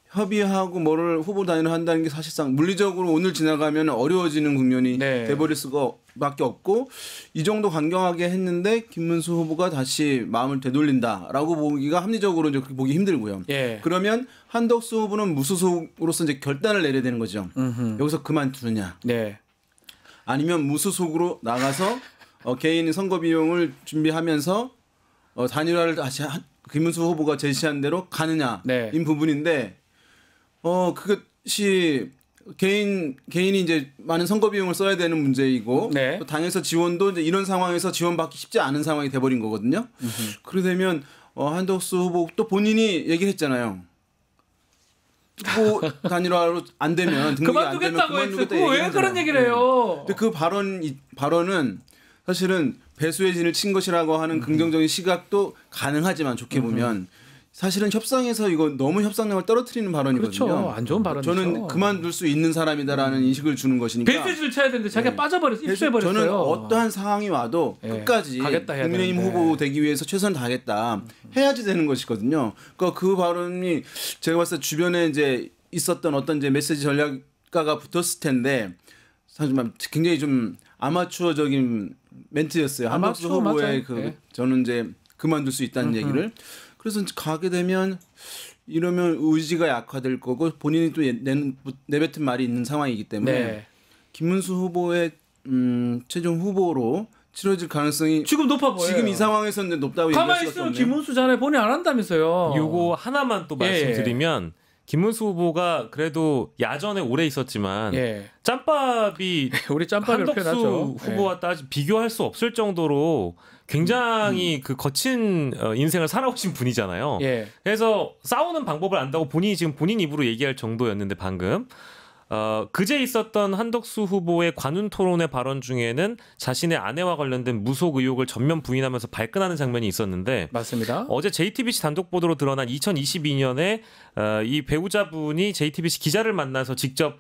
협의하고 뭐를 후보 단일화 한다는 게 사실상 물리적으로 오늘 지나가면 어려워지는 국면이 돼버릴 수밖에 없고 이 정도 강경하게 했는데 김문수 후보가 다시 마음을 되돌린다라고 보기가 합리적으로 이제 그렇게 보기 힘들고요. 그러면 한덕수 후보는 무소속으로서 이제 결단을 내려야 되는 거죠. 여기서 그만두느냐. 아니면 무소속으로 나가서 개인 선거 비용을 준비하면서 단일화를 다시 김문수 후보가 제시한 대로 가느냐인 부분인데 그것이 개인이 이제 많은 선거 비용을 써야 되는 문제이고 또 당에서 지원도 이제 이런 상황에서 지원받기 쉽지 않은 상황이 돼버린 거거든요. 그러게 되면 한덕수 후보 또 본인이 얘기를 했잖아요. 후보 단일화로 안 되면 등록이 안 되면 그만두겠다. 왜 그런 얘기를 해요? 근데 그 발언은 사실은 배수의 진을 친 것이라고 하는 긍정적인 시각도 가능하지만 좋게 보면 사실은 협상에서 이거 너무 협상력을 떨어뜨리는 발언이거든요. 그렇죠. 안 좋은 발언이죠. 저는 그만둘 수 있는 사람이다라는 인식을 주는 것이니까. 배수의 진을 쳐야 되는데 자기가 빠져버렸어요. 입수해버렸어요. 저는 어떠한 상황이 와도 끝까지 국민의힘 후보 되기 위해서 최선을 다하겠다. 해야지 되는 것이거든요. 그러니까 그 발언이 제가 봤을 때 주변에 이제 있었던 어떤 이제 메시지 전략가가 붙었을 텐데 사실 굉장히 좀 아마추어적인 멘트였어요. 한덕수 후보의 저는 이제 그만둘 수 있다는 얘기를. 그래서 가게 되면 이러면 의지가 약화될 거고 본인이 또 내뱉은 말이 있는 상황이기 때문에 김문수 후보의 최종 후보로 치러질 가능성이 지금 높아 보여요. 지금 이 상황에서는 높다고 얘기할 수밖에 없네요. 가만히 있으면 김문수 전에 본인 안 한다면서요. 요거 하나만 또 말씀드리면 김문수 후보가 그래도 야전에 오래 있었지만 짬밥이 우리 짬밥이 한덕수 후보와 비교할 수 없을 정도로 굉장히 그 거친 인생을 살아오신 분이잖아요. 그래서 싸우는 방법을 안다고 본인이 지금 본인 입으로 얘기할 정도였는데 방금 그제 있었던 한덕수 후보의 관훈 토론회 발언 중에는 자신의 아내와 관련된 무속 의혹을 전면 부인하면서 발끈하는 장면이 있었는데 맞습니다. 어제 JTBC 단독 보도로 드러난 2022년에 이 배우자분이 JTBC 기자를 만나서 직접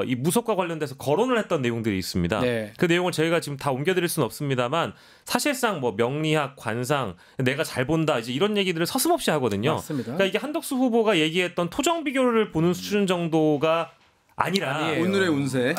이 무속과 관련돼서 거론을 했던 내용들이 있습니다. 네. 그 내용을 저희가 지금 다 옮겨드릴 수는 없습니다만 사실상 뭐 명리학, 관상, 내가 잘 본다 이제 이런 얘기들을 서슴없이 하거든요. 맞습니다. 그러니까 이게 한덕수 후보가 얘기했던 토정 비교를 보는 수준 정도가 아니라 오늘의 운세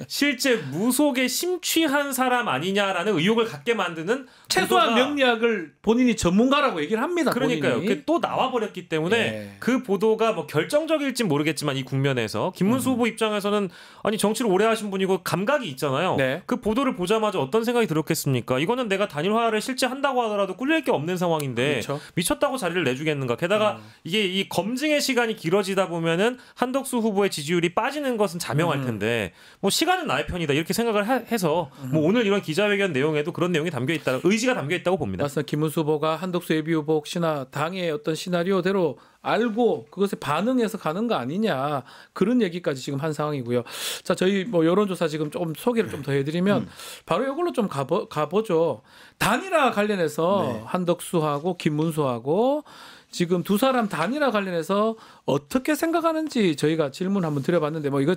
실제 무속에 심취한 사람 아니냐라는 의혹을 갖게 만드는 최소한 명리학을 본인이 전문가라고 얘기를 합니다. 그러니까요. 본인이. 그게 또 나와버렸기 때문에 그 보도가 뭐 결정적일진 모르겠지만 이 국면에서 김문수 후보 입장에서는 아니 정치를 오래 하신 분이고 감각이 있잖아요. 그 보도를 보자마자 어떤 생각이 들었겠습니까? 이거는 내가 단일화를 실제 한다고 하더라도 꿀릴 게 없는 상황인데 그렇죠. 미쳤다고 자리를 내주겠는가? 게다가 이게 이 검증의 시간이 길어지다 보면은 한덕수 후보의 지지율이 빠지는 것은 자명할 텐데 뭐 시간은 나의 편이다 이렇게 생각을 해서 뭐 오늘 이런 기자회견 내용에도 그런 내용이 담겨 있다, 의지가 담겨 있다고 봅니다. 맞습니다. 김문수 후보가 한덕수 예비 후보 혹시나 당의 어떤 시나리오대로 알고 그것에 반응해서 가는 거 아니냐 그런 얘기까지 지금 한 상황이고요. 자, 저희 뭐 여론조사 지금 조금 소개를 좀 더 해드리면 바로 이걸로 좀 가보죠. 단일화 관련해서 한덕수하고 김문수하고 지금 두 사람 단일화 관련해서 어떻게 생각하는지 저희가 질문 한번 드려봤는데 뭐 이거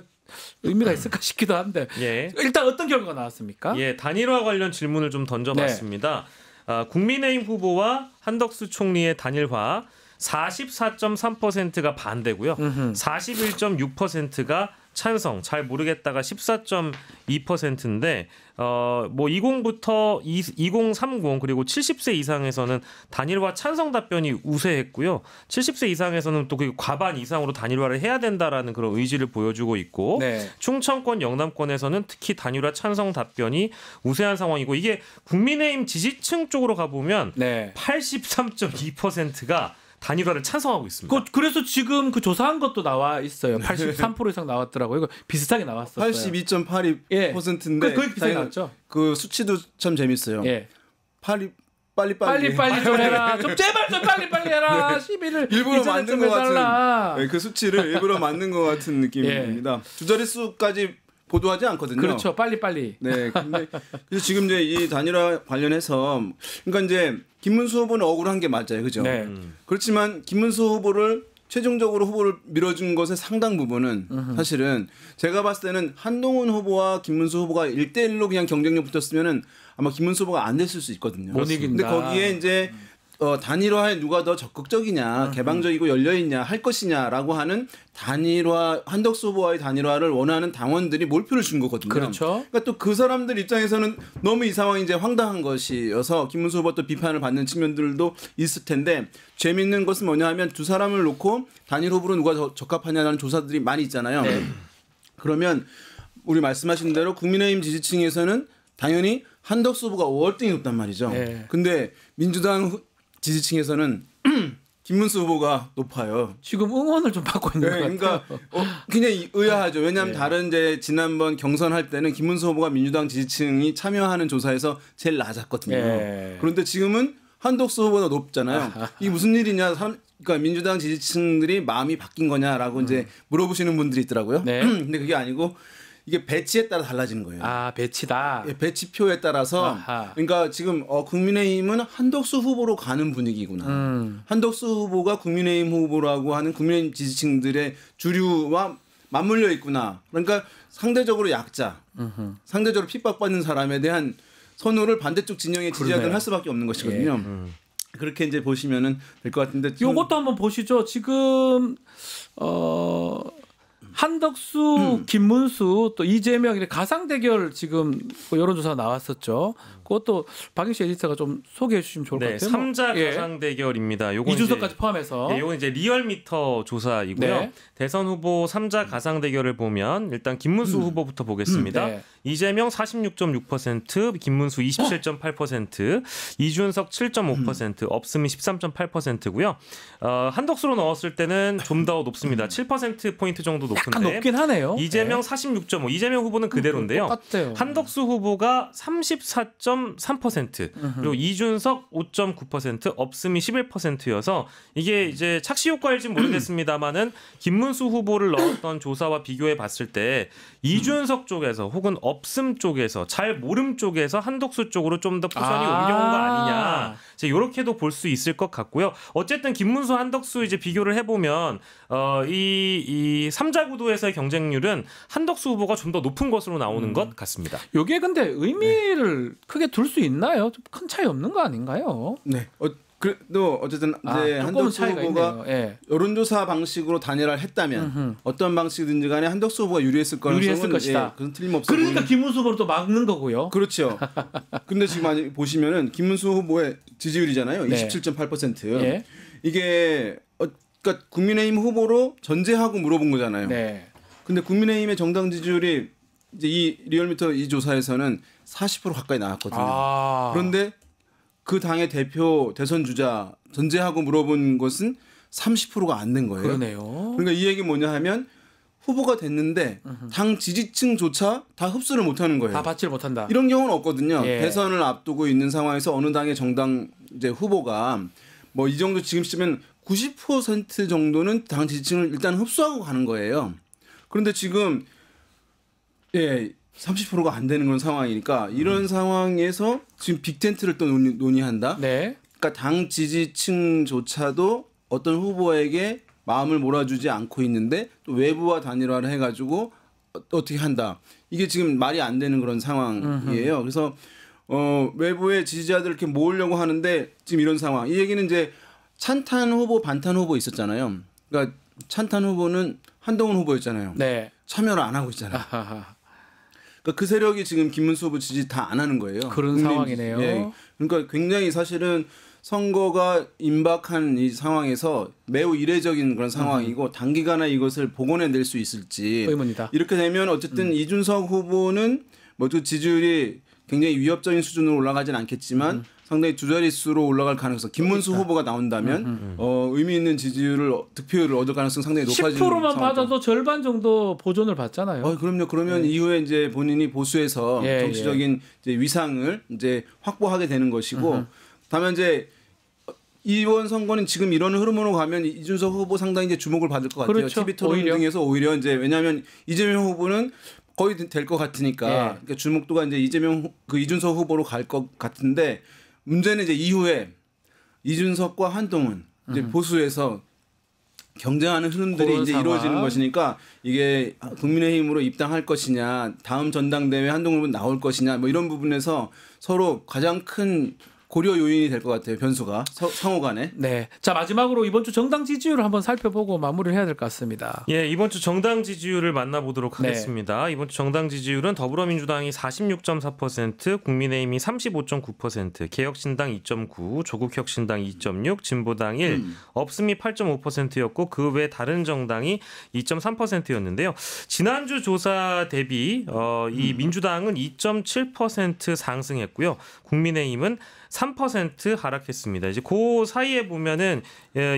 의미가 있을까 싶기도 한데 일단 어떤 결과가 나왔습니까? 단일화 관련 질문을 좀 던져봤습니다. 국민의힘 후보와 한덕수 총리의 단일화 44.3%가 반대고요. 41.6%가 찬성, 잘 모르겠다가 14.2%인데 뭐 20부터 2030 그리고 70세 이상에서는 단일화 찬성 답변이 우세했고요. 70세 이상에서는 또 그 과반 이상으로 단일화를 해야 된다라는 그런 의지를 보여주고 있고 충청권, 영남권에서는 특히 단일화 찬성 답변이 우세한 상황이고 이게 국민의힘 지지층 쪽으로 가보면 83.2%가 단일화를 찬성하고 있습니다. 그래서 지금 그 조사한 것도 나와 있어요. 83% 이상 나왔더라고요. 이거 비슷하게 나왔었어요. 82.82%인데 거의 비슷하게 나왔죠. 그 수치도 참 재밌어요. 빨리 좀 해라. 좀 제발 좀 빨리 해라. 시비를 일부러 만든 것 같은 그 수치를 일부러 만든 것 같은 느낌입니다. 두 자릿수까지 보도하지 않거든요. 그렇죠. 빨리. 네. 근데 그래서 지금 이제 이 단일화 관련해서 그러니까 이제 김문수 후보는 억울한 게 맞아요. 그죠? 그렇지만 김문수 후보를 최종적으로 후보를 밀어준 것의 상당 부분은 사실은 제가 봤을 때는 한동훈 후보와 김문수 후보가 1대1로 그냥 경쟁력 붙었으면은 아마 김문수 후보가 안 됐을 수 있거든요. 못 이긴다. 근데 거기에 이제 단일화에 누가 더 적극적이냐, 개방적이고 열려있냐, 할 것이냐라고 하는 단일화, 한덕수 후보와의 단일화를 원하는 당원들이 몰표를 준 거거든요. 그렇죠. 그러니까 또 그 사람들 입장에서는 너무 이 상황이 이제 황당한 것이어서 김문수 후보 또 비판을 받는 측면들도 있을 텐데 재밌는 것은 뭐냐 하면 두 사람을 놓고 단일 후보로 누가 더 적합하냐는 조사들이 많이 있잖아요. 그러면 우리 말씀하신 대로 국민의힘 지지층에서는 당연히 한덕수 후보가 월등히 높단 말이죠. 근데 민주당 지지층에서는 김문수 후보가 높아요. 지금 응원을 좀 받고 있는 것 그러니까 같아요. 굉장히 의아하죠. 왜냐하면 다른 이제 지난번 경선할 때는 김문수 후보가 민주당 지지층이 참여하는 조사에서 제일 낮았거든요. 그런데 지금은 한덕수 후보가 높잖아요. 이게 무슨 일이냐? 그러니까 민주당 지지층들이 마음이 바뀐 거냐라고 이제 물어보시는 분들이 있더라고요. 근데 그게 아니고 이게 배치에 따라 달라지는 거예요. 배치다. 배치표에 따라서 그러니까 지금 국민의힘은 한덕수 후보로 가는 분위기구나. 한덕수 후보가 국민의힘 후보라고 하는 국민의힘 지지층들의 주류와 맞물려 있구나. 그러니까 상대적으로 약자, 상대적으로 핍박받는 사람에 대한 선호를 반대쪽 진영의 지지자들은 할 수밖에 없는 것이거든요. 그렇게 이제 보시면은 될 것 같은데. 이것도 한번 보시죠. 지금 한덕수, 김문수, 또 이재명 이렇게 가상 대결 지금 여론조사가 나왔었죠. 그것도 박인수 에디터가 좀 소개해 주시면 좋을 것 같아요. 3자 가상 대결입니다. 요건 이준석까지 포함해서. 이건 이제 리얼미터 조사이고요. 대선 후보 3자 가상 대결을 보면 일단 김문수 후보부터 보겠습니다. 이재명 46.6%, 김문수 27.8%, 이준석 7.5%, 없음이 13.8%고요. 한덕수로 넣었을 때는 좀 더 높습니다. 7% 포인트 정도 높고 높은데 높긴 하네요. 이재명 46.5, 이재명 후보는 그대로인데요. 똑같아요. 한덕수 후보가 34.3%, 그리고 이준석 5.9%, 없음이 11%여서 이게 이제 착시 효과일지 모르겠습니다만은 김문수 후보를 넣었던 조사와 비교해 봤을 때 이준석 쪽에서 혹은 없음 쪽에서 잘 모름 쪽에서 한덕수 쪽으로 좀 더 포션이 옮겨온 거 아니냐. 이제 이렇게도 볼 수 있을 것 같고요. 어쨌든 김문수 한덕수 이제 비교를 해보면 이 3자 구도에서의 경쟁률은 한덕수 후보가 좀 더 높은 것으로 나오는 것 같습니다. 이게 근데 의미를 크게 둘 수 있나요? 좀 큰 차이 없는 거 아닌가요? 네. 그래도 어쨌든 이제 한덕수 후보가 여론조사 방식으로 단일화를 했다면 어떤 방식이든지 간에 한덕수 후보가 유리했을 것이다. 그건 틀림없어. 그러니까 김문수 후보를 또 막는 거고요. 그렇죠. 근데 지금 많이 보시면은 김문수 후보의 지지율이잖아요. 27.8%. 예. 이게 그러니까 국민의힘 후보로 전제하고 물어본 거잖아요. 네. 근데 국민의힘의 정당 지지율이 이제 이 리얼미터 이 조사에서는 40% 가까이 나왔거든요. 그런데 그 당의 대표 대선 주자 전제하고 물어본 것은 30%가 안 된 거예요. 그러네요. 그러니까 이 얘기 뭐냐 하면 후보가 됐는데 당 지지층조차 다 흡수를 못하는 거예요. 다 받지를 못한다. 이런 경우는 없거든요. 예. 대선을 앞두고 있는 상황에서 어느 당의 정당 이제 후보가 뭐 이 정도 지금 시면 90% 정도는 당 지지층을 일단 흡수하고 가는 거예요. 그런데 지금 30%가 안 되는 그런 상황이니까 이런 상황에서 지금 빅텐트를 또 논의한다. 네. 그러니까 당 지지층조차도 어떤 후보에게 마음을 몰아주지 않고 있는데 또 외부와 단일화를 해가지고 어떻게 한다. 이게 지금 말이 안 되는 그런 상황이에요. 그래서 외부의 지지자들 이렇게 모으려고 하는데 지금 이런 상황. 이 얘기는 이제 찬탄 후보, 반탄 후보 있었잖아요. 그러니까 찬탄 후보는 한동훈 후보였잖아요. 네. 참여를 안 하고 있잖아요. 그 세력이 지금 김문수 후보 지지 다 안 하는 거예요. 그런 상황이네요. 예. 그러니까 굉장히 사실은 선거가 임박한 이 상황에서 매우 이례적인 그런 상황이고 단기간에 이것을 복원해낼 수 있을지 의문이다. 이렇게 되면 어쨌든 이준석 후보는 모두 지지율이 굉장히 위협적인 수준으로 올라가진 않겠지만 상당히 두 자릿수로 올라갈 가능성. 김문수 후보가 나온다면 의미 있는 지지율을 득표율을 얻을 가능성 상당히 높아지는 10%만 받아도 절반 정도 보존을 받잖아요. 그럼요. 그러면 이후에 이제 본인이 보수해서 정치적인 이제 위상을 이제 확보하게 되는 것이고, 다만 이제 이번 선거는 지금 이런 흐름으로 가면 이준석 후보 상당히 이제 주목을 받을 것 같아요. 그렇죠. TV 토론 등에서 오히려 이제 왜냐하면 이재명 후보는 거의 될 것 같으니까 그러니까 주목도가 이제 이준석 후보로 갈 것 같은데. 문제는 이제 이후에 이준석과 한동훈 이제 보수에서 경쟁하는 흐름들이 이제 이루어지는 것이니까 이게 국민의힘으로 입당할 것이냐, 다음 전당대회 한동훈은 나올 것이냐, 뭐 이런 부분에서 서로 가장 큰 고려 요인이 될 것 같아요. 변수가 상호간에. 네. 자, 마지막으로 이번 주 정당 지지율을 한번 살펴보고 마무리를 해야 될 것 같습니다. 예, 이번 주 정당 지지율을 만나보도록 하겠습니다. 이번 주 정당 지지율은 더불어민주당이 46.4%, 국민의힘이 35.9%, 개혁신당 2.9%, 조국혁신당 2.6%, 진보당 1%, 없음이 8.5%였고 그 외 다른 정당이 2.3%였는데요. 지난주 조사 대비 이 민주당은 2.7% 상승했고요. 국민의힘은 3% 하락했습니다. 이제 그 사이에 보면은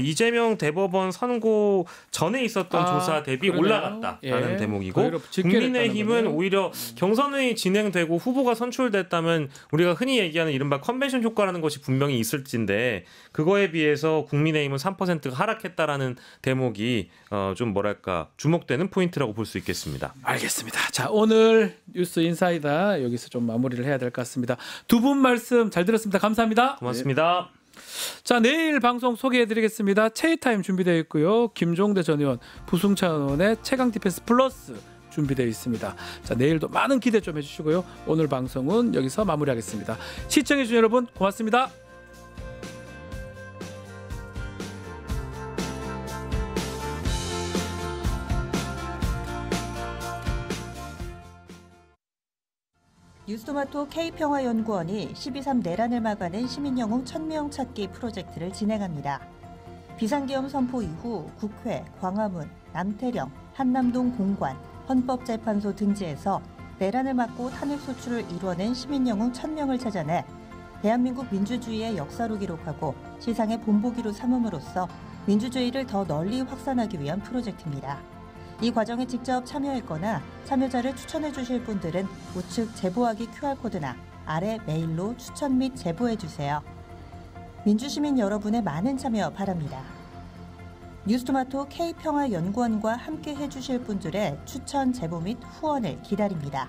이재명 대법원 선고 전에 있었던 조사 대비 올라갔다라는 대목이고, 국민의힘은 오히려 경선이 진행되고 후보가 선출됐다면 우리가 흔히 얘기하는 이른바 컨벤션 효과라는 것이 분명히 있을진데 그거에 비해서 국민의힘은 3%가 하락했다라는 대목이 좀 뭐랄까 주목되는 포인트라고 볼 수 있겠습니다. 알겠습니다. 자, 오늘 뉴스 인사이다 여기서 좀 마무리를 해야 될 것 같습니다. 두 분 말씀 잘 들었습니다. 감사합니다. 고맙습니다. 자, 내일 방송 소개해드리겠습니다. 체이타임 준비되어 있고요. 김종대 전 의원, 부승찬 의원의 최강 디펜스 플러스 준비되어 있습니다. 자, 내일도 많은 기대 좀 해주시고요. 오늘 방송은 여기서 마무리하겠습니다. 시청해주신 여러분 고맙습니다. 뉴스토마토 K평화연구원이 12.3 내란을 막아낸 시민영웅 1000명 찾기 프로젝트를 진행합니다. 비상계엄 선포 이후 국회, 광화문, 남태령, 한남동 공관, 헌법재판소 등지에서 내란을 막고 탄핵소추를 이뤄낸 시민영웅 1000명을 찾아내 대한민국 민주주의의 역사로 기록하고 시상의 본보기로 삼음으로써 민주주의를 더 널리 확산하기 위한 프로젝트입니다. 이 과정에 직접 참여했거나 참여자를 추천해 주실 분들은 우측 제보하기 QR코드나 아래 메일로 추천 및 제보해 주세요. 민주시민 여러분의 많은 참여 바랍니다. 뉴스토마토 K평화연구원과 함께 해주실 분들의 추천 제보 및 후원을 기다립니다.